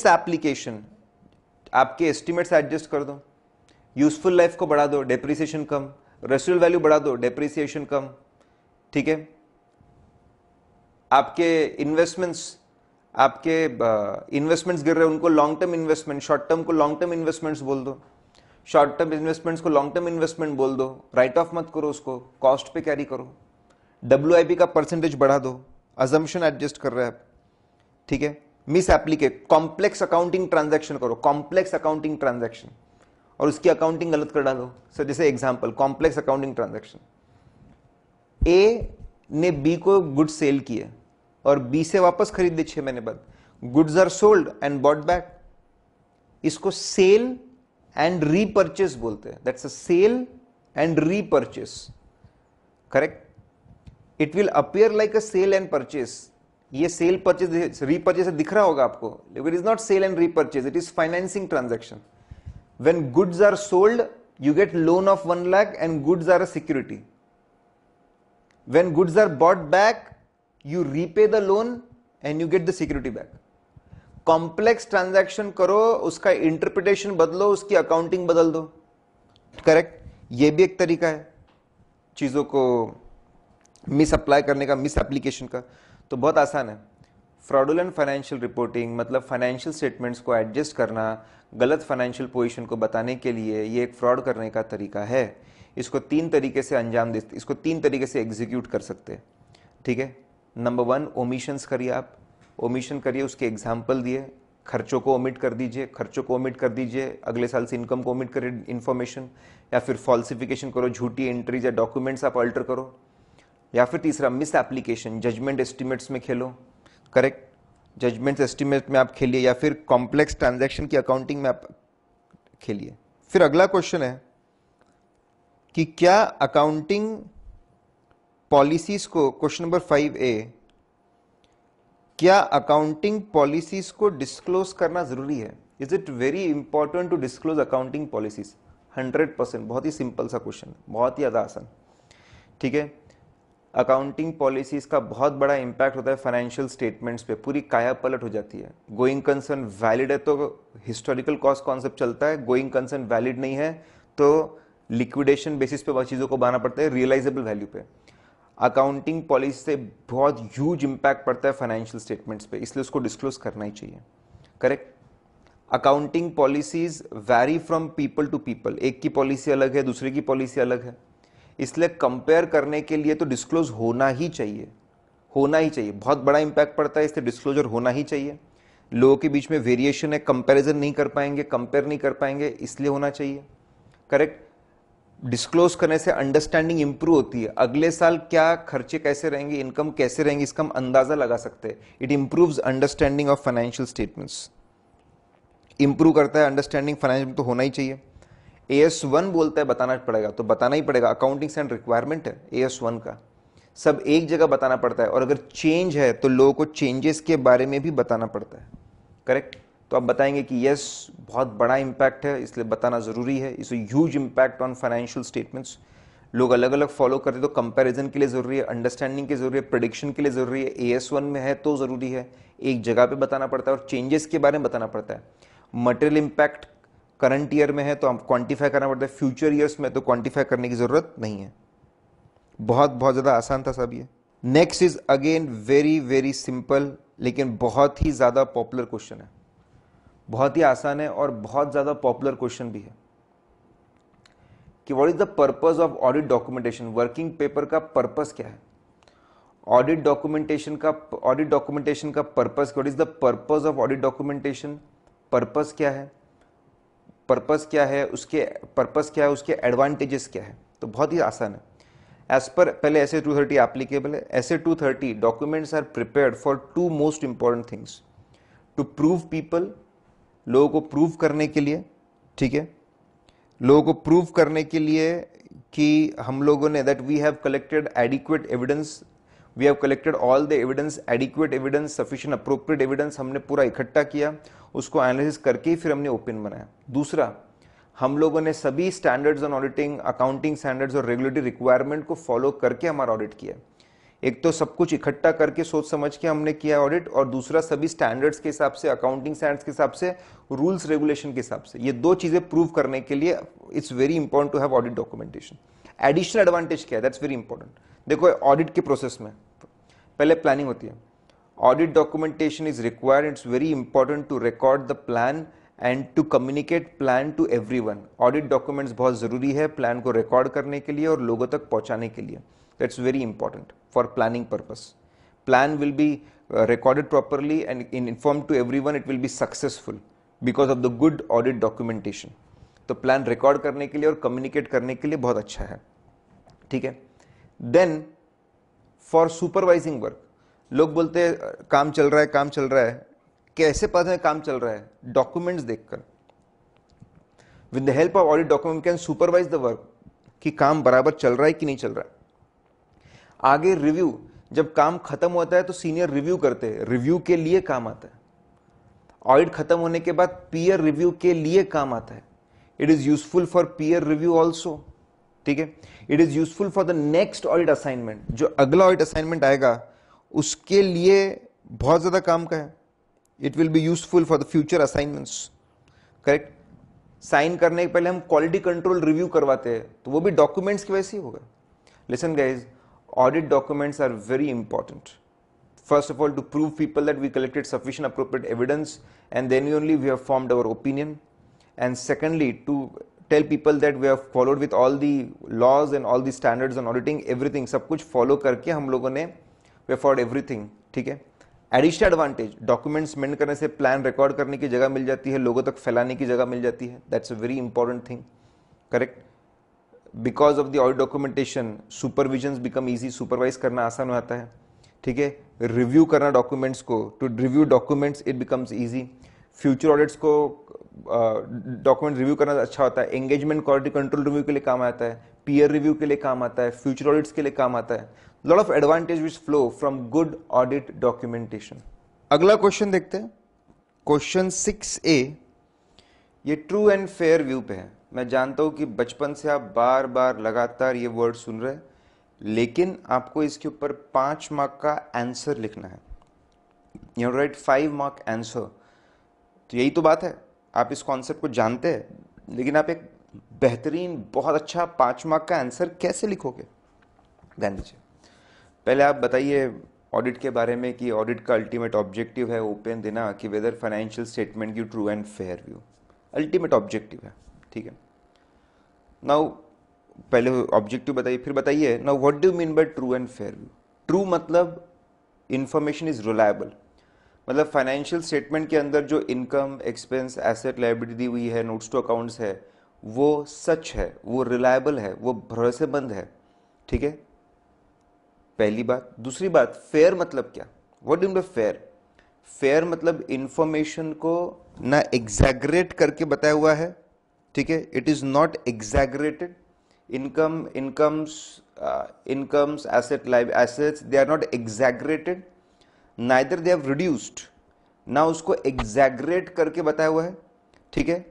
एप्लीकेशन, आपके एस्टिमेट्स एडजस्ट कर दो, यूजफुल लाइफ को बढ़ा दो, डेप्रिसिएशन कम, रेसिडुअल वैल्यू बढ़ा दो, डेप्रिसिएशन कम, ठीक है। आपके इन्वेस्टमेंट्स गिर रहे हैं, उनको long term investment, short term को लॉन्ग टर्म इन्वेस्टमेंट्स बोल दो, शॉर्ट टर्म इन्वेस्टमेंट्स को लॉन्ग टर्म इन्वेस्टमेंट बोल दो, राइट ऑफ मत करो उसको, कॉस्ट पे कैरी करो, WIP का परसेंटेज बढ़ा दो, अजम्पशन एडजस्ट कर रहे हैं आप, ठीक है। मिस एप्लीकेट, कॉम्प्लेक्स अकाउंटिंग ट्रांजैक्शन करो, कॉम्प्लेक्स अकाउंटिंग ट्रांजैक्शन, और उसकी अकाउंटिंग गलत कर डालो। सर जैसे एग्जांपल, कॉम्प्लेक्स अकाउंटिंग ट्रांजैक्शन, ए ने बी को गुड सेल किए और बी से वापस खरीद ली 6 महीने बाद, goods are sold and bought back, इसको सेल एंड रीपर्चेस बोलते हैं, that's a sale and repurchase, correct. It will appear like a sale and purchase, ये सेल परचेस रीपर्चेस दिख रहा होगा आपको, लेकिन it is not sale and repurchase, it is financing transaction. When goods are sold you get loan of 1 lakh and goods are a security. When goods are bought back, you repay the loan and you get the security back. Complex transaction करो, उसका इंटरप्रिटेशन बदलो, उसकी अकाउंटिंग बदल दो, करेक्ट। ये भी एक तरीका है चीज़ों को मिस अप्लाई करने का, मिस एप्लीकेशन का। तो बहुत आसान है। फ्रॉडुलेंट फाइनेंशियल रिपोर्टिंग मतलब फाइनेंशियल स्टेटमेंट्स को एडजस्ट करना, गलत फाइनेंशियल पोजीशन को बताने के लिए, ये एक फ्रॉड करने का तरीका है। इसको 3 तरीके से अंजाम दे, इसको 3 तरीके से एग्जीक्यूट कर सकते हैं, ठीक है। नंबर 1, ओमिशंस करिए आप, ओमिशन करिए, उसके एग्जाम्पल दिए, खर्चों को ओमिट कर दीजिए, खर्चों को ओमिट कर दीजिए, अगले साल से इनकम को ओमिट करिए इन्फॉर्मेशन, या फिर फॉल्सिफिकेशन करो, झूठी एंट्रीज या डॉक्यूमेंट्स आप अल्टर करो, या फिर तीसरा मिस एप्लीकेशन, जजमेंट एस्टिमेट्स में खेलो, करेक्ट, जजमेंट एस्टिमेट में आप खेलिए, या फिर कॉम्प्लेक्स ट्रांजैक्शन की अकाउंटिंग में आप खेलिए। फिर अगला क्वेश्चन है कि क्या अकाउंटिंग पॉलिसीज को, क्वेश्चन नंबर 5A, क्या अकाउंटिंग पॉलिसीज को डिस्क्लोज करना जरूरी है? Is it very important to disclose accounting policies? 100%। बहुत ही सिंपल सा क्वेश्चन, बहुत ही ज्यादा आसान, ठीक है। अकाउंटिंग पॉलिसीज का बहुत बड़ा इंपैक्ट होता है फाइनेंशियल स्टेटमेंट्स पे, पूरी काया पलट हो जाती है। गोइंग कंसर्न वैलिड है तो हिस्टोरिकल कॉस्ट कॉन्सेप्ट चलता है, गोइंग कंसर्न वैलिड नहीं है तो लिक्विडेशन बेसिस पे वह चीज़ों को बनाना पड़ता है, रियलाइजेबल वैल्यू पे। अकाउंटिंग पॉलिसी से बहुत ह्यूज इंपैक्ट पड़ता है फाइनेंशियल स्टेटमेंट्स पे, इसलिए उसको डिस्क्लोज करना ही चाहिए, correct. Accounting policies vary from people to people, एक की पॉलिसी अलग है, दूसरे की पॉलिसी अलग है, इसलिए कंपेयर करने के लिए तो डिस्क्लोज होना ही चाहिए, होना ही चाहिए। बहुत बड़ा इंपैक्ट पड़ता है, इसलिए डिस्क्लोजर होना ही चाहिए। लोगों के बीच में वेरिएशन है, कंपैरिजन नहीं कर पाएंगे, कंपेयर नहीं कर पाएंगे, इसलिए होना चाहिए, करेक्ट। डिस्क्लोज करने से अंडरस्टैंडिंग इंप्रूव होती है, अगले साल क्या खर्चे कैसे रहेंगे, इनकम कैसे रहेंगे, इसका हम अंदाजा लगा सकते हैं। It improves understanding of financial statements, improve करता है अंडरस्टैंडिंग फाइनेंशियल, तो होना ही चाहिए। AS1 बोलता है बताना पड़ेगा, तो बताना ही पड़ेगा, अकाउंटिंग स्टैंडर्ड रिक्वायरमेंट है AS1 का, सब एक जगह बताना पड़ता है। और अगर चेंज है तो लोगों को चेंजेस के बारे में भी बताना पड़ता है, करेक्ट। तो आप बताएंगे कि यस बहुत बड़ा इंपैक्ट है, इसलिए बताना जरूरी है, इस huge impact on financial statements. लोग अलग अलग फॉलो करते हैं, तो कंपैरिजन के लिए जरूरी है, अंडरस्टैंडिंग के जरूरी है, प्रेडिक्शन के लिए जरूरी है। AS1 में है तो जरूरी है, एक जगह पे बताना पड़ता है, और चेंजेस के बारे में बताना पड़ता है। मटेरियल इंपैक्ट करंट ईयर में है तो हम क्वांटिफाई करना पड़ता है, फ्यूचर ईयर्स में तो क्वांटिफाई करने की जरूरत नहीं है। बहुत ज्यादा आसान था सब ये। Next is again very very simple, लेकिन बहुत ही ज्यादा पॉपुलर क्वेश्चन है, बहुत ही आसान है और बहुत ज्यादा पॉपुलर क्वेश्चन भी है कि what is the purpose of audit documentation. Working paper का पर्पस क्या है? ऑडिट डॉक्यूमेंटेशन का purpose, what is the purpose of audit documentation, purpose क्या है, पर्पस क्या है, उसके एडवांटेजेस क्या है। तो बहुत ही आसान है। एज पर पहले SA 230 एप्लीकेबल है। SA 230 documents are prepared for 2 most important things, to prove people, लोगों को प्रूव करने के लिए, ठीक है, लोगों को प्रूव करने के लिए कि हम लोगों ने that we have collected adequate evidence, we have collected all the evidence, adequate evidence, sufficient appropriate evidence, हमने पूरा इकट्ठा किया, उसको एनालिसिस करके ही फिर हमने ओपन बनाया। दूसरा, हम लोगों ने सभी standards on auditing, accounting standards और रेगुलेटरी रिक्वायरमेंट को फॉलो करके हमारा ऑडिट किया। एक तो सब कुछ इकट्ठा करके सोच समझ के हमने किया ऑडिट, और दूसरा सभी स्टैंडर्ड्स के हिसाब से, अकाउंटिंग स्टैंडर्ड्स के हिसाब से, रूल्स रेगुलेशन के हिसाब से। ये दो चीजें प्रूव करने के लिए it's very important to have audit documentation. Additional advantage क्या है, दैट्स वेरी इंपॉर्टेंट। देखो ऑडिट के प्रोसेस में पहले प्लानिंग होती है, audit documentation is required, it's very important to record the plan and to communicate plan to everyone. Audit documents बहुत जरूरी है प्लान को रिकॉर्ड करने के लिए और लोगों तक पहुंचाने के लिए। That's very important for planning purpose. Plan will be recorded properly and informed to everyone, it will be successful because of the good audit documentation। तो प्लान रिकॉर्ड करने के लिए और कम्युनिकेट करने के लिए बहुत अच्छा है, ठीक है। देन फॉर सुपरवाइजिंग वर्क, लोग बोलते हैं काम चल रहा है, काम चल रहा है। कैसे पता है काम चल रहा है? डॉक्यूमेंट्स देखकर। With the help of audit document can supervise the work, कि काम बराबर चल रहा है कि नहीं चल रहा है। आगे रिव्यू, जब काम खत्म होता है तो सीनियर रिव्यू करते हैं, रिव्यू के लिए काम आता है। ऑडिट खत्म होने के बाद पीयर रिव्यू के लिए काम आता है। It is useful for peer review also, ठीक है। It is useful for the next audit assignment, जो अगला ऑडिट असाइनमेंट आएगा उसके लिए बहुत ज्यादा काम का है। It will be useful for the future assignments, correct. Sign करने के पहले हम क्वालिटी कंट्रोल रिव्यू करवाते हैं, तो वो भी डॉक्यूमेंट्स की वजह से ही होगा। Listen guys, audit documents are very important. First of all, to prove people that we collected sufficient appropriate evidence, and then only we have formed our opinion. And secondly, to tell people that we have followed with all the laws and all the standards on auditing, everything, सब कुछ follow करके हम लोगों ने we have followed everything, ठीक है। Additional advantage, documents मेंटेन करने से प्लान रिकॉर्ड करने की जगह मिल जाती है, लोगों तक फैलाने की जगह मिल जाती है। That's a very important thing, correct। Because of the audit documentation supervision become easy, supervise करना आसान हो जाता है, ठीक है। रिव्यू करना डॉक्यूमेंट्स को, to review documents it becomes easy. Future audits को डॉक्यूमेंट रिव्यू करना अच्छा होता है। एंगेजमेंट क्वालिटी कंट्रोल रिव्यू के लिए काम आता है, पीयर रिव्यू के लिए काम आता है, फ्यूचर ऑडिट्स के लिए काम आता है। Lot of advantage which flow from good audit documentation. अगला क्वेश्चन देखते हैं, क्वेश्चन 6A। ये ट्रू एंड फेयर व्यू पे है। मैं जानता हूं कि बचपन से आप बार बार लगातार ये वर्ड सुन रहे हैं, लेकिन आपको इसके ऊपर 5 मार्क का आंसर लिखना है। You right 5 mark answer. तो यही तो बात है, आप इस कॉन्सेप्ट को जानते हैं, लेकिन आप एक बेहतरीन बहुत अच्छा 5 मार्क का आंसर कैसे लिखोगे? ध्यान दीजिए। पहले आप बताइए ऑडिट के बारे में कि ऑडिट का अल्टीमेट ऑब्जेक्टिव है ओपन देना, कि वेदर फाइनेंशियल स्टेटमेंट की true and fair view ultimate objective है, ठीक है। नाउ पहले ऑब्जेक्टिव बताइए, फिर बताइए now what do you mean by true and fair view. True मतलब इंफॉर्मेशन इज रिलायबल, मतलब फाइनेंशियल स्टेटमेंट के अंदर जो इनकम, एक्सपेंस, एसेट, लायबिलिटी दी हुई है, नोट्स टू अकाउंट्स है, वो सच है, वो रिलायबल है, वो भरोसेमंद है, ठीक है। पहली बात। दूसरी बात, फेयर मतलब क्या? What do you mean by fair? Fair मतलब इंफॉर्मेशन को ना एग्जैगरेट करके बताया हुआ है, ठीक है। It is not exaggerated. Incomes, assets they are not exaggerated, neither they have reduced. ना उसको एग्जैगरेट करके बताया हुआ है, ठीक है,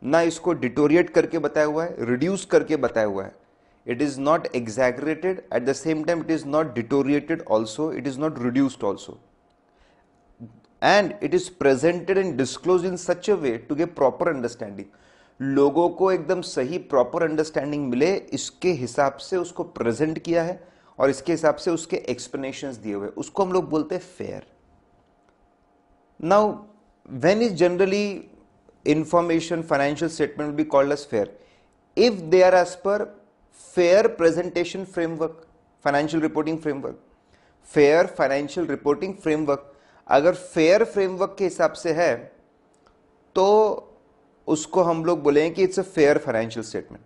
ना इसको डिटोरिएट करके बताया हुआ है, रिड्यूस करके बताया हुआ है। It is not exaggerated, at the same time it is not deteriorated also, it is not reduced also, and it is presented and disclosed in such a way to get proper understanding। लोगों को एकदम सही प्रॉपर अंडरस्टैंडिंग मिले, इसके हिसाब से उसको प्रेजेंट किया है और इसके हिसाब से उसके एक्सप्लेनेशंस दिए हुए, उसको हम लोग बोलते हैं fair. Now when is generally information financial statement will be called as fair if they are as per fair presentation framework, financial reporting framework, fair financial reporting framework. अगर फेयर फ्रेमवर्क के हिसाब से है तो उसको हम लोग बोलेंगे कि it's a fair financial statement.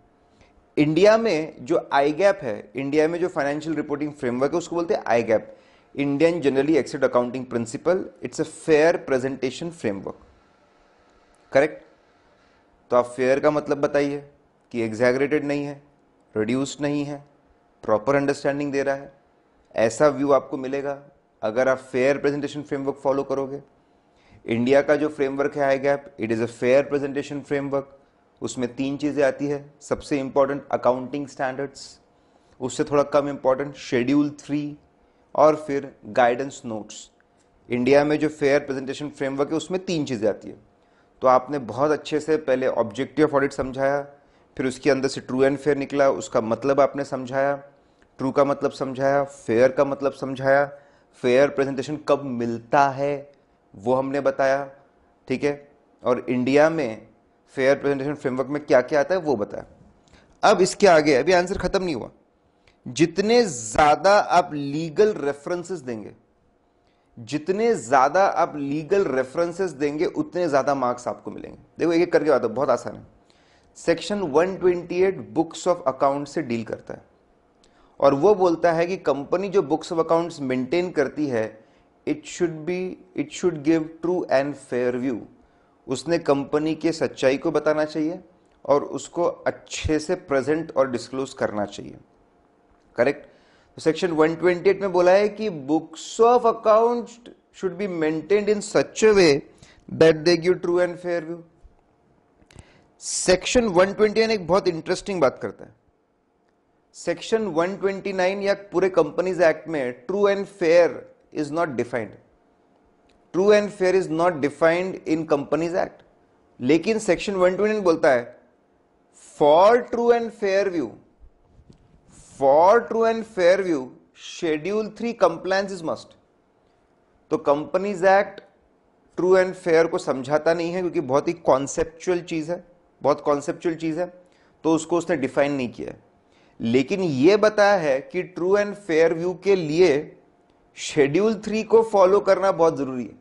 India में जो आई गैप है, इंडिया में जो फाइनेंशियल रिपोर्टिंग फ्रेमवर्क है, उसको बोलते हैं I GAAP, Indian generally accepted accounting principle. It's a fair presentation framework, correct. तो आप फेयर का मतलब बताइए कि एग्जैगरेटेड नहीं है, रिड्यूस्ड नहीं है, प्रॉपर अंडरस्टैंडिंग दे रहा है। ऐसा व्यू आपको मिलेगा अगर आप फेयर प्रेजेंटेशन फ्रेमवर्क फॉलो करोगे। इंडिया का जो फ्रेमवर्क है I GAAP, it is a fair presentation framework. उसमें 3 चीजें आती है। सबसे इंपॉर्टेंट अकाउंटिंग स्टैंडर्ड्स, उससे थोड़ा कम इंपॉर्टेंट शेड्यूल 3, और फिर गाइडेंस नोट्स। इंडिया में जो फेयर प्रेजेंटेशन फ्रेमवर्क है उसमें 3 चीज़ें आती है। तो आपने बहुत अच्छे से पहले ऑब्जेक्टिव ऑफ ऑडिट समझाया, फिर उसके अंदर से ट्रू एंड फेयर निकला, उसका मतलब आपने समझाया, ट्रू का मतलब समझाया, फेयर का मतलब समझाया, फेयर प्रेजेंटेशन कब मिलता है वो हमने बताया, ठीक है, और इंडिया में फेयर प्रेजेंटेशन फ्रेमवर्क में क्या क्या आता है वो बताया। अब इसके आगे अभी आंसर खत्म नहीं हुआ। जितने ज्यादा आप लीगल रेफरेंसेस देंगे, जितने ज्यादा आप लीगल रेफरेंसेस देंगे उतने ज्यादा मार्क्स आपको मिलेंगे। देखो एक एक करके बात है, बहुत आसान है। सेक्शन 128 बुक्स ऑफ अकाउंट से डील करता है और वो बोलता है कि कंपनी जो बुक्स ऑफ अकाउंट्स मेंटेन करती है it should give true and fair view. उसने कंपनी के सच्चाई को बताना चाहिए और उसको अच्छे से प्रेजेंट और डिस्क्लोज करना चाहिए। करेक्ट। तो सेक्शन 128 में बोला है कि books of accounts should be maintained in such a way that they give true and fair view. Section 121 एक बहुत इंटरेस्टिंग बात करता है। सेक्शन 129 या पूरे कंपनीज एक्ट में true and fair is not defined. True and fair is not defined in Companies Act, लेकिन सेक्शन 129 बोलता है for true and fair view, for true and fair view schedule 3 compliance is must. तो Companies Act true and fair को समझाता नहीं है क्योंकि बहुत ही कॉन्सेप्चुअल चीज है, बहुत कॉन्सेप्चुअल चीज है, तो उसको उसने डिफाइन नहीं किया है। लेकिन यह बताया है कि ट्रू एंड फेयर व्यू के लिए शेड्यूल 3 को फॉलो करना बहुत जरूरी है।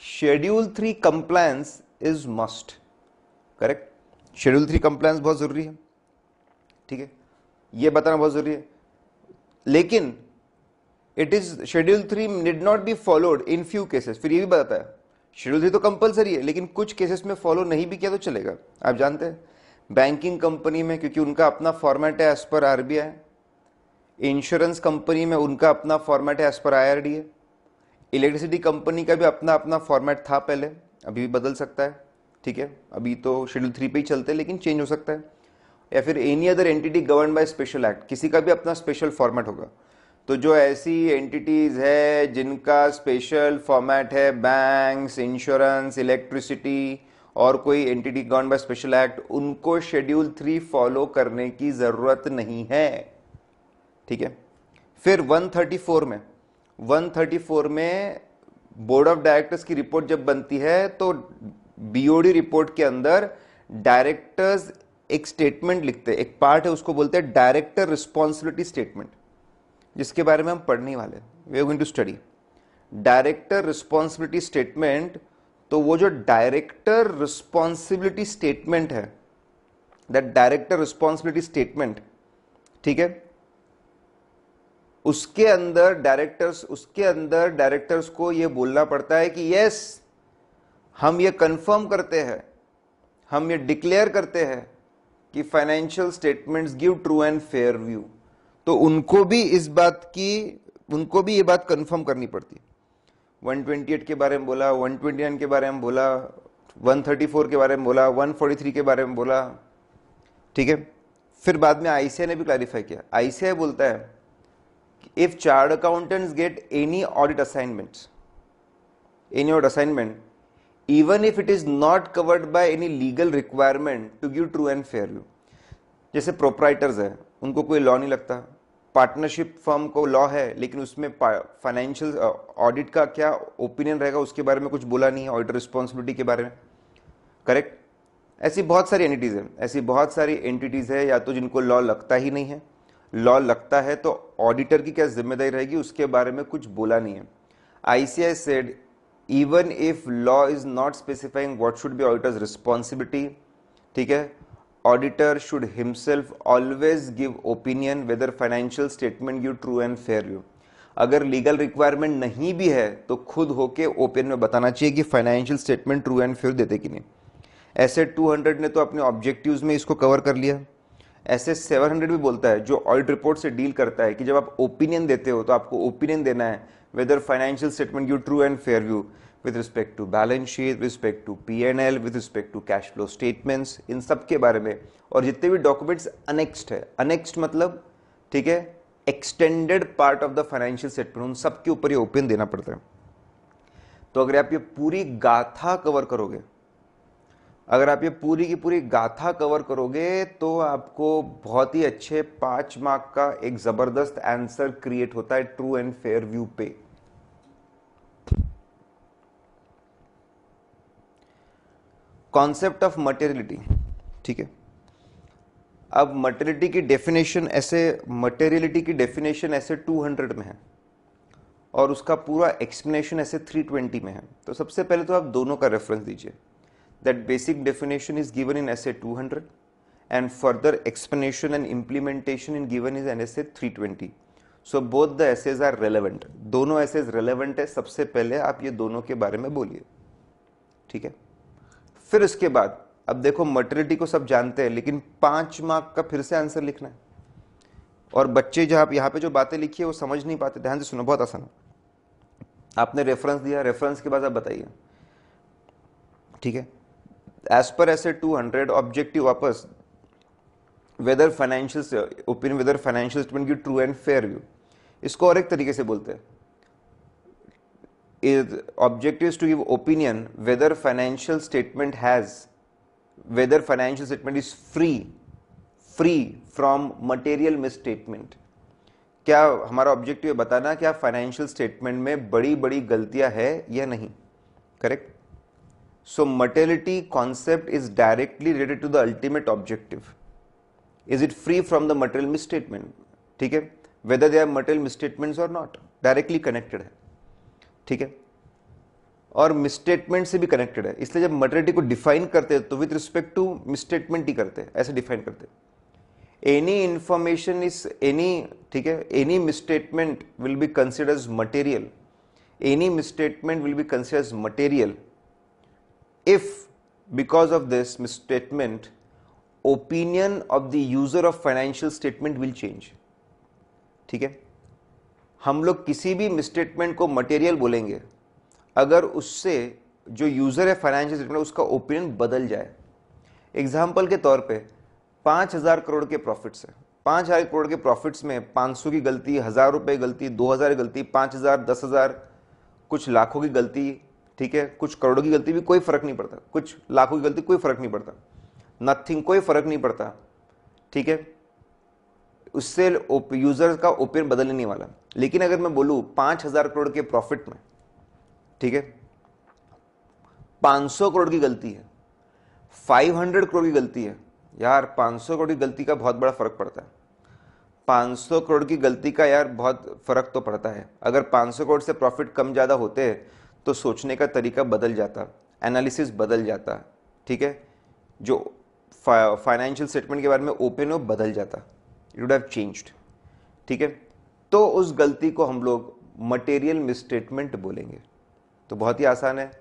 Schedule 3 compliance is must. Correct. Schedule 3 compliance बहुत जरूरी है, ठीक है, यह बताना बहुत जरूरी है। लेकिन it is schedule 3 need not be followed in few cases. फिर यह भी बताता है शेड्यूल 3 तो कंपलसरी है लेकिन कुछ केसेस में फॉलो नहीं भी किया तो चलेगा। आप जानते हैं बैंकिंग कंपनी में क्योंकि उनका अपना फॉर्मेट है as per RBI, insurance company में उनका अपना फॉर्मेट है as per IRDA, electricity company का भी अपना अपना फॉर्मेट था पहले, अभी भी बदल सकता है, ठीक है, अभी तो शेड्यूल 3 पे ही चलते हैं लेकिन चेंज हो सकता है। या फिर any other entity govern by special act, किसी का भी अपना स्पेशल फॉर्मेट होगा। तो जो ऐसी एंटिटीज है जिनका स्पेशल फॉर्मेट है, बैंक्स, इंश्योरेंस, इलेक्ट्रिसिटी और कोई entity govern by special act, उनको शेड्यूल 3 फॉलो करने की जरूरत नहीं है, ठीक है। फिर 134 में बोर्ड ऑफ डायरेक्टर्स की रिपोर्ट जब बनती है तो बीओडी रिपोर्ट के अंदर डायरेक्टर्स एक स्टेटमेंट लिखते हैं, एक पार्ट है उसको बोलते हैं डायरेक्टर रिस्पॉन्सिबिलिटी स्टेटमेंट, जिसके बारे में हम पढ़ने वाले हैं। We are going to study director responsibility statement. तो वो जो डायरेक्टर रिस्पॉन्सिबिलिटी स्टेटमेंट है, दैट डायरेक्टर रिस्पॉन्सिबिलिटी स्टेटमेंट, ठीक है, उसके अंदर डायरेक्टर्स को यह बोलना पड़ता है कि यस हम ये कंफर्म करते हैं, हम ये डिक्लेयर करते हैं कि financial statements give true and fair view. तो उनको भी ये बात कंफर्म करनी पड़ती। 128 के बारे में बोला, 129 के बारे में बोला, 134 के बारे में बोला, 143 के बारे में बोला, ठीक है। फिर बाद में आईसीआई ने भी क्लैरिफाई किया। आईसीआई बोलता है if chartered accountants get any audit assignment, even if it is not covered by any legal requirement to give true and fair view, जैसे प्रोप्राइटर्स है उनको कोई लॉ नहीं लगता, पार्टनरशिप फर्म को लॉ है लेकिन उसमें फाइनेंशियल ऑडिट का क्या ओपिनियन रहेगा उसके बारे में कुछ बोला नहीं है, ऑडिटर रिस्पॉन्सिबिलिटी के बारे में। करेक्ट। ऐसी बहुत सारी एंटिटीज है, ऐसी बहुत सारी एंटिटीज है या तो जिनको लॉ लगता ही नहीं है, लॉ लगता है तो ऑडिटर की क्या जिम्मेदारी रहेगी उसके बारे में कुछ बोला नहीं है। ICI said even if law is not specifying what should be auditors responsibility, ठीक है, auditor should himself always give opinion whether financial statement give true and fair view. अगर लीगल रिक्वायरमेंट नहीं भी है तो खुद होके ओपिनियन में बताना चाहिए कि financial statement true and fair देते कि नहीं। ऐसे 200 ने तो अपने ऑब्जेक्टिव्स में इसको कवर कर लिया। ऐसे 700 भी बोलता है जो ऑडिट रिपोर्ट से डील करता है कि जब आप ओपिनियन देते हो तो आपको ओपिनियन देना है whether financial statement give true and fair view with respect to balance sheet, with respect to P&L, with respect to cash flow statements, इन सब के बारे में। और जितने भी डॉक्यूमेंट्स अनेक्स्ड है, अनेक्स्ड मतलब, ठीक है, extended part of the financial statement, उन सब के ऊपर ये ओपिनियन देना पड़ता है। तो अगर आप ये पूरी गाथा कवर करोगे, अगर आप ये पूरी की पूरी गाथा कवर करोगे तो आपको बहुत ही अच्छे 5 मार्क का एक जबरदस्त आंसर क्रिएट होता है ट्रू एंड फेयर व्यू पे। कॉन्सेप्ट ऑफ मटेरियलिटी, ठीक है। अब मटेरियलिटी की डेफिनेशन ऐसे 200 में है और उसका पूरा एक्सप्लेनेशन ऐसे 320 में है। तो सबसे पहले तो आप दोनों का रेफरेंस दीजिए। That basic definition is given in SA 200 and further explanation and implementation in given is an SA 320। So both the SAs are relevant, दोनों एसेज रेलेवेंट है। सबसे पहले आप ये दोनों के बारे में बोलिए, ठीक है। फिर इसके बाद अब देखो मटेरियलिटी को सब जानते हैं, लेकिन 5 मार्क का फिर से आंसर लिखना है। और बच्चे जहां यहाँ पे जो बातें लिखी है वो समझ नहीं पाते, ध्यान से सुनो, बहुत आसान है। आपने रेफरेंस दिया, रेफरेंस के बाद आप बताइए, ठीक है। एज पर ऐसे 200 ऑब्जेक्टिव वापस whether financial opinion, whether financial statement की ट्रू एंड फेयर व्यू। इसको और एक तरीके से बोलते हैं, objective is to give opinion whether financial statement is free from material misstatement. क्या हमारा ऑब्जेक्टिव है बताना क्या फाइनेंशियल स्टेटमेंट में बड़ी बड़ी गलतियां है या नहीं, correct. So materiality concept is directly related to the ultimate objective. Is it free from the material misstatement, ठीक है, whether they are material misstatements और नॉट, डायरेक्टली कनेक्टेड है, ठीक है। और मिसस्टेटमेंट से भी कनेक्टेड है, इसलिए जब मटेरियलिटी को डिफाइन करते हैं तो विद रिस्पेक्ट टू मिसस्टेटमेंट ही करते हैं, ऐसे डिफाइन करते हैं। एनी इंफॉर्मेशन इज एनी, ठीक है, any misstatement will be considered as material, any misstatement will be considered as material if because of this misstatement opinion of the user of financial statement will change, ठीक है। हम लोग किसी भी मिसस्टेटमेंट को मटेरियल बोलेंगे अगर उससे जो यूजर है फाइनेंशियल स्टेटमेंट उसका ओपिनियन बदल जाए। एग्जाम्पल के तौर पे 5,000 करोड़ के प्रॉफिट्स है, 5,000 करोड़ के प्रॉफिट्स में 500 की गलती, 1,000 रुपए गलती, 2,000 की गलती, 5,000, 10,000, कुछ लाखों की गलती, ठीक है, कुछ करोड़ों की गलती भी कोई फर्क नहीं पड़ता, कुछ लाखों की गलती कोई फर्क नहीं पड़ता, नथिंग, कोई फर्क नहीं पड़ता, ठीक है। उससे यूजर का ओपिनियन बदलने नहीं वाला। लेकिन अगर मैं बोलूं 5,000 करोड़ के प्रॉफिट में, ठीक है, 500 करोड़ की गलती है, 500 करोड़ की गलती है, यार 500 करोड़ की गलती का बहुत बड़ा फर्क पड़ता है। 500 करोड़ की गलती का यार बहुत फर्क तो पड़ता है। अगर 500 करोड़ से प्रॉफिट कम ज़्यादा होते तो सोचने का तरीका बदल जाता, एनालिसिस बदल जाता, ठीक है, जो फाइनेंशियल स्टेटमेंट के बारे में ओपिनियन हो बदल जाता, इट वुड हैव चेंज्ड, ठीक है। तो उस गलती को हम लोग मटेरियल मिसस्टेटमेंट बोलेंगे। तो बहुत ही आसान है,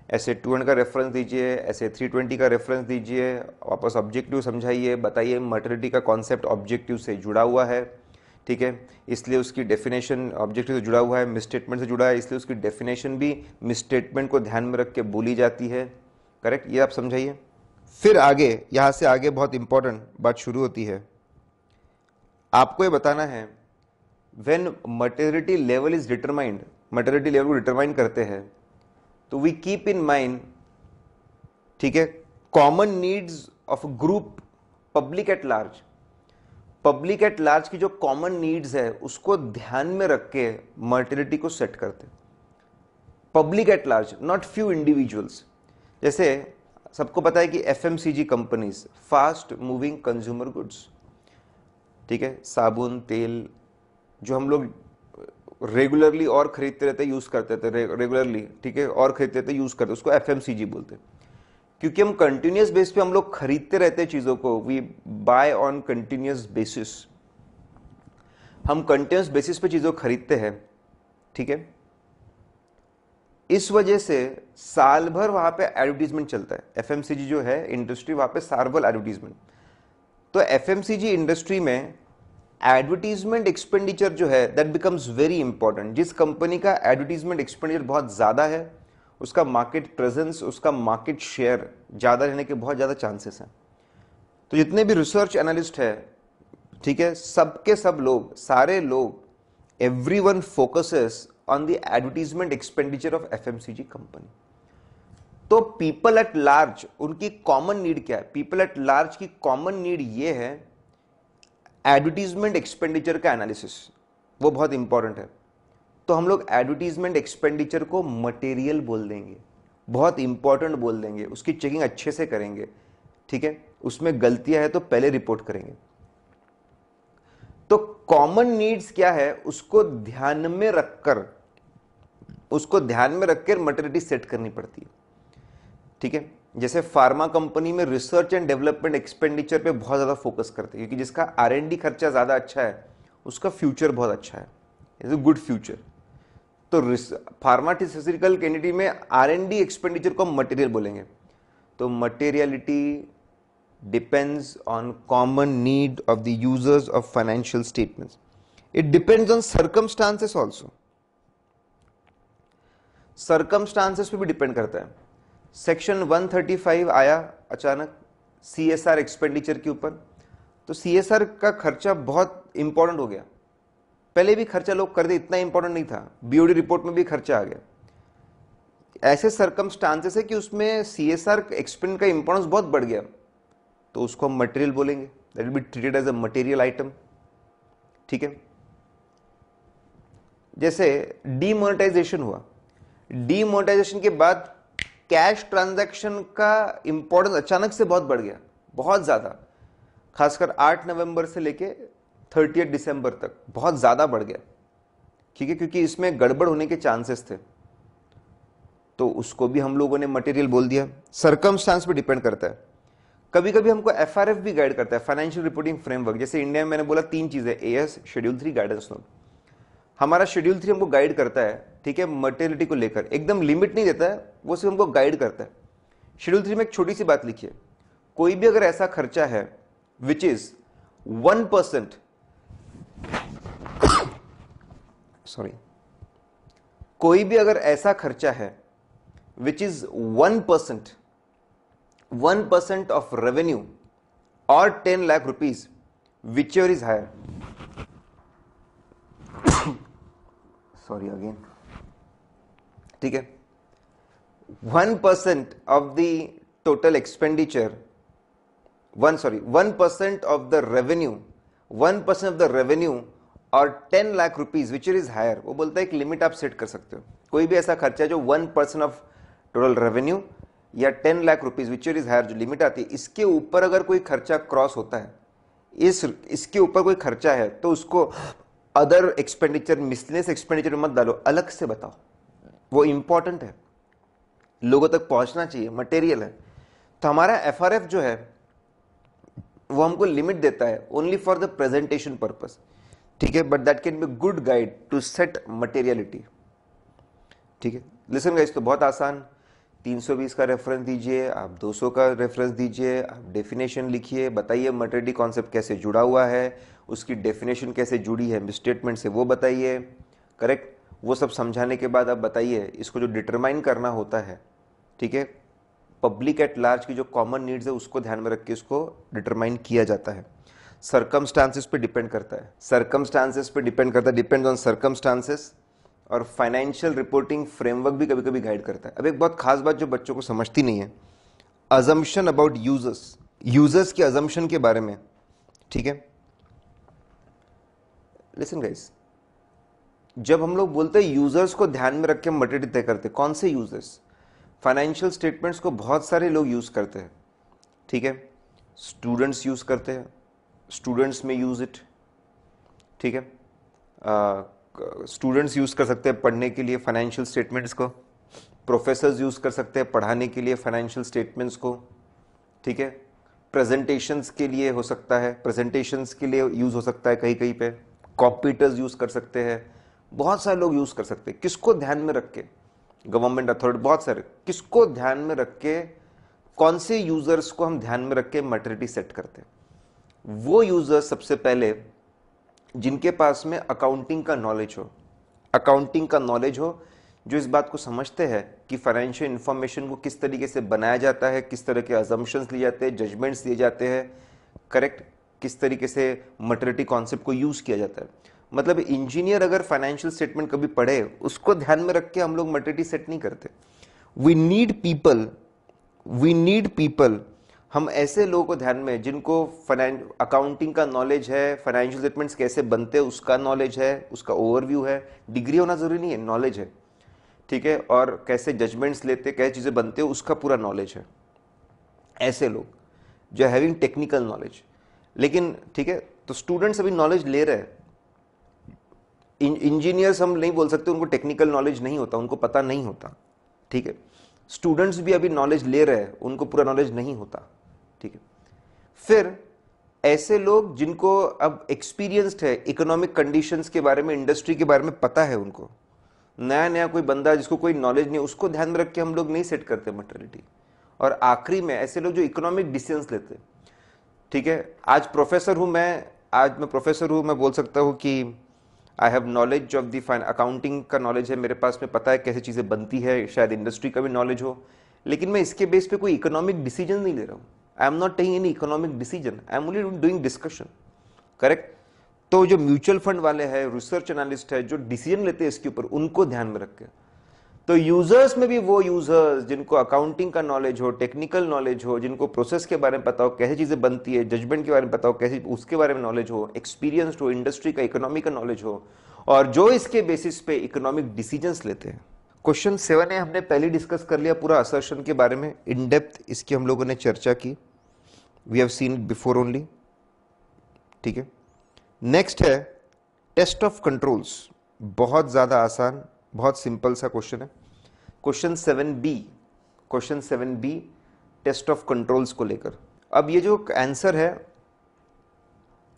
ऐसे 200 का रेफरेंस दीजिए, ऐसे 320 का रेफरेंस दीजिए, वापस ऑब्जेक्टिव समझाइए, बताइए मटेरियलिटी का कॉन्सेप्ट ऑब्जेक्टिव से जुड़ा हुआ है, ठीक है, इसलिए उसकी डेफिनेशन ऑब्जेक्टिव से जुड़ा हुआ है, मिसस्टेटमेंट से जुड़ा है, इसलिए उसकी डेफिनेशन भी मिसस्टेटमेंट को ध्यान में रख के बोली जाती है, करेक्ट, ये आप समझाइए। फिर आगे, यहां से आगे बहुत इंपॉर्टेंट बात शुरू होती है। आपको ये बताना है when materiality level is determined, materiality level को डिटरमाइन करते हैं तो वी कीप इन माइंड, ठीक है, common needs of group public at large. Public at large की जो कॉमन नीड्स है उसको ध्यान में रख के मटेरियलिटी को सेट करते। Public at large, not few individuals. जैसे सबको पता है कि FMCG companies, fast moving consumer goods, ठीक है, साबुन, तेल जो हम लोग रेगुलरली और खरीदते रहते, यूज करते थे रेगुलरली, ठीक है, और खरीदते थे, यूज करते, उसको एफएमसीजी बोलते हैं। क्योंकि हम कंटिन्यूस बेस पे हम लोग खरीदते रहते हैं चीजों को, we buy on continuous basis, हम कंटिन्यूस बेसिस पे चीजों को खरीदते हैं, ठीक है। इस वजह से साल भर वहां पे एडवर्टीजमेंट चलता है। एफएमसीजी जो है इंडस्ट्री, वहां पे साल भर एडवर्टीजमेंट। तो एफएमसीजी इंडस्ट्री में एडवर्टीजमेंट एक्सपेंडिचर जो है दैट बिकम्स वेरी इंपॉर्टेंट। जिस कंपनी का एडवर्टीजमेंट एक्सपेंडिचर बहुत ज्यादा है उसका मार्केट प्रेजेंस, उसका मार्केट शेयर ज्यादा रहने के बहुत ज्यादा चांसेस हैं। तो जितने भी रिसर्च एनालिस्ट है, ठीक है, सबके सब लोग, सारे लोग, everyone focuses on the advertisement expenditure of FMCG company. तो पीपल एट लार्ज, उनकी कॉमन नीड क्या है? पीपल एट लार्ज की कॉमन नीड ये है एडवर्टीजमेंट एक्सपेंडिचर का एनालिसिस, वो बहुत इंपॉर्टेंट है। तो हम लोग एडवर्टीजमेंट एक्सपेंडिचर को मटेरियल बोल देंगे, बहुत इंपॉर्टेंट बोल देंगे, उसकी चेकिंग अच्छे से करेंगे, ठीक है, उसमें गलतियां है तो पहले रिपोर्ट करेंगे। तो कॉमन नीड्स क्या है उसको ध्यान में रखकर, मटेरियलिटी सेट करनी पड़ती है, ठीक है। जैसे फार्मा कंपनी में रिसर्च एंड डेवलपमेंट एक्सपेंडिचर पे बहुत ज्यादा फोकस करते हैं, क्योंकि जिसका R&D खर्चा ज्यादा अच्छा है उसका फ्यूचर बहुत अच्छा है, इज अ गुड फ्यूचर। तो फार्मास्यूटिकल एंटिटी में R&D एक्सपेंडिचर को मटेरियल बोलेंगे। तो materiality depends on common need of the users of financial statements. It depends on circumstances also, circumstances पे भी डिपेंड करता है। सेक्शन 135 आया अचानक CSR एक्सपेंडिचर के ऊपर, तो CSR का खर्चा बहुत इंपॉर्टेंट हो गया। पहले भी खर्चा लोग कर दे, इतना इंपॉर्टेंट नहीं था, BOD रिपोर्ट में भी खर्चा आ गया। ऐसे सर्कमस्टांसेस है कि उसमें CSR एक्सपेंड का इंपॉर्टेंस बहुत बढ़ गया, तो उसको हम मटेरियल बोलेंगे, that will be treated as a material item, ठीक है। जैसे डीमोनेटाइजेशन हुआ, डीमोनेटाइजेशन के बाद कैश ट्रांजैक्शन का इंपॉर्टेंस अचानक से बहुत बढ़ गया, बहुत ज्यादा, खासकर 8 नवंबर से लेके 30 दिसंबर तक बहुत ज्यादा बढ़ गया, ठीक है, क्योंकि इसमें गड़बड़ होने के चांसेस थे, तो उसको भी हम लोगों ने मटेरियल बोल दिया। सर्कमस्टांस पे डिपेंड करता है। कभी कभी हमको FRF भी गाइड करता है, फाइनेंशियल रिपोर्टिंग फ्रेमवर्क। जैसे इंडिया में मैंने बोला 3 चीजें, AS, शेड्यूल 3, गाइडेंस नोट। हमारा शेड्यूल 3 हमको गाइड करता है, ठीक है, मटेरियलिटी को लेकर, एकदम लिमिट नहीं देता है, वो सिर्फ हमको गाइड करता है। शेड्यूल 3 में एक छोटी सी बात लिखी है, कोई भी अगर ऐसा खर्चा है विच इज 1%, सॉरी, कोई भी अगर ऐसा खर्चा है विच इज 1% ऑफ रेवेन्यू और 10 lakh rupees, whichever is higher, sorry again, ठीक है, 1% of the total expenditure, 1% of the revenue, 1% of the revenue और 10 lakh rupees which is higher, वो बोलता है एक लिमिट आप सेट कर सकते हो। कोई भी ऐसा खर्चा जो 1% ऑफ टोटल रेवेन्यू या 10 lakh rupees which is higher, जो लिमिट आती है, इसके ऊपर अगर कोई खर्चा क्रॉस होता है, इसके ऊपर कोई खर्चा है, तो उसको अदर एक्सपेंडिचर, मिसलेनियस एक्सपेंडिचर मत डालो, अलग से बताओ, वो इंपॉर्टेंट है, लोगों तक पहुंचना चाहिए, मटेरियल है। तो हमारा FRF जो है वो हमको लिमिट देता है only for the presentation purpose, ठीक है, but that can be good guide to set materiality, ठीक है। लिसन गाइस, तो बहुत आसान, 320 का रेफरेंस दीजिए, आप 200 का रेफरेंस दीजिए, आप डेफिनेशन लिखिए, बताइए मटेरियलिटी कॉन्सेप्ट कैसे जुड़ा हुआ है, उसकी डेफिनेशन कैसे जुड़ी है स्टेटमेंट से, वो बताइए, करेक्ट। वो सब समझाने के बाद आप बताइए इसको जो डिटरमाइन करना होता है, ठीक है, पब्लिक एट लार्ज की जो कॉमन नीड्स है उसको ध्यान में रख के इसको डिटरमाइन किया जाता है। सर्कमस्टांसेस पे डिपेंड करता है, सर्कमस्टांसेस पे डिपेंड करता है, डिपेंड्स ऑन सर्कमस्टांसेस। और फाइनेंशियल रिपोर्टिंग फ्रेमवर्क भी कभी कभी गाइड करता है। अब एक बहुत खास बात जो बच्चों को समझती नहीं है, अजम्पशन अबाउट यूजर्स, यूजर्स की अजम्पशन के बारे में, ठीक है। लिसन गाइस, जब हम लोग बोलते हैं यूजर्स को ध्यान में रख के मटेरियल तय करते, कौन से यूजर्स? फाइनेंशियल स्टेटमेंट्स को बहुत सारे लोग यूज करते हैं, ठीक है, स्टूडेंट्स यूज करते हैं, स्टूडेंट्स में यूज इट, ठीक है, स्टूडेंट्स यूज कर सकते हैं पढ़ने के लिए फाइनेंशियल स्टेटमेंट्स को, प्रोफेसर्स यूज कर सकते हैं पढ़ाने के लिए फाइनेंशियल स्टेटमेंट्स को, ठीक है, प्रेजेंटेशंस के लिए हो सकता है, प्रेजेंटेशंस के लिए यूज हो सकता है, कहीं कहीं पे कॉम्पिटिटर्स यूज कर सकते हैं, बहुत सारे लोग यूज कर सकते हैं। किसको ध्यान में रख के? गवर्नमेंट अथॉरिटी, बहुत सारे, किसको ध्यान में रख के, कौन से यूजर्स को हम ध्यान में रख के मटेरियलिटी सेट करते हैं? वो यूजर्स सबसे पहले जिनके पास में अकाउंटिंग का नॉलेज हो, अकाउंटिंग का नॉलेज हो, जो इस बात को समझते हैं कि फाइनेंशियल इंफॉर्मेशन को किस तरीके से बनाया जाता है, किस तरह के अजम्पशंस लिए जाते हैं, जजमेंट्स लिए जाते हैं, करेक्ट, किस तरीके से मटेरियलिटी कॉन्सेप्ट को यूज किया जाता है। मतलब इंजीनियर अगर फाइनेंशियल स्टेटमेंट कभी पढ़े, उसको ध्यान में रख के हम लोग मटेरियलिटी सेट नहीं करते। वी नीड पीपल, हम ऐसे लोगों को ध्यान में जिनको अकाउंटिंग का नॉलेज है, फाइनेंशियल स्टेटमेंट्स कैसे बनते हैं उसका नॉलेज है, उसका ओवरव्यू है। डिग्री होना जरूरी नहीं है, नॉलेज है, ठीक है, और कैसे जजमेंट्स लेते, कैसे चीजें बनते हैं उसका पूरा नॉलेज है। ऐसे लोग जो हैविंग टेक्निकल नॉलेज। लेकिन ठीक है, तो स्टूडेंट्स अभी नॉलेज ले रहे हैं। इंजीनियर्स हम नहीं बोल सकते उनको टेक्निकल नॉलेज नहीं होता, उनको पता नहीं होता, ठीक है। स्टूडेंट्स भी अभी नॉलेज ले रहे हैं, उनको पूरा नॉलेज नहीं होता, ठीक है। फिर ऐसे लोग जिनको अब एक्सपीरियंस्ड है, इकोनॉमिक कंडीशंस के बारे में, इंडस्ट्री के बारे में पता है उनको। नया नया कोई बंदा जिसको कोई नॉलेज नहीं, उसको ध्यान में रख के हम लोग नहीं सेट करते मटेरियलिटी। और आखिरी में ऐसे लोग जो इकोनॉमिक डिसीजंस लेते, ठीक है। आज प्रोफेसर हूं मैं बोल सकता हूं कि I have knowledge of the accounting का नॉलेज है मेरे पास में, पता है कैसे चीजें बनती है, शायद इंडस्ट्री का भी नॉलेज हो, लेकिन मैं इसके बेस पे कोई इकोनॉमिक डिसीजन नहीं ले रहा हूं। I am not taking any economic decision, I am only doing discussion, correct. तो जो म्यूचुअल फंड वाले हैं, रिसर्च एनालिस्ट है, जो डिसीजन लेते हैं इसके ऊपर, उनको ध्यान में रख के। तो यूजर्स में भी वो यूजर्स जिनको अकाउंटिंग का नॉलेज हो, टेक्निकल नॉलेज हो, जिनको प्रोसेस के बारे में पता हो, कैसे चीजें बनती है, जजमेंट के बारे में पता हो, कैसे उसके बारे में नॉलेज हो, एक्सपीरियंस्ड हो, इंडस्ट्री का, इकोनॉमी का नॉलेज हो, और जो इसके बेसिस पे इकोनॉमिक डिसीजंस लेते हैं। क्वेश्चन 7 है, हमने पहले डिस्कस कर लिया पूरा असर्शन के बारे में, इन डेप्थ इसकी हम लोगों ने चर्चा की। We have seen it before only, ठीक है। नेक्स्ट है टेस्ट ऑफ कंट्रोल्स। बहुत ज्यादा आसान, बहुत सिंपल सा क्वेश्चन है। Question 7B test of controls को लेकर। अब ये जो आंसर है,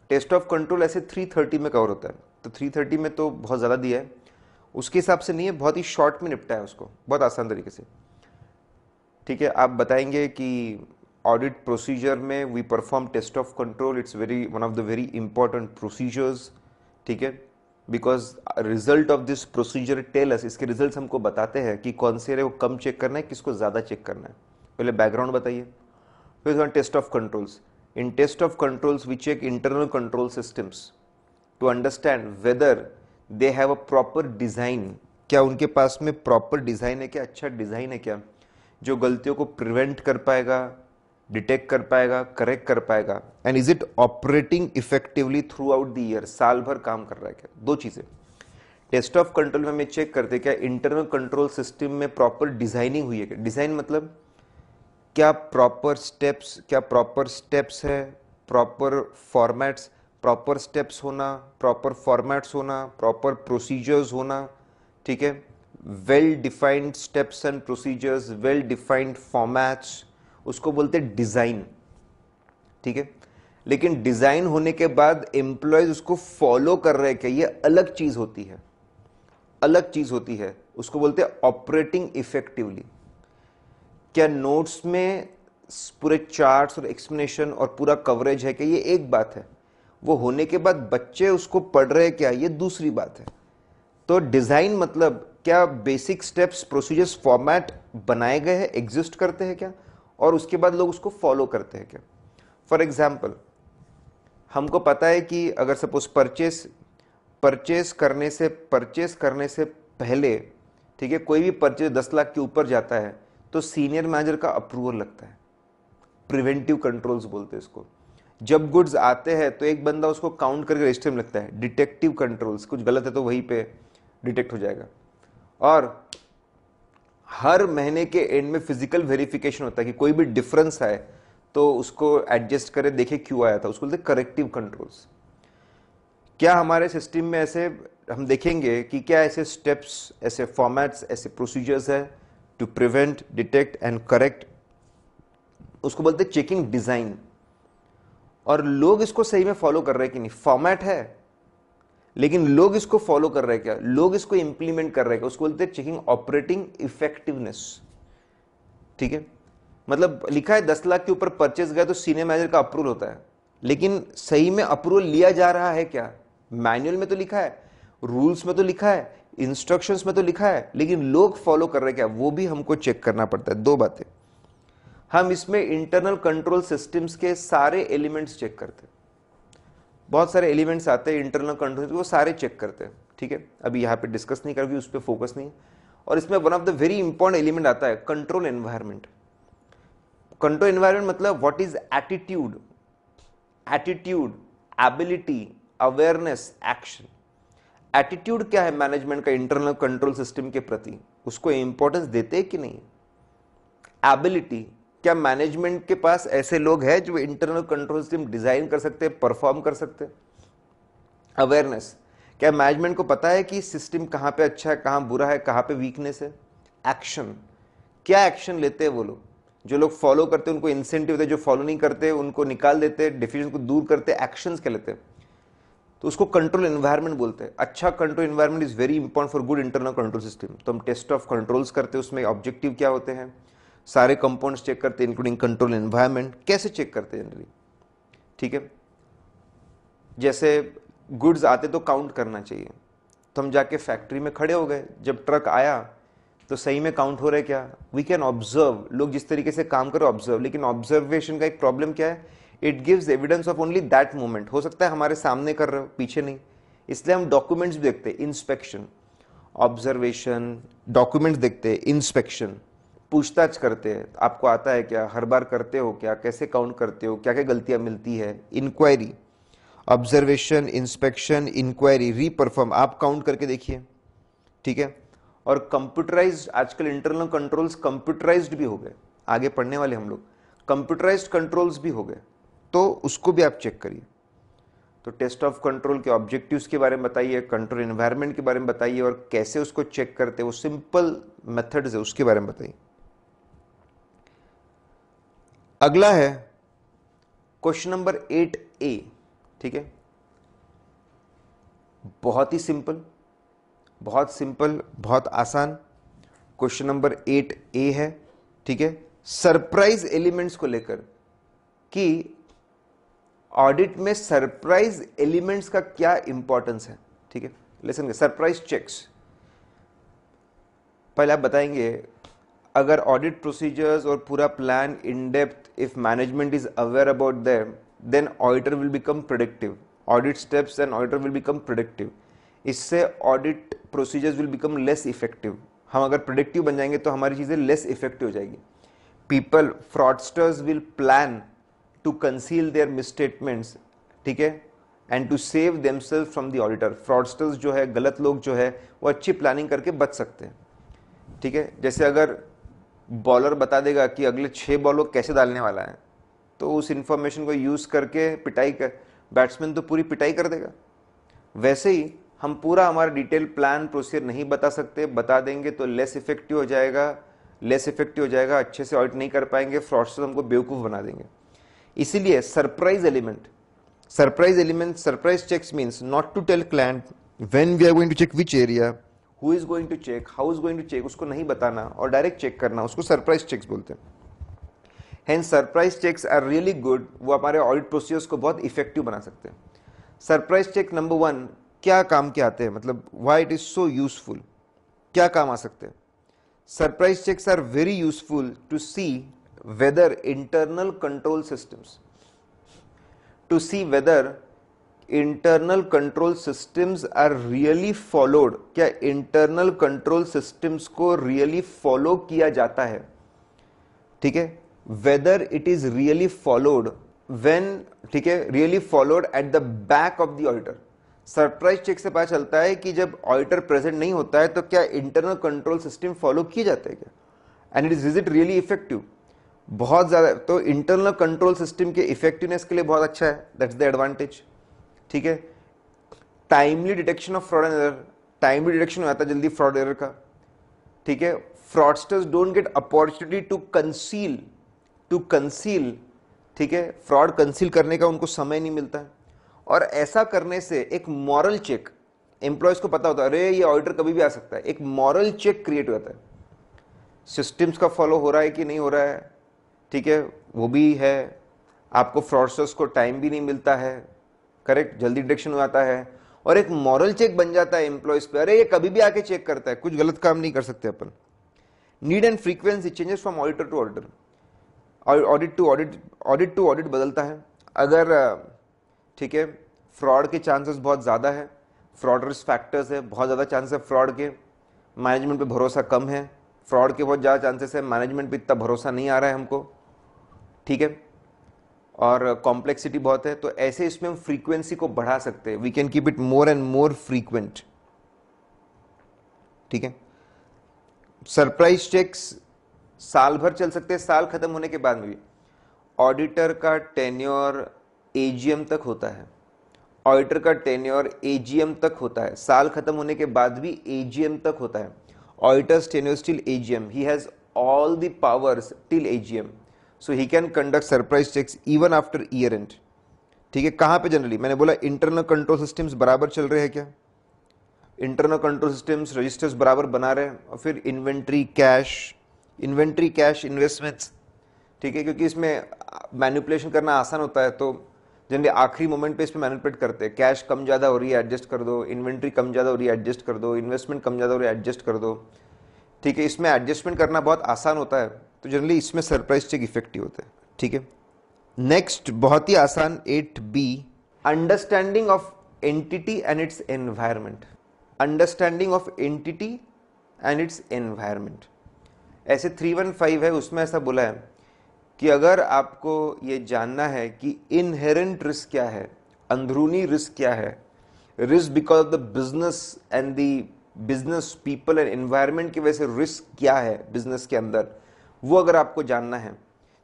टेस्ट ऑफ कंट्रोल ऐसे 330 में कवर होता है, तो 330 में तो बहुत ज्यादा दिया है, उसके हिसाब से नहीं है, बहुत ही शॉर्ट में निपटा है उसको, बहुत आसान तरीके से, ठीक है। आप बताएंगे कि ऑडिट प्रोसीजर में we perform test of control, it's one of the very important procedures, ठीक है, because result of this procedure tell us, इसके रिजल्ट्स हमको बताते हैं कि कौन से को कम चेक करना है, किसको ज्यादा चेक करना है। पहले बैकग्राउंड बताइए, फिर test of controls. In test of controls we check internal control systems to understand whether they have a proper design, क्या उनके पास में प्रॉपर डिजाइन है क्या, अच्छा डिजाइन है क्या, जो गलतियों को प्रिवेंट कर पाएगा, डिटेक्ट कर पाएगा, करेक्ट कर पाएगा, and is it operating effectively through out the year, साल भर काम कर रहा है क्या। दो चीजें टेस्ट ऑफ कंट्रोल में हमें चेक करते, क्या इंटरनल कंट्रोल सिस्टम में प्रॉपर डिजाइनिंग हुई है क्या। डिजाइन मतलब क्या प्रॉपर स्टेप्स है, प्रॉपर फॉर्मेट्स, प्रॉपर स्टेप्स होना, प्रॉपर फॉर्मेट्स होना, प्रॉपर प्रोसीजर्स होना, ठीक है, well defined steps and procedures, well defined formats, उसको बोलते हैं डिजाइन, ठीक है। लेकिन डिजाइन होने के बाद एम्प्लॉयज उसको फॉलो कर रहे हैं क्या, ये अलग चीज होती है, अलग चीज होती है, उसको बोलते हैं ऑपरेटिंग इफेक्टिवली। क्या नोट्स में पूरे चार्ट्स और एक्सप्लेनेशन और पूरा कवरेज है क्या, ये एक बात है, वो होने के बाद बच्चे उसको पढ़ रहे हैं क्या, ये दूसरी बात है। तो डिजाइन मतलब क्या बेसिक स्टेप्स, प्रोसीजर्स, फॉर्मेट बनाए गए हैं, एग्जिस्ट करते हैं क्या, और उसके बाद लोग उसको फॉलो करते हैं क्या। फॉर एग्जाम्पल, हमको पता है कि अगर सपोज परचेस करने से पहले, ठीक है, कोई भी परचेस 10 लाख के ऊपर जाता है तो सीनियर मैनेजर का अप्रूवल लगता है, प्रिवेंटिव कंट्रोल्स बोलते हैं इसको। जब गुड्स आते हैं तो एक बंदा उसको काउंट करके रजिस्टर में लगता है, डिटेक्टिव कंट्रोल्स, कुछ गलत है तो वहीं पे डिटेक्ट हो जाएगा। और हर महीने के एंड में फिजिकल वेरिफिकेशन होता है कि कोई भी डिफरेंस आए तो उसको एडजस्ट करे, देखे क्यों आया था, उसको बोलते हैं करेक्टिव कंट्रोल्स। क्या हमारे सिस्टम में ऐसे हम देखेंगे कि क्या ऐसे स्टेप्स, ऐसे फॉर्मेट्स, ऐसे प्रोसीजर्स है to prevent, detect and correct, उसको बोलते हैं चेकिंग डिजाइन। और लोग इसको सही में फॉलो कर रहे हैं कि नहीं, फॉर्मेट है लेकिन लोग इसको फॉलो कर रहे हैं क्या, लोग इसको इंप्लीमेंट कर रहे हैं क्या, उसको बोलते हैं चेकिंग ऑपरेटिंग इफेक्टिवनेस, ठीक है। मतलब लिखा है 10 लाख के ऊपर परचेस गया तो सीनियर मैनेजर का अप्रूवल होता है, लेकिन सही में अप्रूवल लिया जा रहा है क्या, मैनुअल में तो लिखा है, रूल्स में तो लिखा है, इंस्ट्रक्शंस में तो लिखा है, लेकिन लोग फॉलो कर रहे हैं क्या, वो भी हमको चेक करना पड़ता है। दो बातें, हम इसमें इंटरनल कंट्रोल सिस्टम्स के सारे एलिमेंट्स चेक करते हैं, बहुत सारे एलिमेंट्स आते हैं इंटरनल कंट्रोल, वो सारे चेक करते हैं, ठीक है। अभी यहाँ पे डिस्कस नहीं करोगे, उस पर फोकस नहीं। और इसमें one of the very important element आता है कंट्रोल एनवायरनमेंट। कंट्रोल एनवायरनमेंट मतलब what is attitude, ability, awareness, action. Attitude क्या है मैनेजमेंट का इंटरनल कंट्रोल सिस्टम के प्रति, उसको इंपॉर्टेंस देते हैं कि नहीं। एबिलिटी, क्या मैनेजमेंट के पास ऐसे लोग हैं जो इंटरनल कंट्रोल सिस्टम डिजाइन कर सकते हैं, परफॉर्म कर सकते हैं। अवेयरनेस, क्या मैनेजमेंट को पता है कि सिस्टम कहां पे अच्छा है, कहां बुरा है, कहां पे वीकनेस है। एक्शन, क्या एक्शन लेते हैं वो लोग, जो लोग फॉलो करते हैं उनको इंसेंटिव देते, जो फॉलो नहीं करते उनको निकाल देते, डिफिजन को दूर करते, एक्शंस क्या लेते हैं, तो उसको कंट्रोल एनवायरनमेंट बोलते हैं। अच्छा control environment is very important for good internal control system. तो हम टेस्ट ऑफ कंट्रोल्स करते हैं, उसमें ऑब्जेक्टिव क्या होते हैं, सारे कंपोनेंट्स चेक करते हैं इंक्लूडिंग कंट्रोल एनवायरनमेंट। कैसे चेक करते हैं जनरली, ठीक है, जैसे गुड्स आते तो काउंट करना चाहिए, तो हम जाके फैक्ट्री में खड़े हो गए, जब ट्रक आया तो सही में काउंट हो रहा है क्या, वी कैन ऑब्जर्व, लोग जिस तरीके से काम करो ऑब्जर्व। लेकिन ऑब्जर्वेशन का एक प्रॉब्लम क्या है, it gives evidence of only that moment. हो सकता है हमारे सामने कर रहे हो, पीछे नहीं, इसलिए हम डॉक्यूमेंट्स भी देखते हैं, इंस्पेक्शन, ऑब्जर्वेशन, डॉक्यूमेंट्स देखते हैं, इंस्पेक्शन, पूछताछ करते हैं, आपको आता है क्या, हर बार करते हो क्या, कैसे काउंट करते हो, क्या क्या गलतियां मिलती है, इंक्वायरी, ऑब्जर्वेशन, इंस्पेक्शन, इंक्वायरी, रीपरफॉर्म, आप काउंट करके देखिए, ठीक है। और कंप्यूटराइज्ड, आजकल इंटरनल कंट्रोल्स कंप्यूटराइज्ड भी हो गए, आगे पढ़ने वाले हम लोग, कंप्यूटराइज्ड कंट्रोल्स भी हो गए, तो उसको भी आप चेक करिए। तो टेस्ट ऑफ कंट्रोल के ऑब्जेक्टिव्स के बारे में बताइए, कंट्रोल एनवायरनमेंट के बारे में बताइए, और कैसे उसको चेक करते हैं, वो सिंपल मेथड्स है उसके बारे में बताइए। अगला है क्वेश्चन नंबर 8A, ठीक है, बहुत ही सिंपल, बहुत सिंपल, बहुत आसान। क्वेश्चन नंबर 8A है, ठीक है, सरप्राइज एलिमेंट्स को लेकर कि ऑडिट में सरप्राइज एलिमेंट्स का क्या इंपॉर्टेंस है, ठीक है। लिसन, सरप्राइज चेक्स पहले आप बताएंगे, अगर ऑडिट प्रोसीजर्स और पूरा plan in depth, if management is aware about them, then auditor will become predictive, audit steps and auditor will become predictive. इससे audit procedures will become less effective. हम अगर प्रेडिक्टिव बन जाएंगे तो हमारी चीजें लेस इफेक्टिव हो जाएगी। People, fraudsters will plan to conceal their misstatements, ठीक है, and to save themself from the auditor. Fraudsters जो है, गलत लोग जो है, वो अच्छी प्लानिंग करके बच सकते हैं, ठीक है। जैसे अगर बॉलर बता देगा कि अगले 6 बॉल कैसे डालने वाला है, तो उस इंफॉर्मेशन को यूज करके पिटाई कर, बैट्समैन तो पूरी पिटाई कर देगा। वैसे ही हम पूरा हमारा डिटेल प्लान प्रोसीजर नहीं बता सकते, बता देंगे तो लेस इफेक्टिव हो जाएगा, लेस इफेक्टिव हो जाएगा, अच्छे से ऑडिट नहीं कर पाएंगे, फ्रॉडस्टर हमको बेवकूफ बना देंगे। इसीलिए surprise element, surprise checks means not to tell client when we are going to check which area, who is going to check, how is going to check, उसको नहीं बताना और डायरेक्ट चेक करना, उसको सरप्राइज चेक्स बोलते हैं। Hence surprise checks are really good, वो हमारे ऑडिट प्रोसीजर्स को बहुत इफेक्टिव बना सकते हैं। सरप्राइज चेक नंबर 1 क्या काम के आते हैं, मतलब why it is so useful, क्या काम आ सकते हैं। Surprise checks are very useful to see whether internal control systems, to see whether internal control systems are really followed, क्या इंटरनल कंट्रोल सिस्टम्स को रियली फॉलो किया जाता है, ठीक है। Whether it is really followed when, ठीक है, really followed at the back of the auditor. Surprise check से पता चलता है कि जब ऑडिटर प्रेजेंट नहीं होता है तो क्या इंटरनल कंट्रोल सिस्टम फॉलो किए जाते हैं क्या, and is it really effective, बहुत ज्यादा। तो इंटरनल कंट्रोल सिस्टम के इफेक्टिवनेस के लिए बहुत अच्छा है, दैट्स द एडवांटेज, ठीक है। Timely detection of fraud and error, timely detection हो जाता है जल्दी फ्रॉड एरर का, ठीक है। Fraudsters don't get opportunity to conceal, ठीक है, फ्रॉड कंसील करने का उनको समय नहीं मिलता है। और ऐसा करने से एक मॉरल चेक, एम्प्लॉयज को पता होता है अरे ये ऑडिटर कभी भी आ सकता है, एक मॉरल चेक क्रिएट हो जाता है, सिस्टम्स का फॉलो हो रहा है कि नहीं हो रहा है, ठीक है, वो भी है। आपको फ्रॉडस्टर्स को टाइम भी नहीं मिलता है, करेक्ट, जल्दी डिटेक्शन हो जाता है, और एक मॉरल चेक बन जाता है एम्प्लॉयज पे, अरे ये कभी भी आके चेक करता है, कुछ गलत काम नहीं कर सकते अपन। Need and frequency changes from auditor to auditor, audit to audit बदलता है। अगर, ठीक है, फ्रॉड के चांसेस बहुत ज़्यादा है, फ्रॉड रिस्क फैक्टर्स है, बहुत ज़्यादा चांसेस है फ्रॉड के, मैनेजमेंट पे भरोसा कम है, फ्रॉड के बहुत ज़्यादा चांसेस है, मैनेजमेंट पे इतना भरोसा नहीं आ रहा है हमको, ठीक है, और कॉम्प्लेक्सिटी बहुत है। तो ऐसे इसमें हम फ्रीक्वेंसी को बढ़ा सकते हैं, we can keep it more and more frequent, ठीक है। सरप्राइज चेक्स साल भर चल सकते हैं, साल खत्म होने के बाद में भी। ऑडिटर का टेन्योर एजीएम तक होता है, ऑडिटर का टेन्योर एजीएम तक होता है, साल खत्म होने के बाद भी एजीएम तक होता है। Auditors tenure till AGM, he has all the powers till AGM, so he can conduct surprise checks even after year end, ठीक है। कहां पे जनरली, मैंने बोला इंटरनल कंट्रोल सिस्टम्स बराबर चल रहे हैं क्या, इंटरनल कंट्रोल सिस्टम्स रजिस्टर्स बराबर बना रहे हैं, और फिर इन्वेंट्री कैश इन्वेस्टमेंट्स, ठीक है, क्योंकि इसमें मैनिपुलेशन करना आसान होता है, तो जनरली आखिरी मोमेंट पे इसमें मैनिपुलेट करते हैं, कैश कम ज़्यादा हो रही है एडजस्ट कर दो, इन्वेंट्री कम ज़्यादा हो रही है एडजस्ट कर दो, इन्वेस्टमेंट कम ज़्यादा हो रही है एडजस्ट कर दो, ठीक है। इसमें एडजस्टमेंट करना बहुत आसान होता है, तो जनरली इसमें सरप्राइज चेक इफेक्टिव होते हैं, ठीक है। नेक्स्ट बहुत ही आसान 8B, understanding of entity and its environment, understanding of entity and its environment. ऐसे 315 है, उसमें ऐसा बोला है कि अगर आपको ये जानना है कि इनहेरेंट रिस्क क्या है, अंदरूनी रिस्क क्या है, risk because of the business and the business people and environment की वजह से रिस्क क्या है बिजनेस के अंदर, वो अगर आपको जानना है,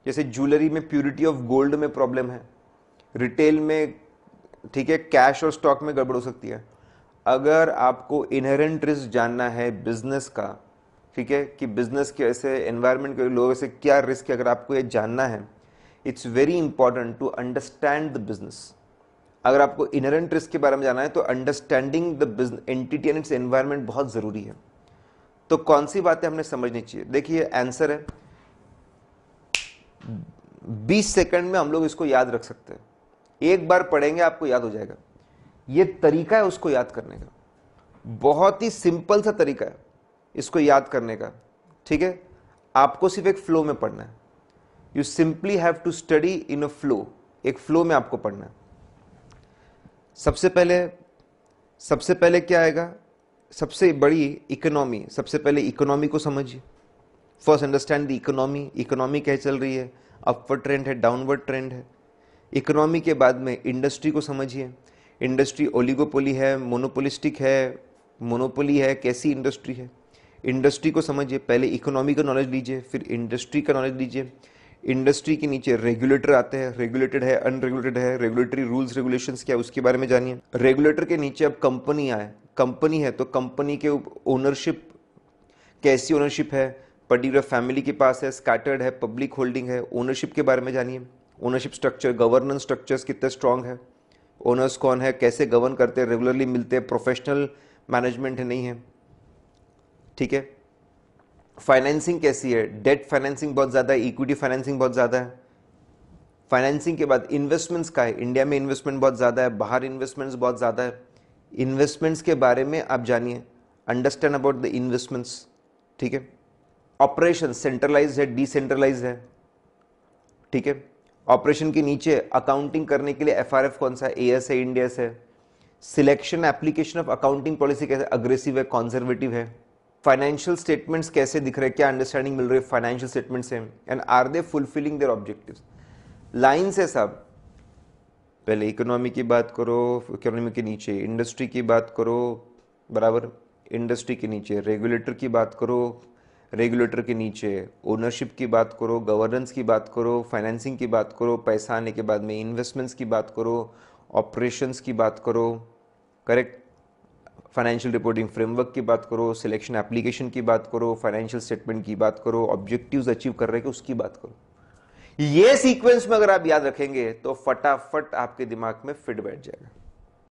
जैसे ज्वेलरी में प्योरिटी ऑफ गोल्ड में प्रॉब्लम है, रिटेल में, ठीक है, कैश और स्टॉक में गड़बड़ हो सकती है। अगर आपको इनहेरेंट रिस्क जानना है बिजनेस का, ठीक है, कि बिजनेस के ऐसे एनवायरनमेंट के लोगों से क्या रिस्क है, अगर आपको ये जानना है, it's very important to understand the business. अगर आपको इनहेरेंट रिस्क के बारे में जानना है तो understanding the business entity and it's environment बहुत जरूरी है। तो कौन सी बातें हमने समझनी चाहिए, देखिए आंसर है 20 सेकंड में हम लोग इसको याद रख सकते हैं, एक बार पढ़ेंगे आपको याद हो जाएगा। ये तरीका है उसको याद करने का, बहुत ही सिंपल सा तरीका है इसको याद करने का, ठीक है। आपको सिर्फ एक फ्लो में पढ़ना है, you simply have to study in a flow, एक फ्लो में आपको पढ़ना है। सबसे पहले क्या आएगा, सबसे बड़ी इकोनॉमी, सबसे पहले इकोनॉमी को समझिए, first understand the economy, economy कैसे चल रही है, अपवर्ड ट्रेंड है, डाउनवर्ड ट्रेंड है। इकोनॉमी के बाद में इंडस्ट्री को समझिए, इंडस्ट्री ओलिगोपोली है, मोनोपोलिस्टिक है, मोनोपोली है, कैसी इंडस्ट्री है, इंडस्ट्री को समझिए। पहले इकोनॉमी का नॉलेज लीजिए, फिर इंडस्ट्री का नॉलेज लीजिए। इंडस्ट्री के नीचे रेगुलेटर आते हैं, रेगुलेटेड है, अनरेगुलेटेड है, रेगुलेटरी रूल्स रेगुलेशंस क्या है उसके बारे में जानिए। रेगुलेटर के नीचे अब कंपनी आए, कंपनी है तो कंपनी के ओनरशिप, कैसी ओनरशिप है, पर्टिकुलर फैमिली के पास है, स्कैटर्ड है, पब्लिक होल्डिंग है, ओनरशिप के बारे में जानिए। ओनरशिप स्ट्रक्चर, गवर्नेंस स्ट्रक्चर्स कितने स्ट्रांग है, ओनर्स कौन है, कैसे गवर्न करते हैं, रेगुलरली मिलते हैं, प्रोफेशनल मैनेजमेंट है नहीं है, ठीक है। फाइनेंसिंग कैसी है, डेट फाइनेंसिंग बहुत ज़्यादा है, इक्विटी फाइनेंसिंग बहुत ज़्यादा है। फाइनेंसिंग के बाद इन्वेस्टमेंट्स का है, इंडिया में इन्वेस्टमेंट बहुत ज़्यादा है, बाहर इन्वेस्टमेंट्स बहुत ज़्यादा है। इन्वेस्टमेंट्स के बारे में आप जानिए, अंडरस्टैंड अबाउट द इन्वेस्टमेंट्स, ठीक है। ऑपरेशन सेंट्रलाइज है, डिसेंट्रलाइज है, ठीक है। ऑपरेशन के नीचे अकाउंटिंग करने के लिए एफआरएफ कौन सा है, एएस है, इंडियस है। Selection application of accounting policy कैसे, अग्रेसिव है, कंजर्वेटिव है। फाइनेंशियल स्टेटमेंट्स कैसे दिख रहे हैं, क्या अंडरस्टैंडिंग मिल रही है फाइनेंशियल स्टेटमेंट से, and are they fulfilling their objectives. Line से सब, पहले इकोनॉमी की बात करो, इकोनॉमी के नीचे इंडस्ट्री की बात करो, बराबर, इंडस्ट्री के नीचे रेगुलेटर की बात करो, रेगुलेटर के नीचे ओनरशिप की बात करो, गवर्नेंस की बात करो, फाइनेंसिंग की बात करो, पैसा आने के बाद में इन्वेस्टमेंट्स की बात करो, ऑपरेशंस की बात करो, करेक्ट, फाइनेंशियल रिपोर्टिंग फ्रेमवर्क की बात करो, सिलेक्शन एप्लीकेशन की बात करो, फाइनेंशियल स्टेटमेंट की बात करो, ऑब्जेक्टिव्स अचीव कर रहे हैं उसकी बात करो। ये सीक्वेंस में अगर आप याद रखेंगे तो फटाफट आपके दिमाग में फिट बैठ जाएगा।